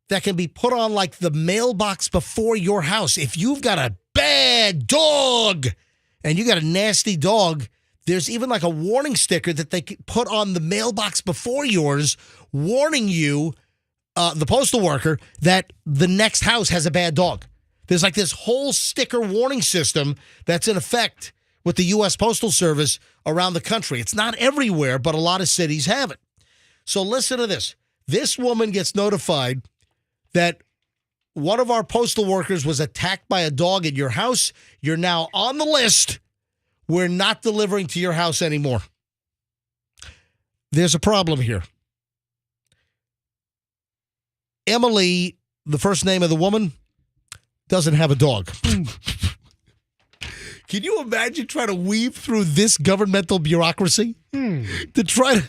that can be put on like the mailbox before your house. If you've got a bad dog and you got a nasty dog, there's even like a warning sticker that they put on the mailbox before yours, warning you, the postal worker, that the next house has a bad dog. There's like this whole sticker warning system that's in effect with the U.S. Postal Service around the country. It's not everywhere, but a lot of cities have it. So listen to this. This woman gets notified that one of our postal workers was attacked by a dog at your house. You're now on the list. We're not delivering to your house anymore. There's a problem here. Emily the first name of the woman doesn't have a dog. Can you imagine trying to weave through this governmental bureaucracy? To try to,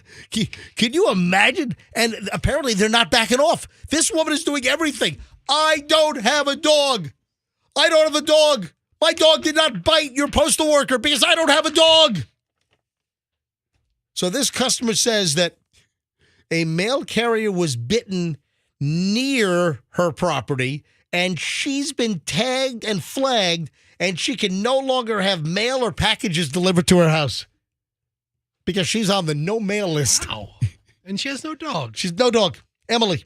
can you imagine? And apparently they're not backing off. This woman is doing everything. I don't have a dog. I don't have a dog. My dog did not bite your postal worker because I don't have a dog. So this customer says that a mail carrier was bitten near her property, and she's been tagged and flagged, and she can no longer have mail or packages delivered to her house because she's on the no mail list. Wow. And she has no dog. She's no dog. Emily.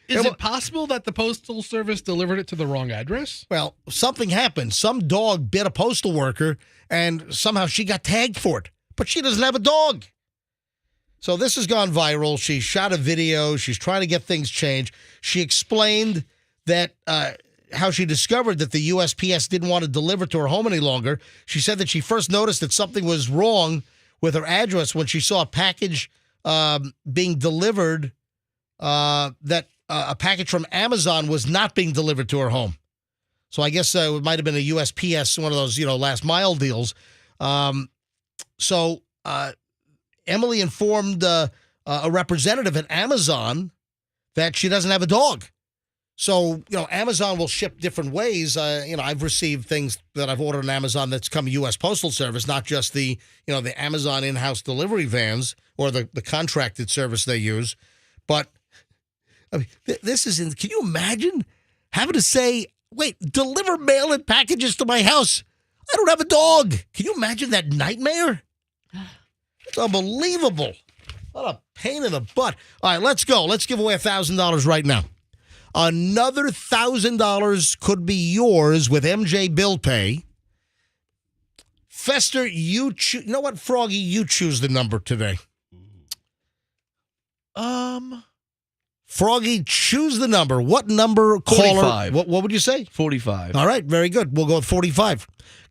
Is it possible that the Postal Service delivered it to the wrong address? Well, something happened. Some dog bit a postal worker, and somehow she got tagged for it. But she doesn't have a dog. So this has gone viral. She shot a video. She's trying to get things changed. She explained that how she discovered that the USPS didn't want to deliver to her home any longer. She said that she first noticed that something was wrong with her address when she saw a package being delivered, that a package from Amazon was not being delivered to her home. So I guess it might have been a USPS, one of those, last mile deals. So Emily informed a representative at Amazon that she doesn't have a dog. So, Amazon will ship different ways. I've received things that I've ordered on Amazon that's come U.S. Postal Service, not just the Amazon in-house delivery vans or the contracted service they use. But I mean, this is, can you imagine having to say, wait, deliver mail and packages to my house? I don't have a dog. Can you imagine that nightmare? It's unbelievable. What a pain in the butt. All right, let's go. Let's give away $1,000 right now. Another $1,000 could be yours with MJ Bill Pay. Fester, you know what, Froggy? You choose the number today. Froggy, choose the number. What number? 45. Caller? What would you say? 45. All right, very good. We'll go with 45.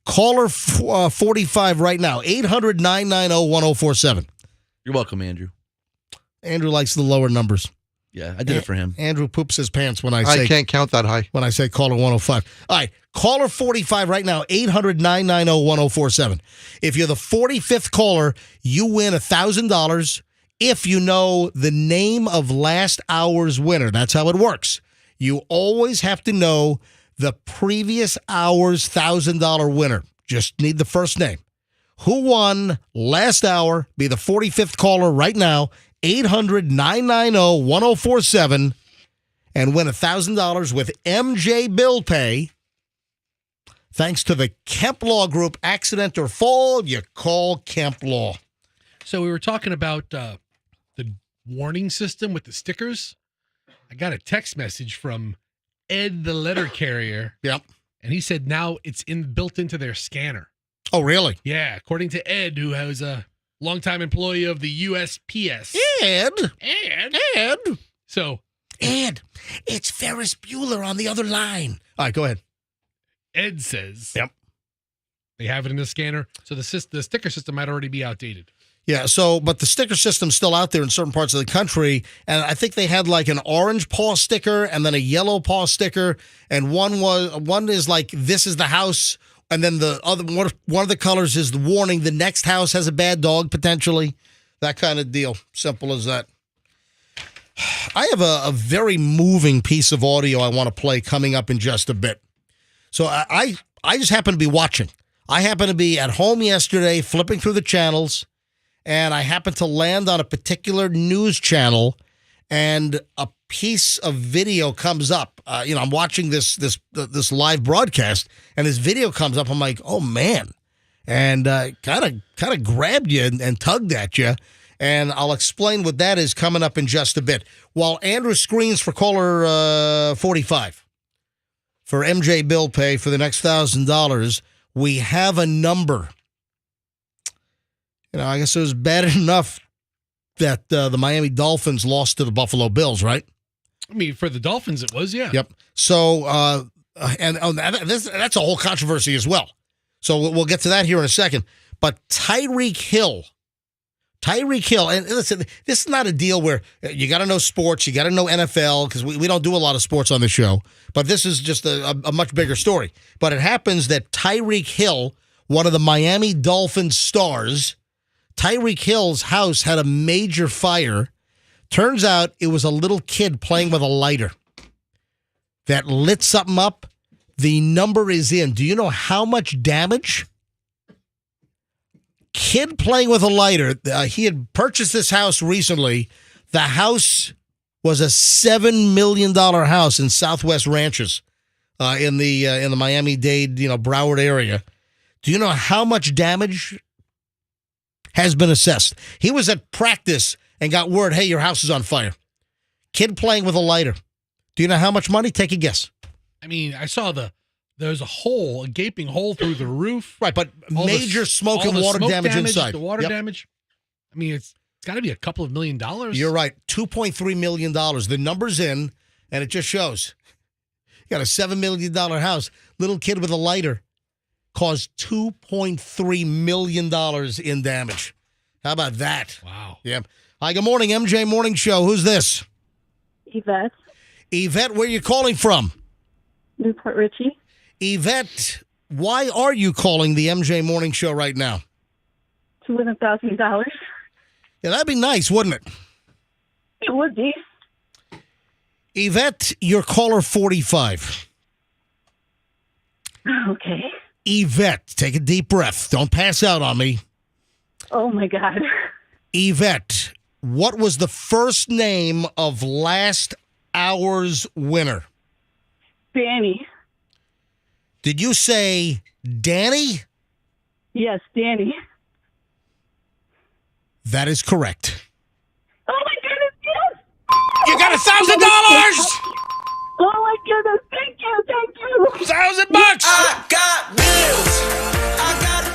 Caller 45 right now. 800-990-1047. You're welcome, Andrew. Andrew likes the lower numbers. Yeah, I did it for him. Andrew poops his pants when I say... I can't count that high. When I say caller 105. All right, caller 45 right now, 800-990-1047. If you're the 45th caller, you win $1,000 if you know the name of last hour's winner. That's how it works. You always have to know the previous hour's $1,000 winner. Just need the first name. Who won last hour? Be the 45th caller right now, 800-990-1047, and win $1,000 with MJ Bill Pay. Thanks to the Kemp Law Group. Accident or fall, you call Kemp Law. So we were talking about the warning system with the stickers. I got a text message from Ed, the letter carrier. Yep. And he said now it's built into their scanner. Oh, really? Yeah, according to Ed, who was a longtime employee of the USPS. Ed. So, Ed, it's Ferris Bueller on the other line. All right, go ahead. Ed says, yep, they have it in the scanner, so the sticker system might already be outdated. Yeah, but the sticker system's still out there in certain parts of the country, and I think they had like an orange paw sticker and then a yellow paw sticker, and one is like, this is the house, and then the other one of the colors is the warning, the next house has a bad dog potentially, that kind of deal. Simple as that. I have a very moving piece of audio I want to play coming up in just a bit. So I just happen to be watching. I happened to be at home yesterday flipping through the channels, and I happened to land on a particular news channel, and a piece of video comes up. I'm watching this live broadcast, and this video comes up. I'm like, oh man, and kind of grabbed you and tugged at you. And I'll explain what that is coming up in just a bit. While Andrew screens for caller 45 for MJ Bill Pay for the next $1,000, we have a number. I guess it was bad enough that the Miami Dolphins lost to the Buffalo Bills, right? I mean, for the Dolphins, it was, yeah. Yep. So, that's a whole controversy as well. So we'll get to that here in a second. But Tyreek Hill Tyreek Hill, and listen, this is not a deal where you got to know sports, you got to know NFL, because we don't do a lot of sports on the show, but this is just a much bigger story. But it happens that Tyreek Hill, one of the Miami Dolphins stars, Tyreek Hill's house had a major fire. Turns out it was a little kid playing with a lighter that lit something up. The number is in. Do you know how much damage? Kid playing with a lighter. He had purchased this house recently. The house was a $7 million house in Southwest Ranches, in the Miami-Dade, Broward area. Do you know how much damage has been assessed? He was at practice and got word, hey, your house is on fire. Kid playing with a lighter. Do you know how much money? Take a guess. I mean, I saw there's a gaping hole through the roof. Right, but major smoke and water damage inside. The water damage. I mean, it's got to be a couple of $1 million. You're right. $2.3 million. The number's in, and it just shows. You got a $7 million house. Little kid with a lighter caused $2.3 million in damage. How about that? Wow. Yeah. Hi, good morning, MJ Morning Show. Who's this? Yvette. Yvette, where are you calling from? Newport Richie. Yvette, why are you calling the MJ Morning Show right now? To win $1,000. Yeah, that'd be nice, wouldn't it? It would be. Yvette, you're caller 45. Okay. Yvette, take a deep breath. Don't pass out on me. Oh, my God. Yvette, what was the first name of last hour's winner? Danny. Did you say Danny? Yes, Danny. That is correct. Oh, my goodness, yes! You got $1,000! Oh, my goodness, thank you. $1,000! I got bills.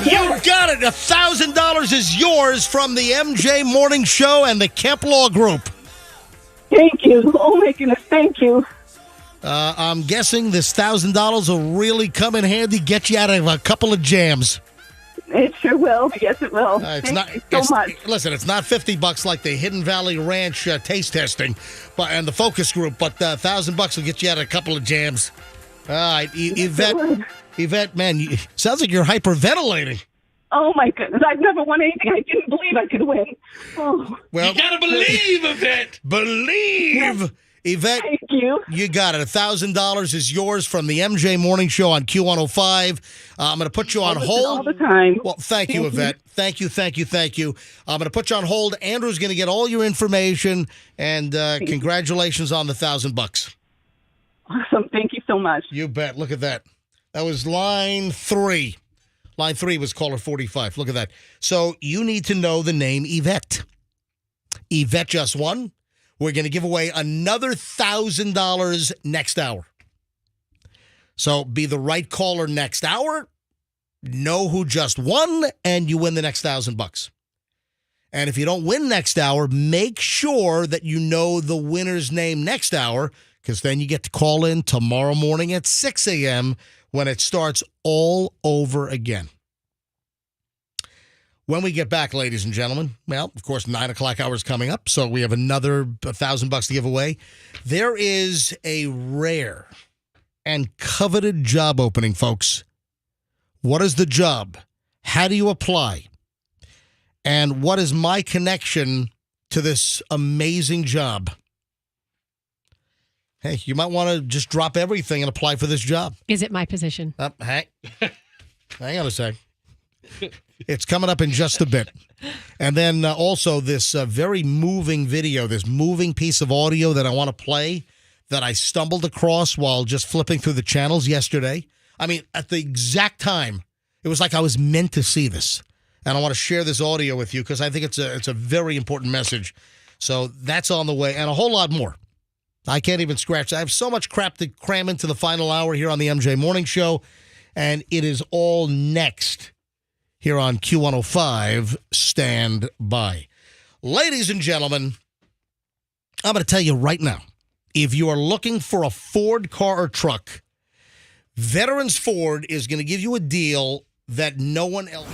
You got it. $1,000 is yours from the MJ Morning Show and the Kemp Law Group. Thank you. Oh, my goodness, thank you. I'm guessing this $1,000 will really come in handy, get you out of a couple of jams. It sure will. Yes, it will. Thank you so much. Listen, it's not $50 like the Hidden Valley Ranch taste testing, and the focus group, but $1,000 will get you out of a couple of jams. All right, Yvette, man, sounds like you're hyperventilating. Oh, my goodness. I've never won anything. I didn't believe I could win. Oh. Well, you gotta believe, Yvette. Believe. Yes. Yvette, thank you. You got it. $1,000 is yours from the MJ Morning Show on Q105. I'm going to put you on hold. All the time. Well, thank you, Yvette. Thank you. I'm going to put you on hold. Andrew's going to get all your information, and congratulations on the $1,000. Awesome. Thank you so much. You bet. Look at that. That was line 3. Line 3 was caller 45. Look at that. So you need to know the name Yvette. Yvette just won. We're going to give away another $1,000 next hour. So be the right caller next hour, know who just won, and you win the next $1,000. And if you don't win next hour, make sure that you know the winner's name next hour, because then you get to call in tomorrow morning at 6 a.m. when it starts all over again. When we get back, ladies and gentlemen, well, of course, 9 o'clock hour is coming up, so we have another $1,000 to give away. There is a rare and coveted job opening, folks. What is the job? How do you apply? And what is my connection to this amazing job? Hey, you might want to just drop everything and apply for this job. Is it my position? Hang on a sec. It's coming up in just a bit. And then also this very moving video, this moving piece of audio that I want to play that I stumbled across while just flipping through the channels yesterday. I mean, at the exact time, it was like I was meant to see this. And I want to share this audio with you because I think it's a very important message. So that's on the way and a whole lot more. I can't even scratch. I have so much crap to cram into the final hour here on the MJ Morning Show, and it is all next here on Q105. Stand by. Ladies and gentlemen, I'm going to tell you right now, if you are looking for a Ford car or truck, Veterans Ford is going to give you a deal that no one else.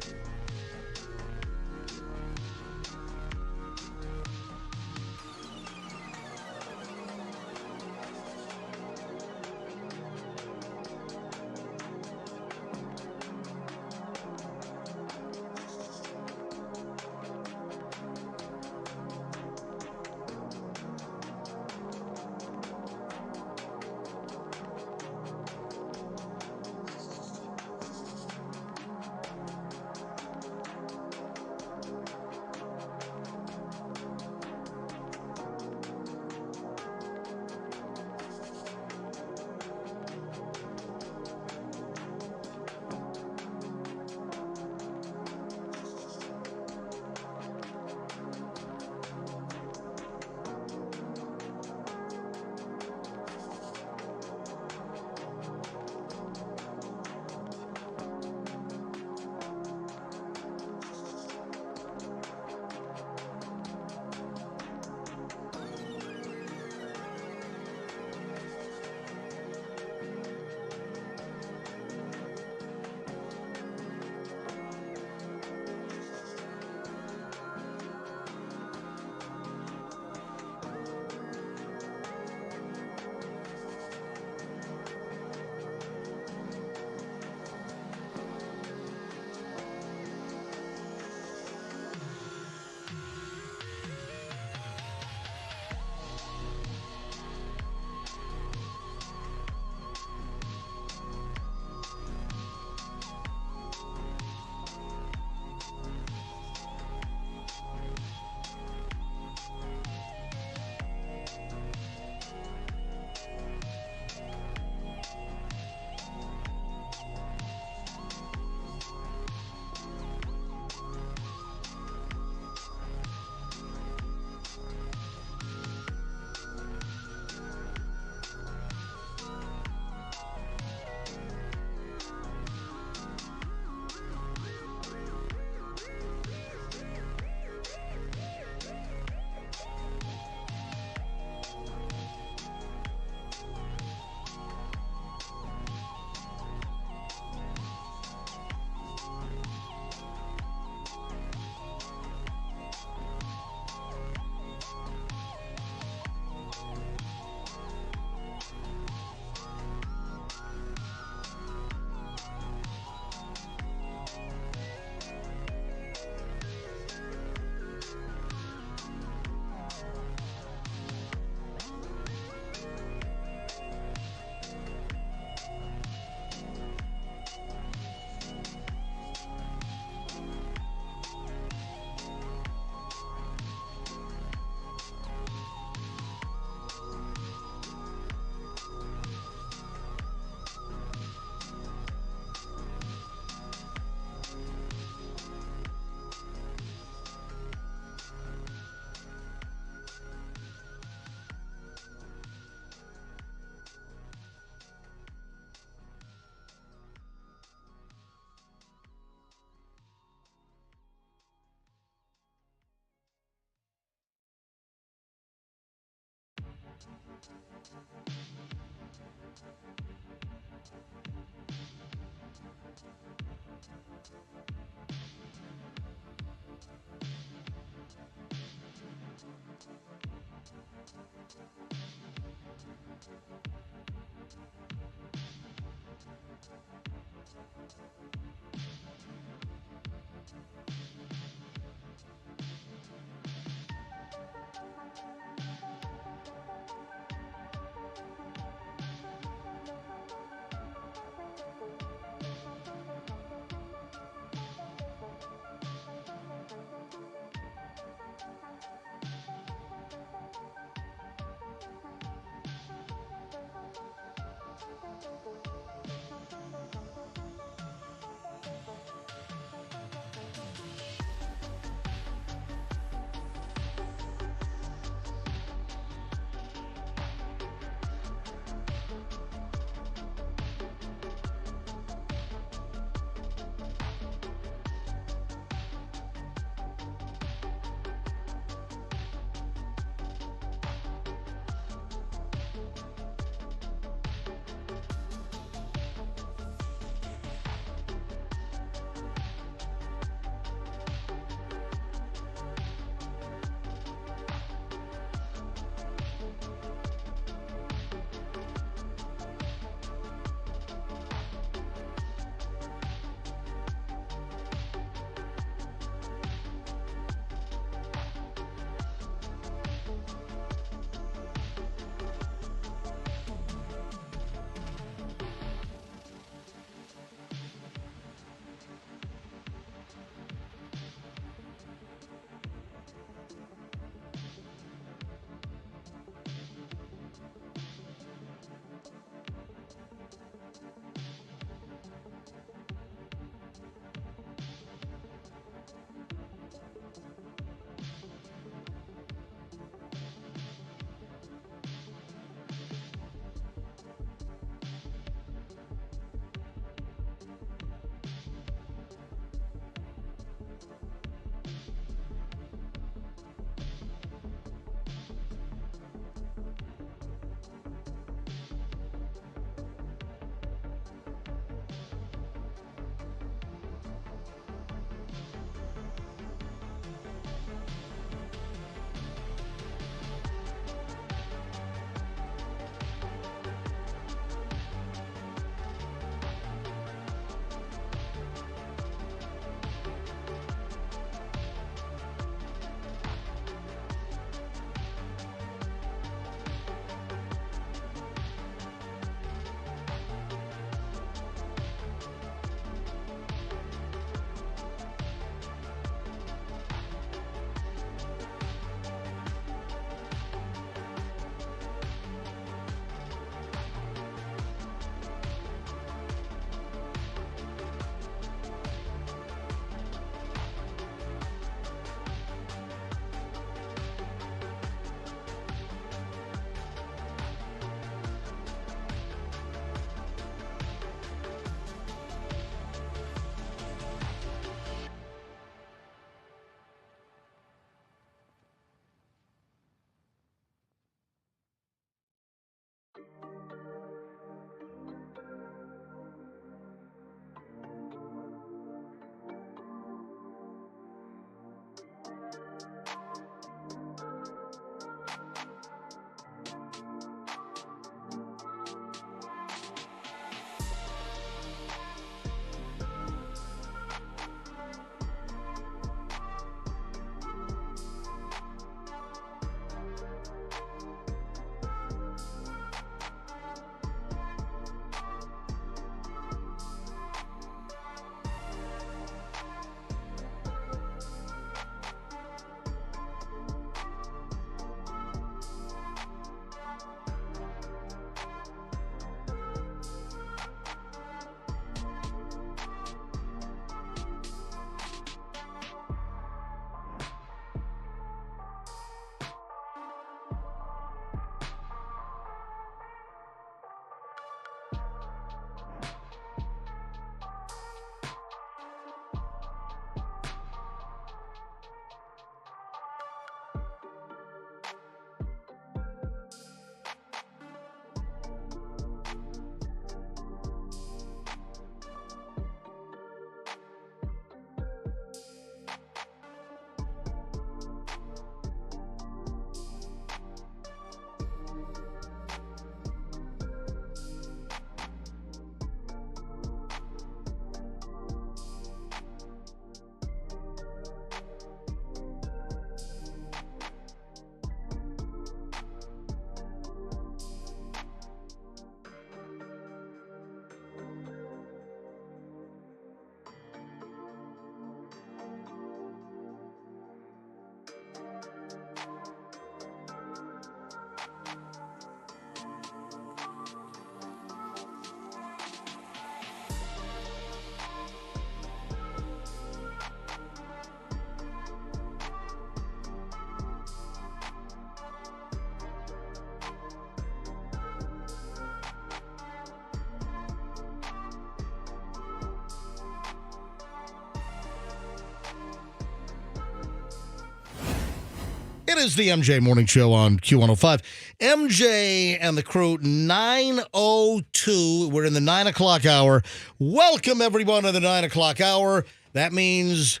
It is the MJ Morning Show on Q105. MJ and the crew, 9:02. We're in the 9 o'clock hour. Welcome, everyone, to the 9 o'clock hour. That means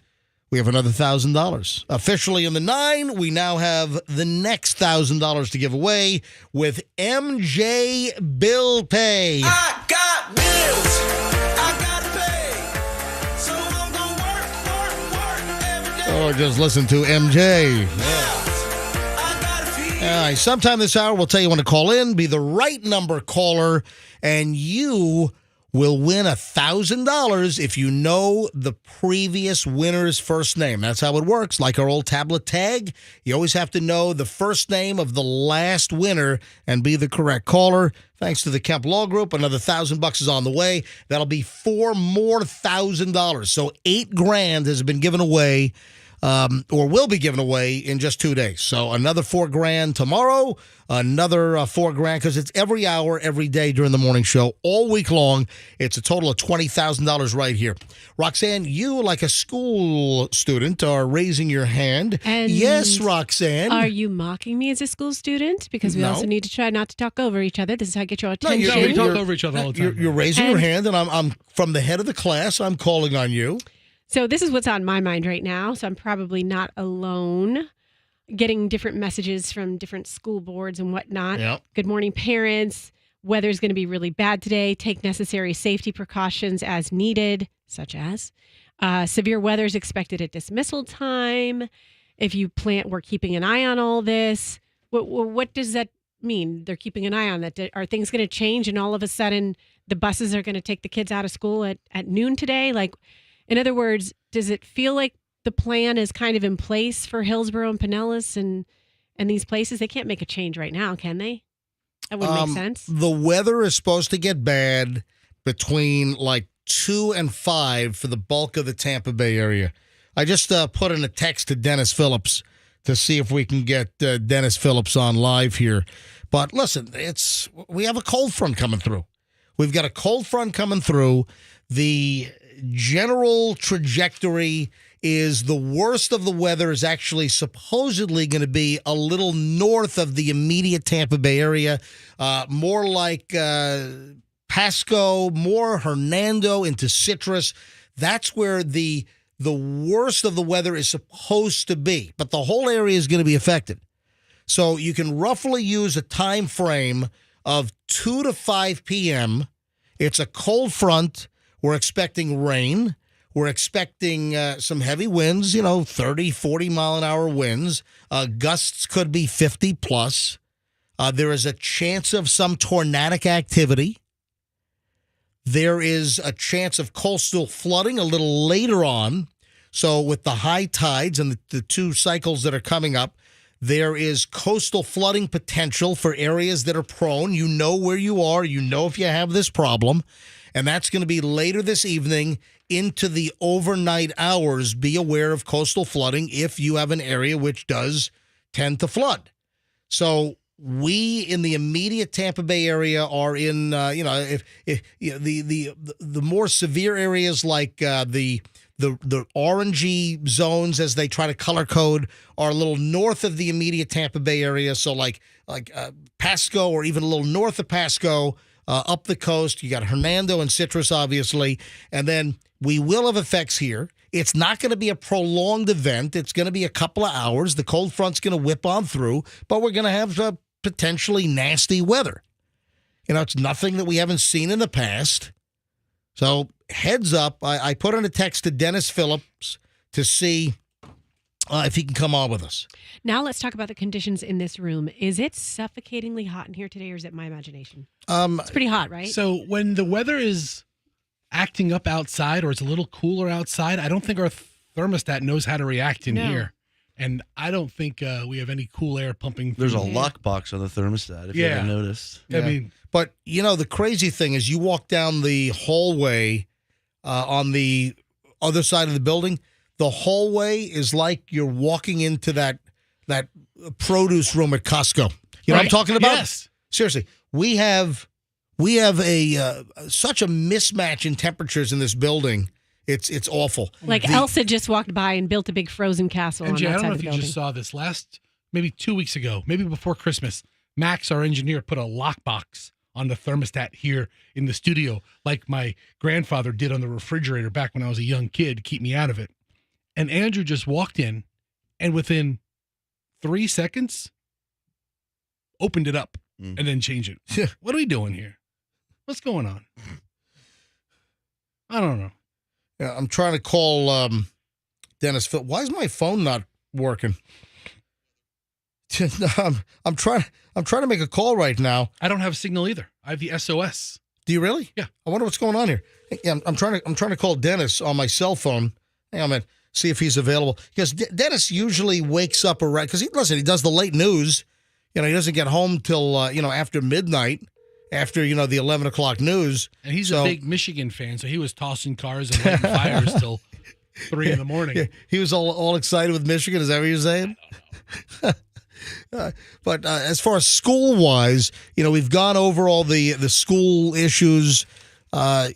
we have another $1,000. Officially in the 9, we now have the next $1,000 to give away with MJ Bill Pay. I got bills. I got to pay. So I'm going to work every day. Or just listen to MJ. Sometime this hour, we'll tell you when to call in. Be the right number caller, and you will win $1,000 if you know the previous winner's first name. That's how it works. Like our old tablet tag, you always have to know the first name of the last winner and be the correct caller. Thanks to the Kemp Law Group, another $1,000 is on the way. That'll be $4 more $1,000. So $8,000 has been given away. Or will be given away in just 2 days. So another $4,000 tomorrow, another $4,000 because it's every hour, every day during the morning show, all week long. It's a total of $20,000 right here. Roxanne, you, like a school student, are raising your hand. And yes, Roxanne. Are you mocking me as a school student? Because we also need to try not to talk over each other. This is how I get your attention. We talk over each other all the time. You're raising your hand, and I'm from the head of the class. I'm calling on you. So this is what's on my mind right now. So I'm probably not alone getting different messages from different school boards and whatnot. Yep. Good morning, parents. Weather's going to be really bad today. Take necessary safety precautions as needed, such as severe weather is expected at dismissal time. If you plan, we're keeping an eye on all this. What does that mean? They're keeping an eye on that. Are things going to change and all of a sudden the buses are going to take the kids out of school at noon today? Like, in other words, does it feel like the plan is kind of in place for Hillsborough and Pinellas and these places? They can't make a change right now, can they? That wouldn't make sense. The weather is supposed to get bad between like 2 and 5 for the bulk of the Tampa Bay area. I just put in a text to Dennis Phillips to see if we can get Dennis Phillips on live here. But listen, we have a cold front coming through. We've got a cold front coming through. The general trajectory is the worst of the weather is actually supposedly going to be a little north of the immediate Tampa Bay area, more like Pasco, more Hernando into Citrus. That's where the worst of the weather is supposed to be, but the whole area is going to be affected. So you can roughly use a time frame of 2 to 5 p.m. It's a cold front. We're expecting rain. We're expecting some heavy winds, 30, 40 mile an hour winds. Gusts could be 50 plus. There is a chance of some tornadic activity. There is a chance of coastal flooding a little later on. So with the high tides and the 2 cycles that are coming up, there is coastal flooding potential for areas that are prone. You know where you are. You know if you have this problem. And that's going to be later this evening into the overnight hours. Be aware of coastal flooding if you have an area which does tend to flood. So we in the immediate Tampa Bay area are in, the more severe areas like the orangey zones, as they try to color code, are a little north of the immediate Tampa Bay area. So like Pasco, or even a little north of Pasco. Up the coast, you got Hernando and Citrus, obviously, and then we will have effects here. It's not going to be a prolonged event. It's going to be a couple of hours. The cold front's going to whip on through, but we're going to have potentially nasty weather. It's nothing that we haven't seen in the past. So heads up, I put in a text to Dennis Phillips to see if he can come on with us. Now let's talk about the conditions in this room. Is it suffocatingly hot in here today, or is it my imagination? It's pretty hot, right? So when the weather is acting up outside, or it's a little cooler outside, I don't think our thermostat knows how to react in here. And I don't think we have any cool air pumping through. There's a lockbox on the thermostat, if you haven't noticed. I mean, but the crazy thing is, you walk down the hallway on the other side of the building. The hallway is like you're walking into that produce room at Costco. You know what I'm talking about? Yes. Seriously, we have a such a mismatch in temperatures in this building. It's awful. Like Elsa just walked by and built a big frozen castle on that I don't side know of if the you building. just saw this last maybe 2 weeks ago, maybe before Christmas, Max, our engineer, put a lockbox on the thermostat here in the studio, like my grandfather did on the refrigerator back when I was a young kid to keep me out of it. And Andrew just walked in and within 3 seconds opened it up and then changed it. What are we doing here? What's going on? I don't know. Yeah, I'm trying to call Dennis Phil. Why is my phone not working? I'm trying to make a call right now. I don't have signal either. I have the SOS. Do you really? Yeah. I wonder what's going on here. Yeah, I'm trying to call Dennis on my cell phone. Hang on a minute. See if he's available. Because Dennis usually wakes up around, because he does the late news. He doesn't get home till after midnight, after the 11 o'clock news. And he's a big Michigan fan, so he was tossing cars and lighting fires till 3 in the morning. Yeah, he was all excited with Michigan. Is that what you're saying? But as far as school-wise, we've gone over all the school issues. What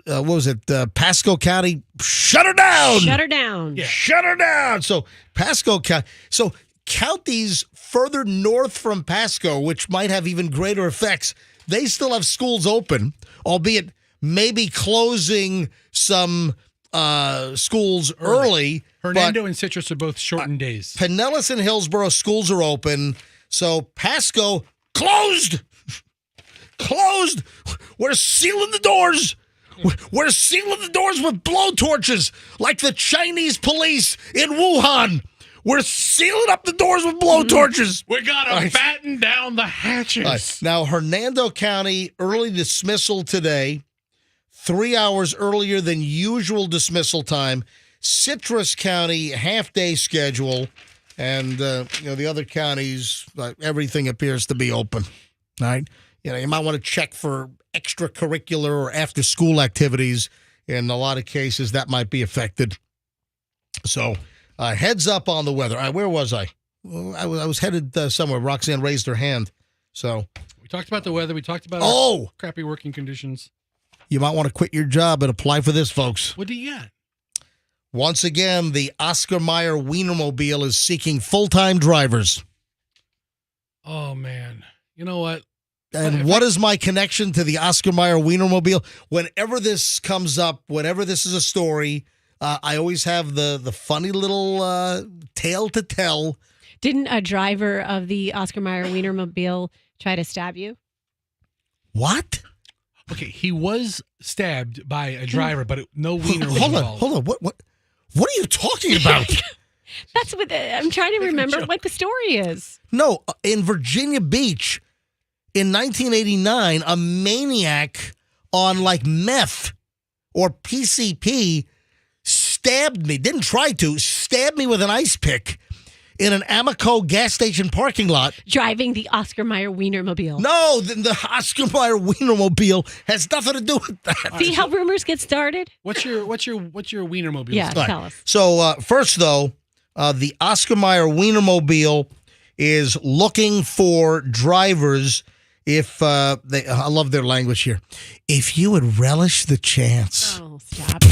was it? Pasco County, shut her down. Shut her down. Yeah. Shut her down. So Pasco County. So counties further north from Pasco, which might have even greater effects, they still have schools open, albeit maybe closing some schools early. Hernando and Citrus are both shortened days. Pinellas and Hillsborough schools are open. So Pasco closed. Closed. We're sealing the doors. We're sealing the doors with blowtorches like the Chinese police in Wuhan. We're sealing up the doors with blowtorches. We got to batten down the hatches. Right. Now, Hernando County, early dismissal today, 3 hours earlier than usual dismissal time. Citrus County, half-day schedule. And, the other counties, everything appears to be open. All right? You might want to check for extracurricular or after-school activities. In a lot of cases, that might be affected. So, heads up on the weather. All right, where was I? Well, I was headed somewhere. Roxanne raised her hand. So we talked about the weather. We talked about our crappy working conditions. You might want to quit your job and apply for this, folks. What do you got? Once again, the Oscar Mayer Wienermobile is seeking full-time drivers. Oh, man. You know what? And what is my connection to the Oscar Mayer Wienermobile? Whenever this comes up, whenever this is a story, I always have the funny little tale to tell. Didn't a driver of the Oscar Mayer Wienermobile try to stab you? What? Okay, he was stabbed by a driver, but no wiener was involved. Hold on. What are you talking about? That's what I'm trying to remember what the story is. No, in Virginia Beach in 1989, a maniac on meth or PCP stabbed me, stabbed me with an ice pick in an Amoco gas station parking lot. Driving the Oscar Mayer Wienermobile. No, the Oscar Mayer Wienermobile has nothing to do with that. See how rumors get started? What's your Wienermobile? Yeah, story? tell us. So first, though, the Oscar Mayer Wienermobile is looking for drivers. If I love their language here. If you would relish the chance. Oh, stop.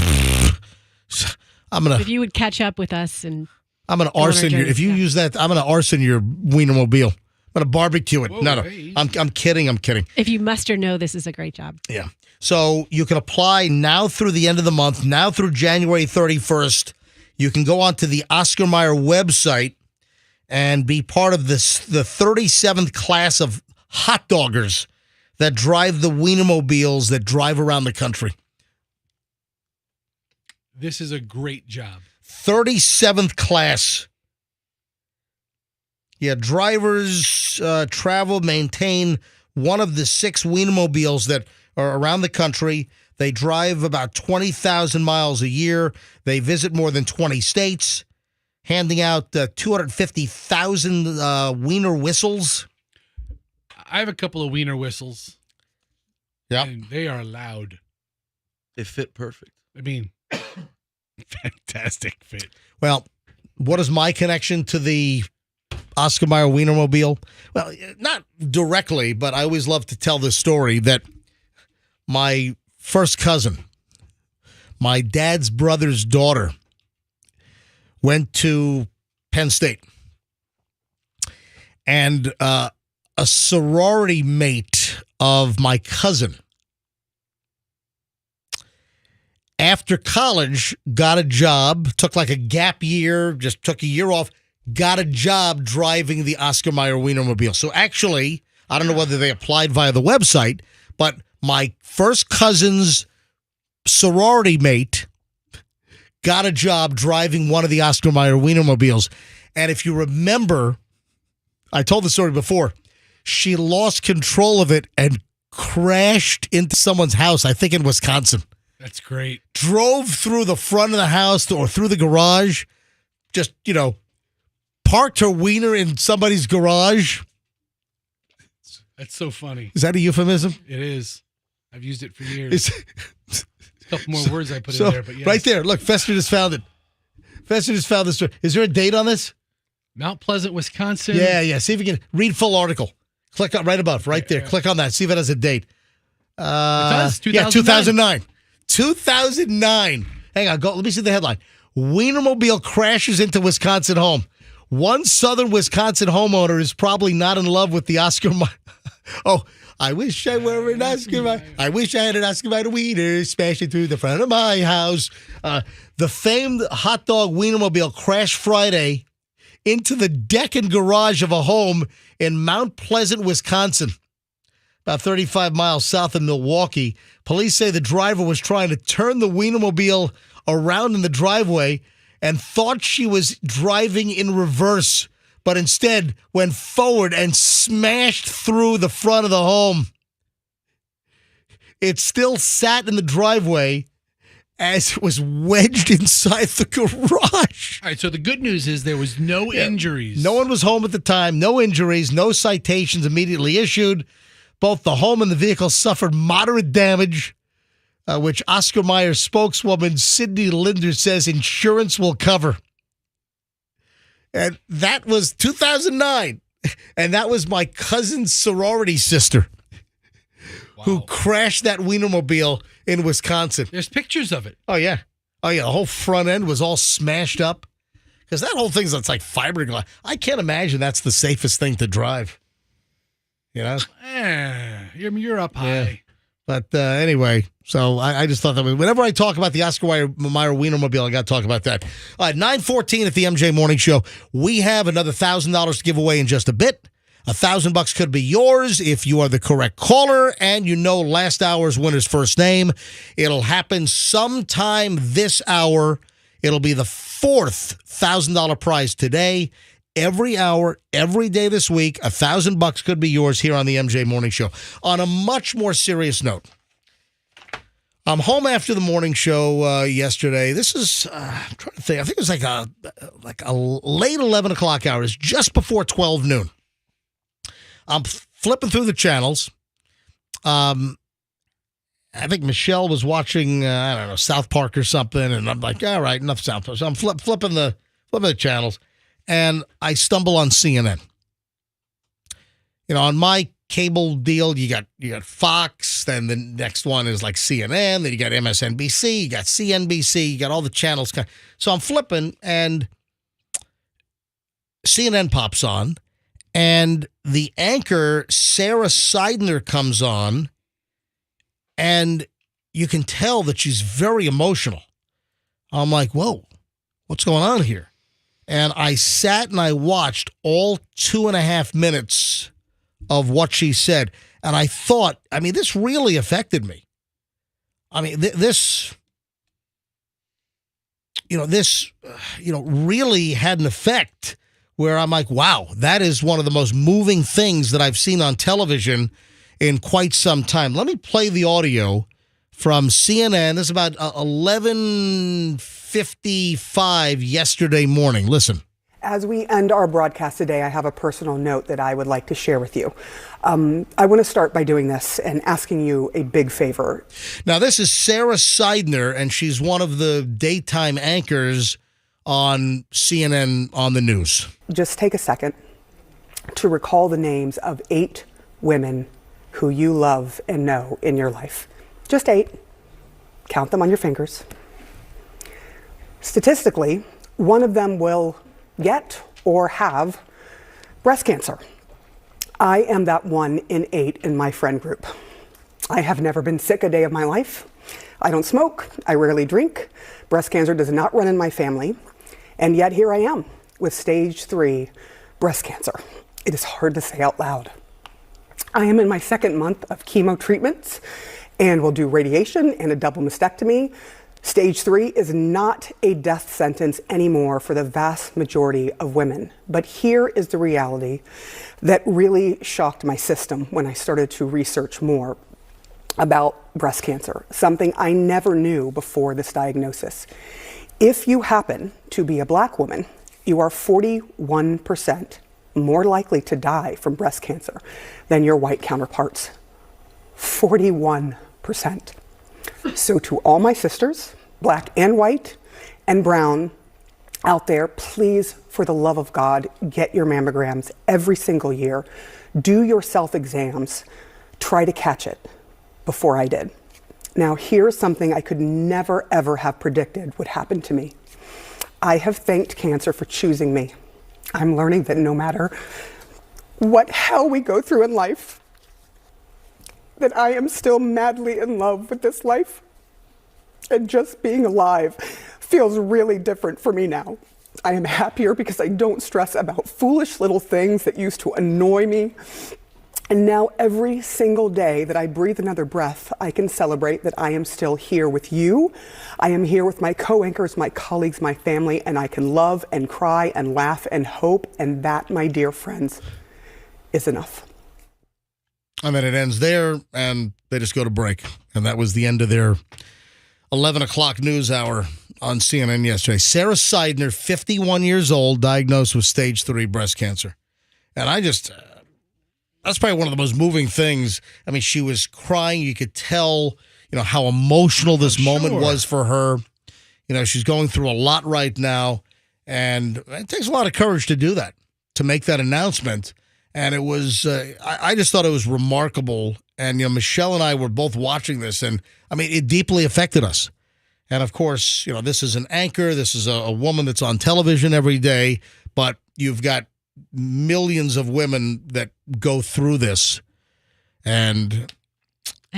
If you would catch up with us and I'm gonna arson your. If you use that, I'm gonna arson your Wienermobile. I'm gonna barbecue it. Whoa, no. Hey. I'm kidding. If you must or know, this is a great job. Yeah. So you can apply now through the end of the month. Now through January 31st, you can go onto the Oscar Mayer website and be part of the 37th class of hot doggers that drive the Wienermobiles that drive around the country. This is a great job. 37th class. Yeah, drivers travel, maintain one of the 6 Wienermobiles that are around the country. They drive about 20,000 miles a year. They visit more than 20 states, handing out 250,000 Wiener whistles. I have a couple of Wiener whistles. Yeah. And they are loud. They fit perfect. I mean, fantastic fit. Well, what is my connection to the Oscar Mayer Wienermobile? Well, not directly, but I always love to tell this story that my first cousin, my dad's brother's daughter, went to Penn State. and a sorority mate of my cousin, after college, got a job, took like a gap year, just took a year off, got a job driving the Oscar Mayer Wienermobile. So actually, I don't know whether they applied via the website, but my first cousin's sorority mate got a job driving one of the Oscar Mayer Wienermobiles. And if you remember, I told the story before, she lost control of it and crashed into someone's house, I think in Wisconsin. That's great. Drove through the front of the house or through the garage, just, parked her wiener in somebody's garage. That's so funny. Is that a euphemism? It is. I've used it for years. A couple more words I put in there, but yes. Right there. Look, Fester just found it. Fester just found this story. Is there a date on this? Mount Pleasant, Wisconsin. Yeah. See if you can read full article. Click on right above, right there. Click on that. See if it has a date. It does. 2009. Yeah, 2009. 2009. Hang on. Let me see the headline. Wienermobile crashes into Wisconsin home. One southern Wisconsin homeowner is probably not in love with the Oscar Mayer. Oh, I wish I were an Oscar Mayer. I wish I had an Oscar Mayer wiener smashing through the front of my house. The famed hot dog Wienermobile crashed Friday into the deck and garage of a home in Mount Pleasant, Wisconsin, about 35 miles south of Milwaukee. Police say the driver was trying to turn the Wienermobile around in the driveway and thought she was driving in reverse, but instead went forward and smashed through the front of the home. It still sat in the driveway as it was wedged inside the garage. All right, so the good news is there was no injuries. No one was home at the time, no injuries, no citations immediately issued. Both the home and the vehicle suffered moderate damage, which Oscar Mayer spokeswoman Sydney Linder says insurance will cover. And that was 2009. And that was my cousin's sorority sister who crashed that Wienermobile in Wisconsin. There's pictures of it. Oh, yeah. The whole front end was all smashed up. Because that whole thing's like fiberglass. I can't imagine that's the safest thing to drive. You're up high. Yeah. But anyway, so I just thought that whenever I talk about the Oscar Mayer Wienermobile, I got to talk about that. 9:14 at the MJ Morning Show. We have another $1,000 to give away in just a bit. $1,000 could be yours if you are the correct caller and you know last hour's winner's first name. It'll happen sometime this hour. It'll be the fourth $1,000 prize today. Every hour, every day this week, $1,000 could be yours here on the MJ Morning Show. On a much more serious note, I'm home after the morning show yesterday. This is, I'm trying to think, I think it was like a late 11 o'clock hour. It's just before 12 noon. I'm flipping through the channels. I think Michelle was watching, South Park or something, and I'm like, all right, enough South Park. So I'm flipping the channels. And I stumble on CNN. On my cable deal, you got Fox, then the next one is like CNN, then you got MSNBC, you got CNBC, you got all the channels. So I'm flipping, and CNN pops on, and the anchor, Sarah Seidner, comes on, and you can tell that she's very emotional. I'm like, whoa, what's going on here? And I sat and I watched all 2.5 minutes of what she said. And I thought, this really affected me. This really had an effect where I'm like, wow, that is one of the most moving things that I've seen on television in quite some time. Let me play the audio from CNN. This is about 11:55 yesterday morning. Listen. As we end our broadcast today, I have a personal note that I would like to share with you. I want to start by doing this and asking you a big favor. Now, this is Sarah Seidner, and she's one of the daytime anchors on CNN on the news. Just take a second to recall the names of 8 women who you love and know in your life. Just 8. Count them on your fingers. Statistically, one of them will get or have breast cancer. I am that 1 in 8 in my friend group. I have never been sick a day of my life. I don't smoke. I rarely drink. Breast cancer does not run in my family. And yet here I am with stage 3 breast cancer. It is hard to say out loud. I am in my 2nd month of chemo treatments and will do radiation and a double mastectomy. Stage 3 is not a death sentence anymore for the vast majority of women. But here is the reality that really shocked my system when I started to research more about breast cancer, something I never knew before this diagnosis. If you happen to be a Black woman, you are 41% more likely to die from breast cancer than your white counterparts. 41%. So to all my sisters, Black and white and brown out there, please, for the love of God, get your mammograms every single year. Do your self-exams. Try to catch it before I did. Now, here's something I could never, ever have predicted would happen to me. I have thanked cancer for choosing me. I'm learning that no matter what hell we go through in life, that I am still madly in love with this life. And just being alive feels really different for me now. I am happier because I don't stress about foolish little things that used to annoy me. And now every single day that I breathe another breath, I can celebrate that I am still here with you. I am here with my co-anchors, my colleagues, my family, and I can love and cry and laugh and hope. And that, my dear friends, is enough. And then it ends there, and they just go to break. And that was the end of their 11 o'clock news hour on CNN yesterday. Sarah Seidner, 51 years old, diagnosed with stage 3 breast cancer. And I just... that's probably one of the most moving things. I mean, she was crying. You could tell, how emotional this moment was for her. She's going through a lot right now. And it takes a lot of courage to do that, to make that announcement. And it was, I just thought it was remarkable. And, Michelle and I were both watching this. And, I mean, it deeply affected us. And, of course, this is an anchor. This is a woman that's on television every day. But you've got millions of women that go through this, and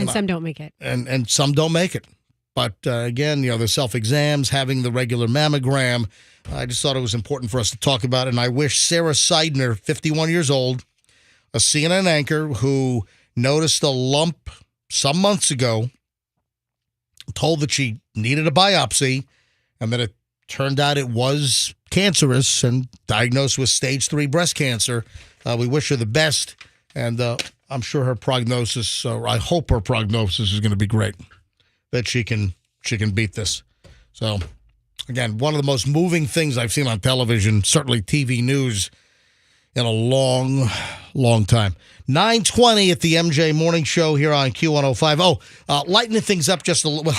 some don't make it, and some don't make it. But again, the self-exams, having the regular mammogram, I just thought it was important for us to talk about. And I wish Sarah Seidner, 51 years old, a CNN anchor who noticed a lump some months ago, told that she needed a biopsy, and that it turned out it was cancerous and diagnosed with stage 3 breast cancer. We wish her the best, and I'm sure her prognosis, or I hope her prognosis is going to be great, that she can beat this. So, again, one of the most moving things I've seen on television, certainly TV news, in a long, long time. 9:20 at the MJ Morning Show here on Q105. Lightening things up just a little.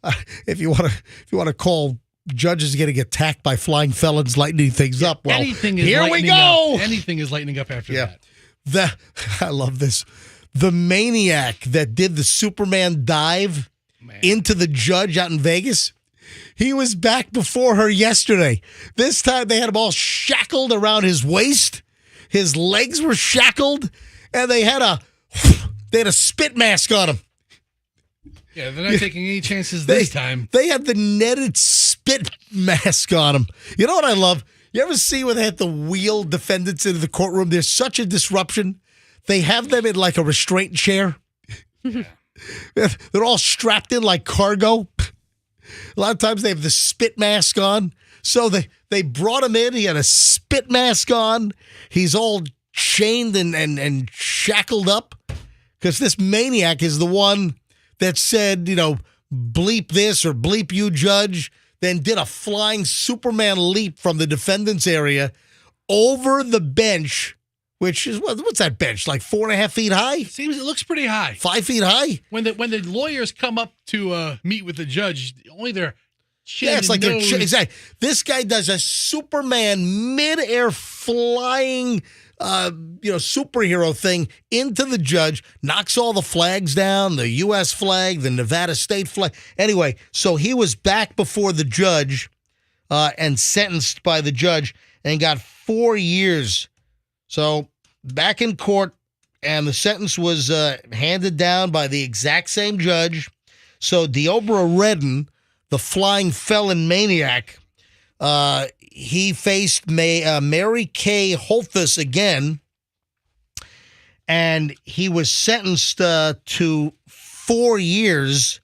Well, if you want to call judges getting attacked by flying felons, lightening things up. Well, here we go. Anything is lightening up after that. I love this. The maniac that did the Superman dive into the judge out in Vegas, he was back before her yesterday. This time they had him all shackled around his waist. His legs were shackled, and they had a spit mask on him. Yeah, they're not taking any chances this time. They had the netted spit mask on him. You know what I love? You ever see when they had to wheel defendants into the courtroom? There's such a disruption. They have them in like a restraint chair. Yeah. They're all strapped in like cargo. A lot of times they have the spit mask on. So they brought him in. He had a spit mask on. He's all chained and shackled up. Because this maniac is the one that said, bleep this or bleep you, judge, then did a flying Superman leap from the defendant's area over the bench, which is, what's that bench, like 4.5 feet high? It looks pretty high. 5 feet high? When the lawyers come up to meet with the judge, only their chin. Yeah, it's like nose. Exactly. This guy does a Superman mid-air flying superhero thing into the judge, knocks all the flags down, the U.S. flag, the Nevada state flag. Anyway, so he was back before the judge and sentenced by the judge and got 4 years. So back in court, and the sentence was handed down by the exact same judge. So Deobra Redden, the flying felon maniac, he faced Mary Kay Holthus again, and he was sentenced to 4 years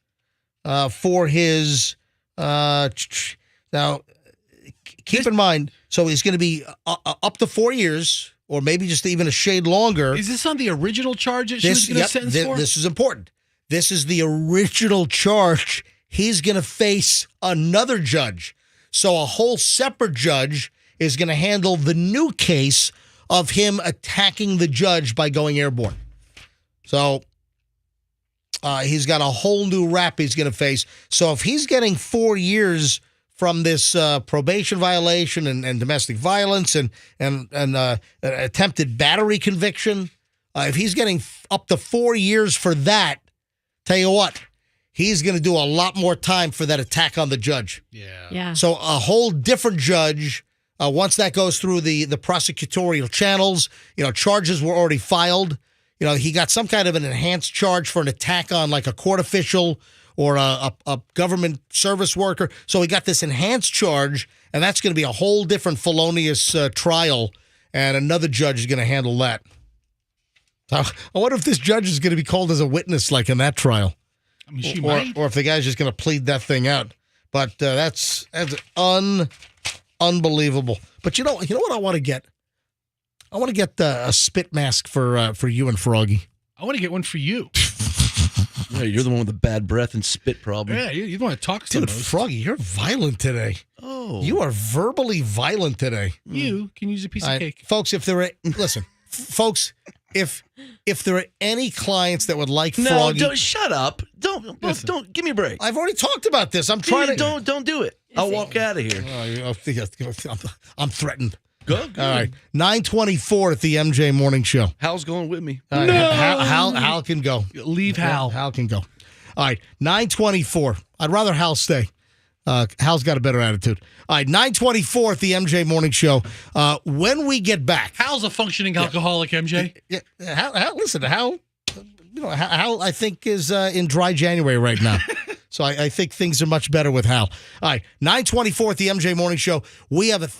for his. Now, keep in mind, so he's going to be up to 4 years, or maybe just even a shade longer. Is this on the original charge that she was going to sentence for? This is important. This is the original charge. He's going to face another judge. So a whole separate judge is going to handle the new case of him attacking the judge by going airborne. So he's got a whole new rap he's going to face. So if he's getting 4 years from this probation violation and domestic violence and attempted battery conviction, if he's getting up to 4 years for that, tell you what, he's going to do a lot more time for that attack on the judge. Yeah. So a whole different judge, once that goes through the prosecutorial channels, charges were already filed. He got some kind of an enhanced charge for an attack on like a court official or a government service worker. So he got this enhanced charge, and that's going to be a whole different felonious trial, and another judge is going to handle that. I wonder if this judge is going to be called as a witness like in that trial. I mean, she might. Or if the guy's just going to plead that thing out. But that's unbelievable. But you know what I want to get? I want to get a spit mask for you and Froggy. I want to get one for you. Yeah, you're the one with the bad breath and spit problem. Yeah, you want to talk to Dude, Froggy, you're violent today. Oh. You are verbally violent today. You can use a piece of cake. Folks, if there are, listen, folks, if there are any clients that would like Froggy. No, shut up. Don't give me a break. I've already talked about this. I'm trying to. Don't do it. I'll walk out of here. I'm threatened. Go. All right. 9:24 at the MJ Morning Show. Hal's going with me. All right. Hal can go. Leave Hal. Hal can go. All right. 9:24. I'd rather Hal stay. Hal's got a better attitude. All right. 9:24 at the MJ Morning Show. When we get back. Hal's a functioning alcoholic, MJ. Yeah. Hal, listen, Hal, Hal, I think, is in dry January right now. So I think things are much better with Hal. All right. 9:24 at the MJ Morning Show. We have a.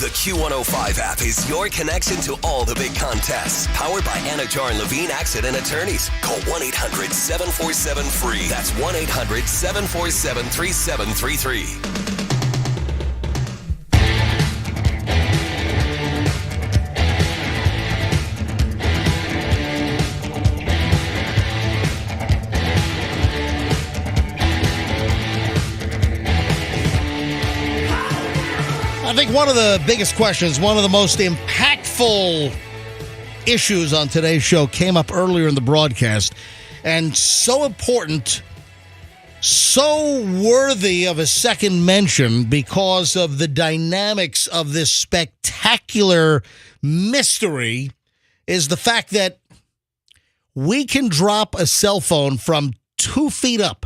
The Q105 app is your connection to all the big contests. Powered by Anajar and Levine Accident Attorneys. Call 1-800-747-FREE. That's 1-800-747-3733. I think one of the biggest questions, one of the most impactful issues on today's show came up earlier in the broadcast, and so important, so worthy of a second mention because of the dynamics of this spectacular mystery, is the fact that we can drop a cell phone from 2 feet up.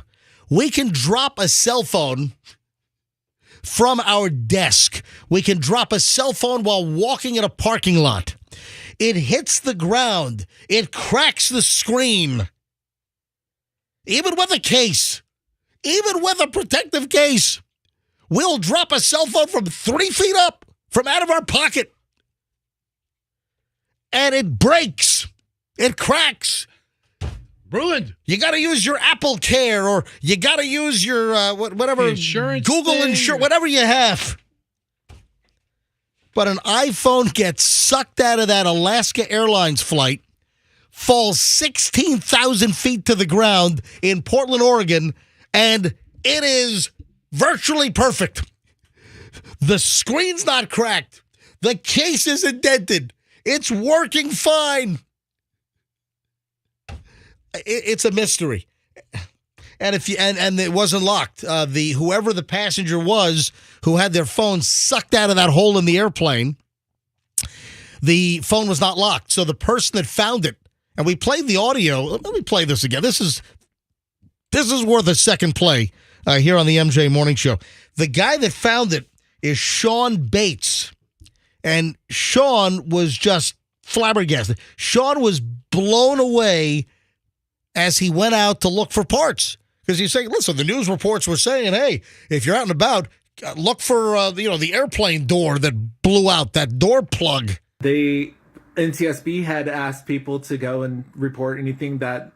We can drop a cell phone from our desk. We can drop a cell phone while walking in a parking lot. It hits the ground. It cracks the screen. Even with a case, even with a protective case, we'll drop a cell phone from 3 feet up, from out of our pocket. And it breaks. It cracks. Ruined. You got to use your Apple Care, or you got to use your whatever insurance Google Insure, whatever you have. But an iPhone gets sucked out of that Alaska Airlines flight, falls 16,000 feet to the ground in Portland, Oregon, and it is virtually perfect. The screen's not cracked. The case isn't dented. It's working fine. It's a mystery, and if you and it wasn't locked. Whoever the passenger was who had their phone sucked out of that hole in the airplane, the phone was not locked. So the person that found it, and we played the audio. Let me play this again. This is worth a second play here on the MJ Morning Show. The guy that found it is Sean Bates, and Sean was just flabbergasted. Sean was blown away as he went out to look for parts. Because he's saying, listen, the news reports were saying, hey, if you're out and about, look for the airplane door that blew out, that door plug. The NTSB had asked people to go and report anything that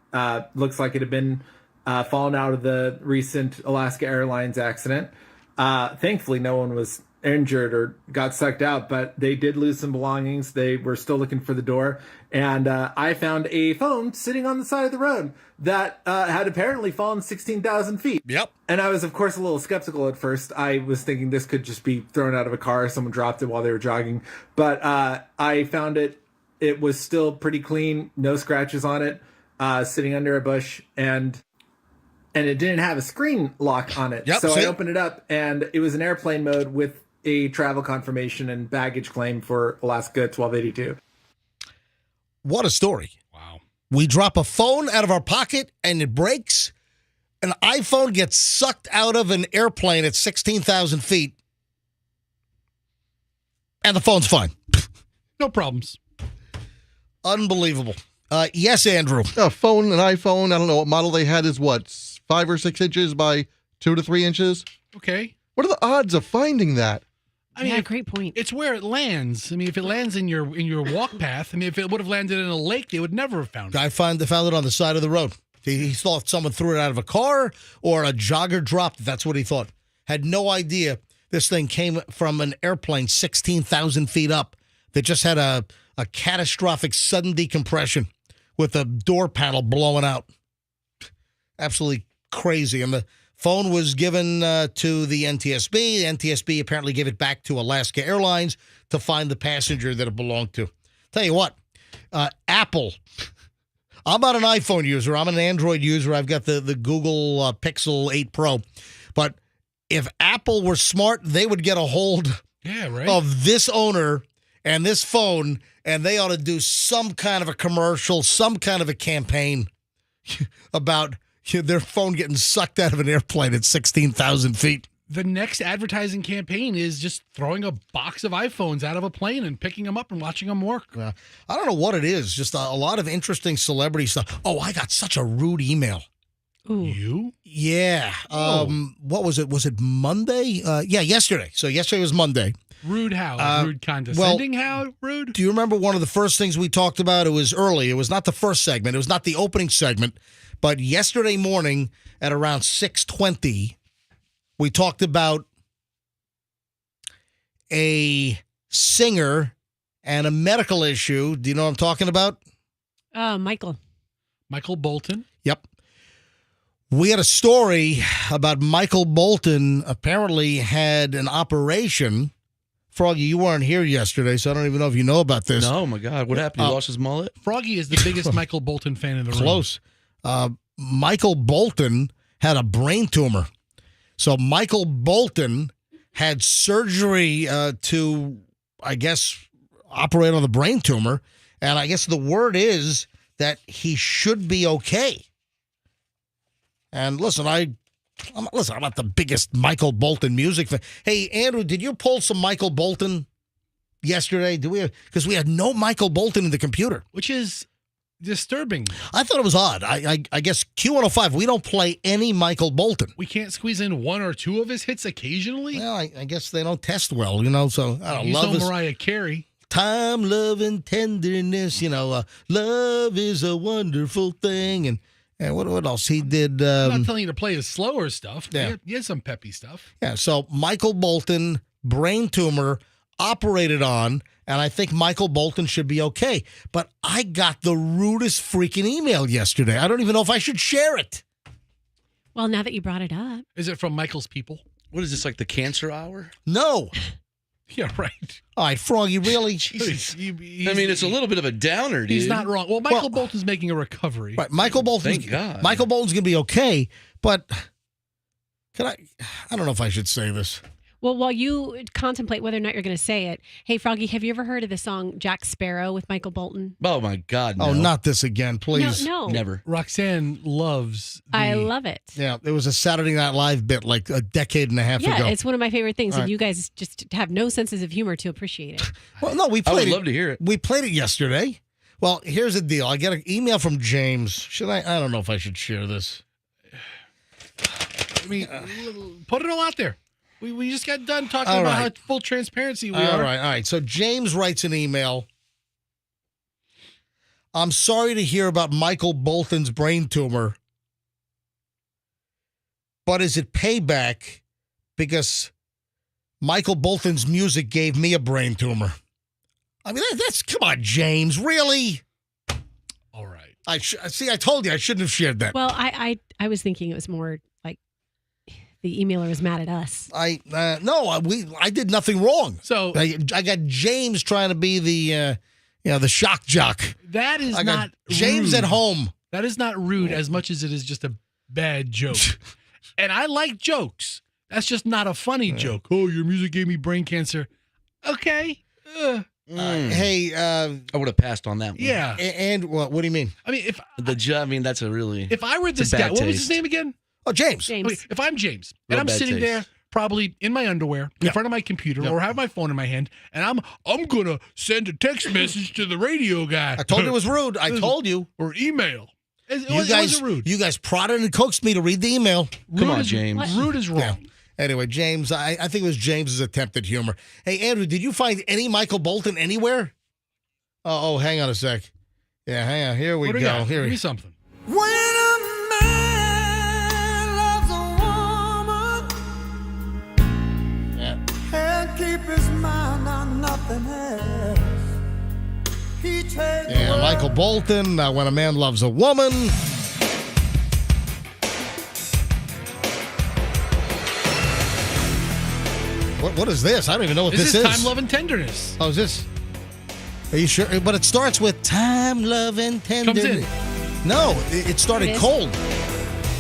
looks like it had been fallen out of the recent Alaska Airlines accident. Thankfully, no one was injured or got sucked out, but they did lose some belongings. They were still looking for the door. And I found a phone sitting on the side of the road that had apparently fallen 16,000 feet. Yep. And I was, of course, a little skeptical at first. I was thinking this could just be thrown out of a car. Someone dropped it while they were jogging. But I found it. It was still pretty clean. No scratches on it. Sitting under a bush. And it didn't have a screen lock on it. Yep, so I opened it up, and it was in airplane mode with a travel confirmation and baggage claim for Alaska 1282. What a story. Wow. We drop a phone out of our pocket and it breaks. An iPhone gets sucked out of an airplane at 16,000 feet. And the phone's fine. No problems. Unbelievable. Yes, Andrew. A phone, an iPhone, I don't know what model they had, is what, 5 or 6 inches by 2 to 3 inches? Okay. What are the odds of finding that? I mean, yeah, great point. It's where it lands. I mean, if it lands in your walk path, I mean, if it would have landed in a lake, they would never have found it. Guy found it on the side of the road. He thought someone threw it out of a car or a jogger dropped it. That's what he thought. Had no idea This thing came from an airplane 16,000 feet up that just had a catastrophic sudden decompression with a door panel blowing out. Absolutely crazy. And the phone was given to the NTSB. The NTSB apparently gave it back to Alaska Airlines to find the passenger that it belonged to. Tell you what, Apple. I'm not an iPhone user. I'm an Android user. I've got the Google Pixel 8 Pro. But if Apple were smart, they would get a hold of this owner and this phone, and they ought to do some kind of a commercial, some kind of a campaign about their phone getting sucked out of an airplane at 16,000 feet. The next advertising campaign is just throwing a box of iPhones out of a plane and picking them up and watching them work. I don't know what it is. Just a lot of interesting celebrity stuff. Oh, I got such a rude email. Ooh. You? Yeah. What was it? Was it Monday? Yeah, yesterday. So yesterday was Monday. Rude how? Rude condescending how? Rude? Do you remember one of the first things we talked about? It was early. It was not the first segment. It was not the opening segment. But yesterday morning at around 6:20, we talked about a singer and a medical issue. Do you know what I'm talking about? Michael Bolton. Yep. We had a story about Michael Bolton apparently had an operation. Froggy, you weren't here yesterday, so I don't even know if you know about this. No, my God. What happened? He lost his mullet? Froggy is the biggest Michael Bolton fan in the room. Close. Michael Bolton had a brain tumor. So Michael Bolton had surgery to, I guess, operate on the brain tumor. And I guess the word is that he should be okay. And listen, I'm not the biggest Michael Bolton music fan. Hey, Andrew, did you pull some Michael Bolton yesterday? Because we had no Michael Bolton in the computer. Which is disturbing. I thought it was odd. I guess Q105, we don't play any Michael Bolton. We can't squeeze in one or two of his hits occasionally? Well, I guess they don't test well, so I don't love Mariah Carey. Time, love, and tenderness, love is a wonderful thing. And what else? He did... I'm not telling you to play his slower stuff. Yeah. He had some peppy stuff. Yeah, so Michael Bolton, brain tumor, operated on, and I think Michael Bolton should be okay. But I got the rudest freaking email yesterday. I don't even know if I should share it. Well, now that you brought it up. Is it from Michael's people? What is this, like the cancer hour? No. Yeah, right. All right, Froggy, really? Jesus. It's a little bit of a downer, dude. He's not wrong. Well, Michael Bolton's making a recovery. Right, Michael Bolton's Thank God. Michael Bolton's going to be okay, but I don't know if I should say this. Well, while you contemplate whether or not you're going to say it, hey, Froggy, have you ever heard of the song Jack Sparrow with Michael Bolton? Oh, my God, no. Oh, not this again, please. No. Never. Roxanne loves I love it. Yeah, it was a Saturday Night Live bit like a decade and a half ago. Yeah, it's one of my favorite things, All and right. you guys just have no senses of humor to appreciate it. Well, no, we played I would love to hear it. We played it yesterday. Well, here's the deal. I got an email from James. Should I don't know if I should share this. Put it all out there. We just got done talking All about right. how full transparency we All are. right. So James writes an email. I'm sorry to hear about Michael Bolton's brain tumor, but is it payback because Michael Bolton's music gave me a brain tumor? I mean, that's come on, James, really? All right. I told you I shouldn't have shared that. Well, I was thinking it was more like the emailer was mad at us. I did nothing wrong. So I got James trying to be the shock jock. That is I not got James rude. at home. That is not rude as much as it is just a bad joke. And I like jokes. That's just not a funny joke. Oh, your music gave me brain cancer. Okay. Hey, I would have passed on that one. Yeah. And what do you mean? I mean, that's a really. if I were this a guy, bad what was his taste. name again? Oh, James. Okay, if I'm James and Real I'm bad sitting taste. there probably in my underwear in front of my computer or have my phone in my hand and I'm gonna send a text message to the radio guy. I told you it was rude. I told you. Or email. It You wasn't rude. You guys prodded and coaxed me to read the email. Come on, James. Rude is wrong. Yeah. Anyway, James, I think it was James's attempt at humor. Hey, Andrew, did you find any Michael Bolton anywhere? Oh, hang on a sec. Yeah, hang on. Here we What do go. you got? Here Give we me something. When a man loves a woman. Yeah. Yeah, Michael Bolton, When a Man Loves a Woman. What is this? I don't even know what this is. This is Time, Love, and Tenderness. Oh, is this? Are you sure? But it starts with Time, Love, and Tenderness. Comes in. No, it started cold.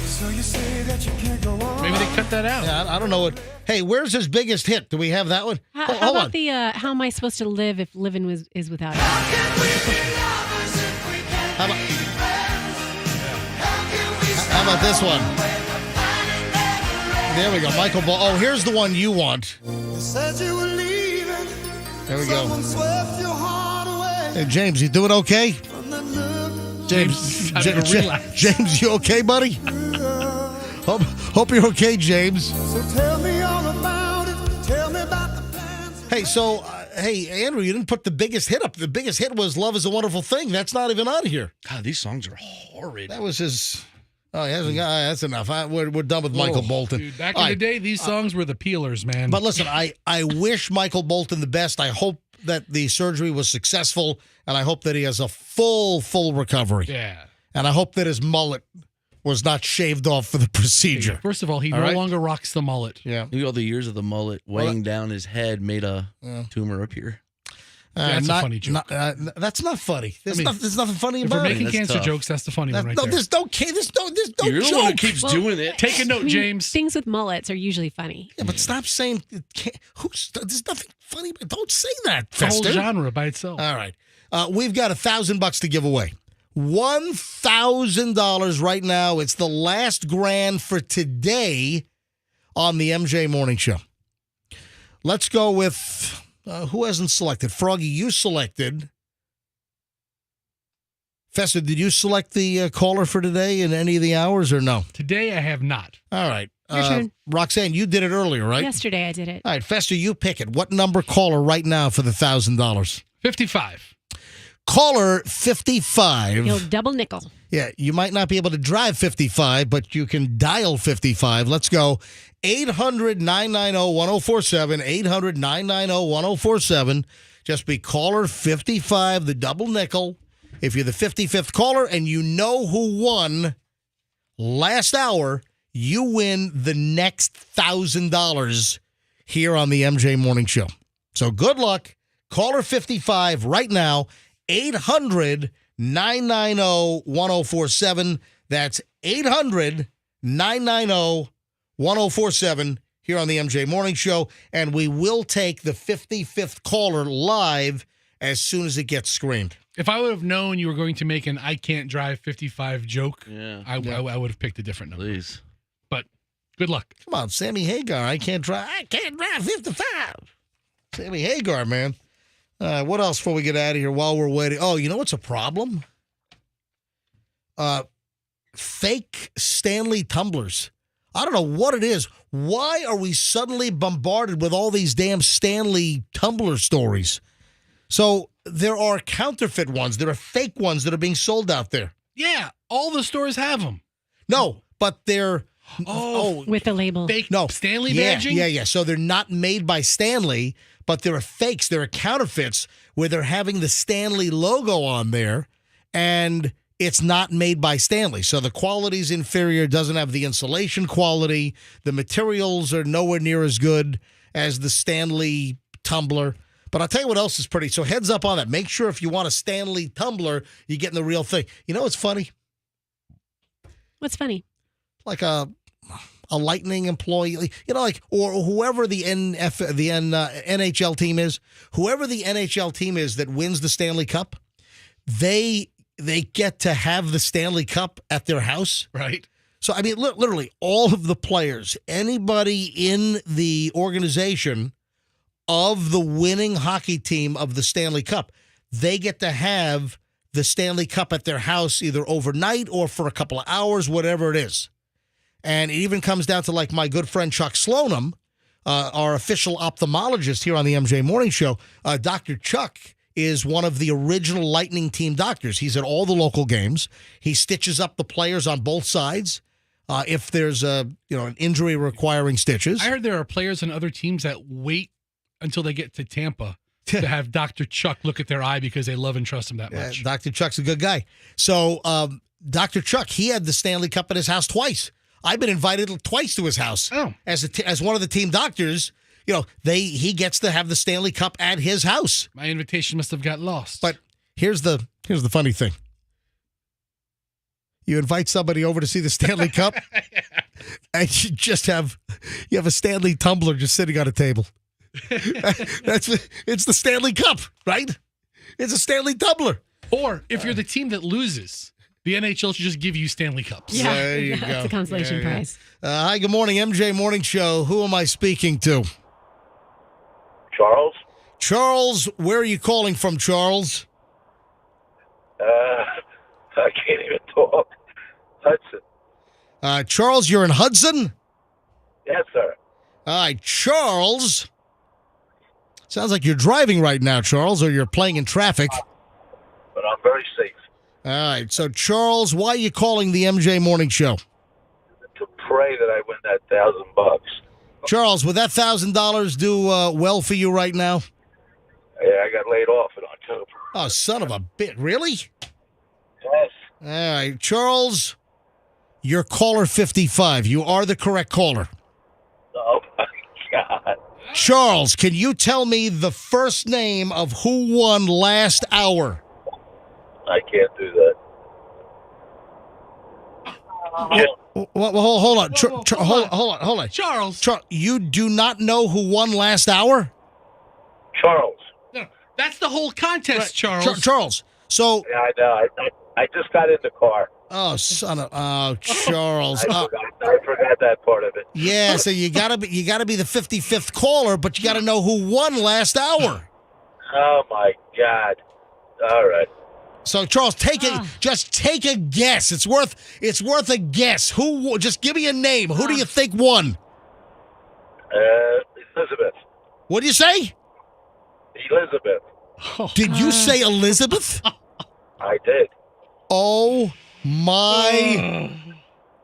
So you say that you can't go on. Maybe they cut that out. Yeah, I don't know what. Hey, where's his biggest hit? Do we have that one? How Hold about on. the How Am I Supposed to Live If Living is Without You? How about this one? There we go, Michael Ball. Oh, here's the one you want. Said you were leaving. There we go. Someone swept your heart away. Hey, James, you doing okay? James, relax. James, you okay, buddy? Hope you're okay, James. So tell me all about it. Tell me about the plans. Hey, so, Andrew, you didn't put the biggest hit up. The biggest hit was Love is a Wonderful Thing. That's not even on here. God, these songs are horrid. That was his... Oh, he hasn't got... That's enough. We're done with Michael Bolton. Dude, back in the day, these songs were the peelers, man. But listen, I wish Michael Bolton the best. I hope that the surgery was successful, and I hope that he has a full recovery. Yeah. And I hope that his mullet was not shaved off for the procedure. First of all, he no longer rocks the mullet. Yeah. Maybe all the years of the mullet weighing down his head made a tumor appear. That's a funny joke. That's not funny. There's, I mean, there's nothing funny If about we're it. making cancer jokes, that's the funny one right no, there. there's no You're joke. the one who keeps doing it. Take a note, James. Things with mullets are usually funny. Yeah, but stop saying there's nothing funny. Don't say that. It's a whole Fester. genre by itself. All right. We've got $1,000 to give away. $1,000 right now. It's the last grand for today on the MJ Morning Show. Let's go with who hasn't selected? Froggy, you selected. Fester, did you select the caller for today in any of the hours or no? Today I have not. All right. Your turn. Roxanne, you did it earlier, right? Yesterday I did it. All right, Fester, you pick it. What number caller right now for the $1,000? 55. Caller 55. You'll double nickel. Yeah, you might not be able to drive 55, but you can dial 55. Let's go. 800-990-1047. 800-990-1047. Just be caller 55, the double nickel. If you're the 55th caller and you know who won last hour, you win the next $1,000 here on the MJ Morning Show. So good luck. Caller 55 right now. 800-990-1047. That's 800-990-1047 here on the MJ Morning Show. And we will take the 55th caller live as soon as it gets screened. If I would have known you were going to make an I can't drive 55 joke, I would have picked a different number. Please. But good luck. Come on, Sammy Hagar. I can't drive 55. Sammy Hagar, man. What else before we get out of here while we're waiting? Oh, you know what's a problem? Fake Stanley tumblers. I don't know what it is. Why are we suddenly bombarded with all these damn Stanley tumbler stories? So there are counterfeit ones. There are fake ones that are being sold out there. Yeah, all the stores have them. No, but they're... with the label. Fake No. Stanley Yeah, badging? Yeah. So they're not made by Stanley, but there are fakes. There are counterfeits where they're having the Stanley logo on there, and it's not made by Stanley. So the quality's inferior, doesn't have the insulation quality. The materials are nowhere near as good as the Stanley tumbler. But I'll tell you what else is pretty. So heads up on that. Make sure if you want a Stanley tumbler, you're getting the real thing. You know what's funny? What's funny? Like a Lightning employee, you know, like, or whoever the NHL team is, whoever the NHL team is that wins the Stanley Cup, they get to have the Stanley Cup at their house. Right. So, I mean, literally all of the players, anybody in the organization of the winning hockey team of the Stanley Cup, they get to have the Stanley Cup at their house either overnight or for a couple of hours, whatever it is. And it even comes down to, like, my good friend Chuck Slonim, our official ophthalmologist here on the MJ Morning Show. Dr. Chuck is one of the original Lightning team doctors. He's at all the local games. He stitches up the players on both sides if there's an injury requiring stitches. I heard there are players on other teams that wait until they get to Tampa to have Dr. Chuck look at their eye because they love and trust him that much. Dr. Chuck's a good guy. So Dr. Chuck, he had the Stanley Cup at his house twice. I've been invited twice to his house as one of the team doctors. You know, he gets to have the Stanley Cup at his house. My invitation must have got lost. But here's the funny thing. You invite somebody over to see the Stanley Cup, and you have a Stanley tumbler just sitting on a table. It's the Stanley Cup, right? It's a Stanley tumbler. Or if you're the team that loses, the NHL should just give you Stanley Cups. Yeah, there you go. That's a consolation prize. Hi, good morning, MJ Morning Show. Who am I speaking to? Charles. Charles, where are you calling from, Charles? I can't even talk. Hudson. Charles, you're in Hudson? Yes, sir. All right, Charles. Sounds like you're driving right now, Charles, or you're playing in traffic. But I'm very safe. All right, so Charles, why are you calling the MJ Morning Show? To pray that I win that $1,000. Charles, would that $1,000 do well for you right now? Yeah, I got laid off in October. Oh, son of a bit. Really? Yes. All right, Charles, you're caller 55. You are the correct caller. Oh, my God. Charles, can you tell me the first name of who won last hour? I can't do that. Well, hold on. Hold on. Charles. You do not know who won last hour? Charles. No, that's the whole contest, Charles. Charles. So. Yeah, I know. I just got in the car. Oh, Charles. I forgot that part of it. Yeah, so you gotta be the 55th caller, but you gotta know who won last hour. Oh my God! All right. So Charles, just take a guess. It's worth a guess. Just give me a name. Who do you think won? Elizabeth. What do you say? Elizabeth. Did you say Elizabeth? I did. Oh my!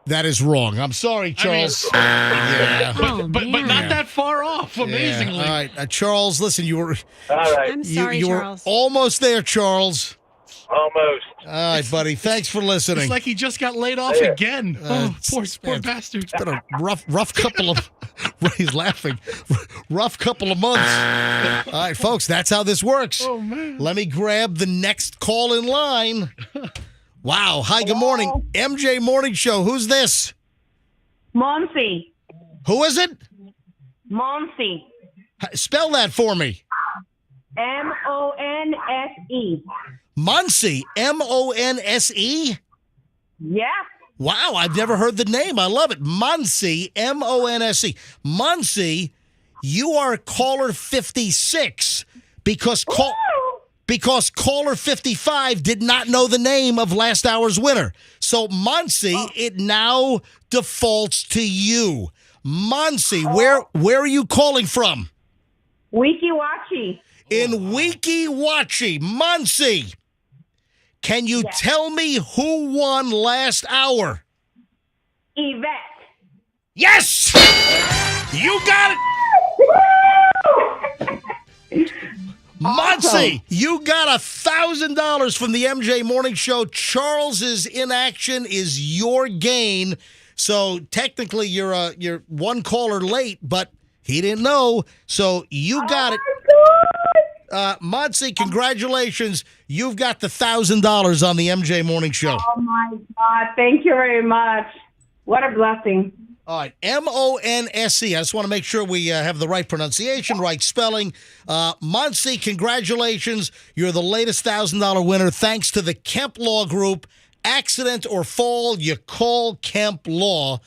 That is wrong. I'm sorry, Charles. But not that far off. Amazingly. All right, Charles. Listen, you were. All right. I'm sorry, you Charles. were almost there, Charles. Almost. All right, buddy. Thanks for listening. It's like he just got laid off again. Poor bastard. It's been a rough couple of. He's laughing. Rough couple of months. All right, folks. That's how this works. Oh man. Let me grab the next call in line. Wow. Hi, good morning. MJ Morning Show. Who's this? Monsi. Who is it? Monsi. Spell that for me. Monse. Muncie. Monse? Yeah. Wow, I've never heard the name. I love it. Muncie. Monse. Muncie, you are caller 56 because caller 55 did not know the name of last hour's winner. So, Muncie, it now defaults to you. Muncie, where are you calling from? Wikiwachi. In Wikiwachi. Muncie, can you tell me who won last hour? Yvette. Yes! You got it! Muncie, you got $1,000 from the MJ Morning Show. Charles's inaction is your gain. So technically you're one caller late, but he didn't know. So you got it. Muncie, congratulations. You've got the $1,000 on the MJ Morning Show. Oh, my God. Thank you very much. What a blessing. All right, Monse. I just want to make sure we have the right pronunciation, right spelling. Muncie, congratulations. You're the latest $1,000 winner thanks to the Kemp Law Group. Accident or fall, you call Kemp Law.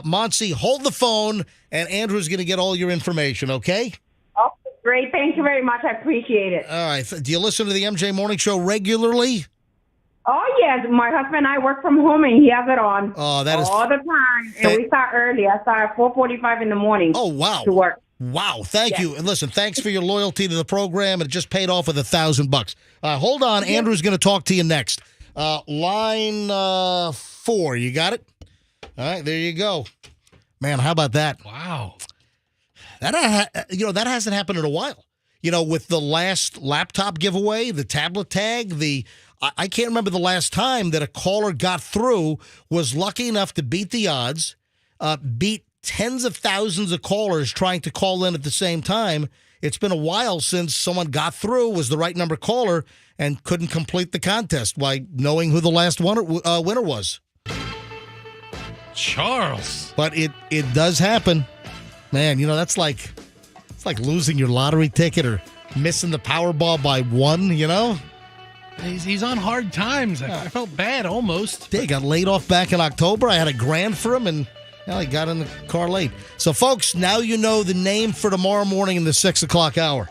Muncie, hold the phone, and Andrew's going to get all your information, okay? Oh, great. Thank you very much. I appreciate it. All right. Do you listen to the MJ Morning Show regularly? Oh, yes. My husband and I work from home, and he has it on that is all the time. And we start early. I start at 4:45 in the morning. Oh, wow. To work. Wow. Thank you. And listen, thanks for your loyalty to the program. It just paid off with $1,000. Hold on. Andrew's going to talk to you next. Line 4. You got it? All right. There you go. Man, how about that? Wow. That hasn't happened in a while. with the last laptop giveaway, the tablet tag, I can't remember the last time that a caller got through, was lucky enough to beat the odds, beat tens of thousands of callers trying to call in at the same time. It's been a while since someone got through, was the right number caller, and couldn't complete the contest by knowing who the last winner was. Charles. But it does happen. Man, that's like losing your lottery ticket or missing the Powerball by one, He's on hard times. I felt bad almost. He got laid off back in October. I had $1,000 for him, and he got in the car late. So, folks, now you know the name for tomorrow morning in the 6 o'clock hour.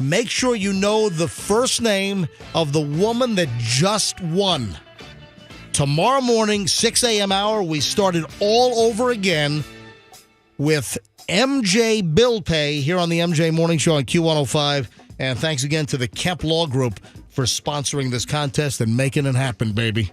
Make sure you know the first name of the woman that just won. Tomorrow morning, 6 a.m. hour, we started all over again with MJ Bill Pay here on the MJ Morning Show on Q105. And thanks again to the Kemp Law Group for sponsoring this contest and making it happen, baby.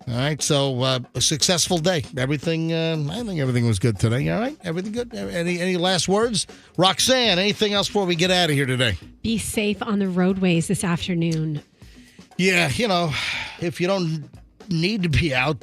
All right, so a successful day. Everything, I think everything was good today. All right, everything good? Any last words? Roxanne, anything else before we get out of here today? Be safe on the roadways this afternoon. Yeah, if you don't need to be out,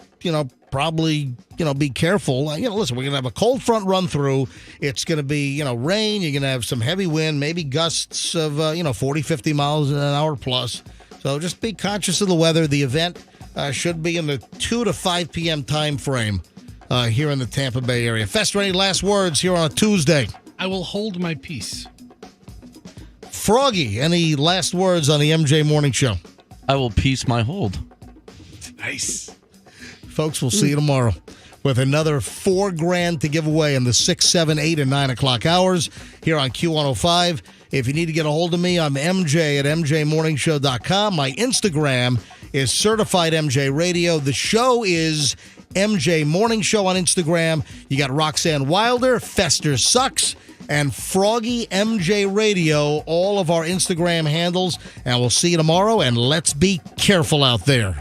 probably, be careful. Listen, we're going to have a cold front run through. It's going to be, rain. You're going to have some heavy wind, maybe gusts of, 40, 50 miles an hour plus. So just be conscious of the weather. The event should be in the 2 to 5 p.m. time frame here in the Tampa Bay area. Fester, any last words here on a Tuesday? I will hold my peace. Froggy, any last words on the MJ Morning Show? I will peace my hold. Nice. Folks, we'll see you tomorrow with another $4,000 to give away in the 6, 7, 8, and 9 o'clock hours here on Q105. If you need to get a hold of me, I'm MJ at MJMorningshow.com. My Instagram is Certified MJ Radio. The show is MJ Morning Show on Instagram. You got Roxanne Wilder, Fester Sucks, and Froggy MJ Radio, all of our Instagram handles. And we'll see you tomorrow, and let's be careful out there.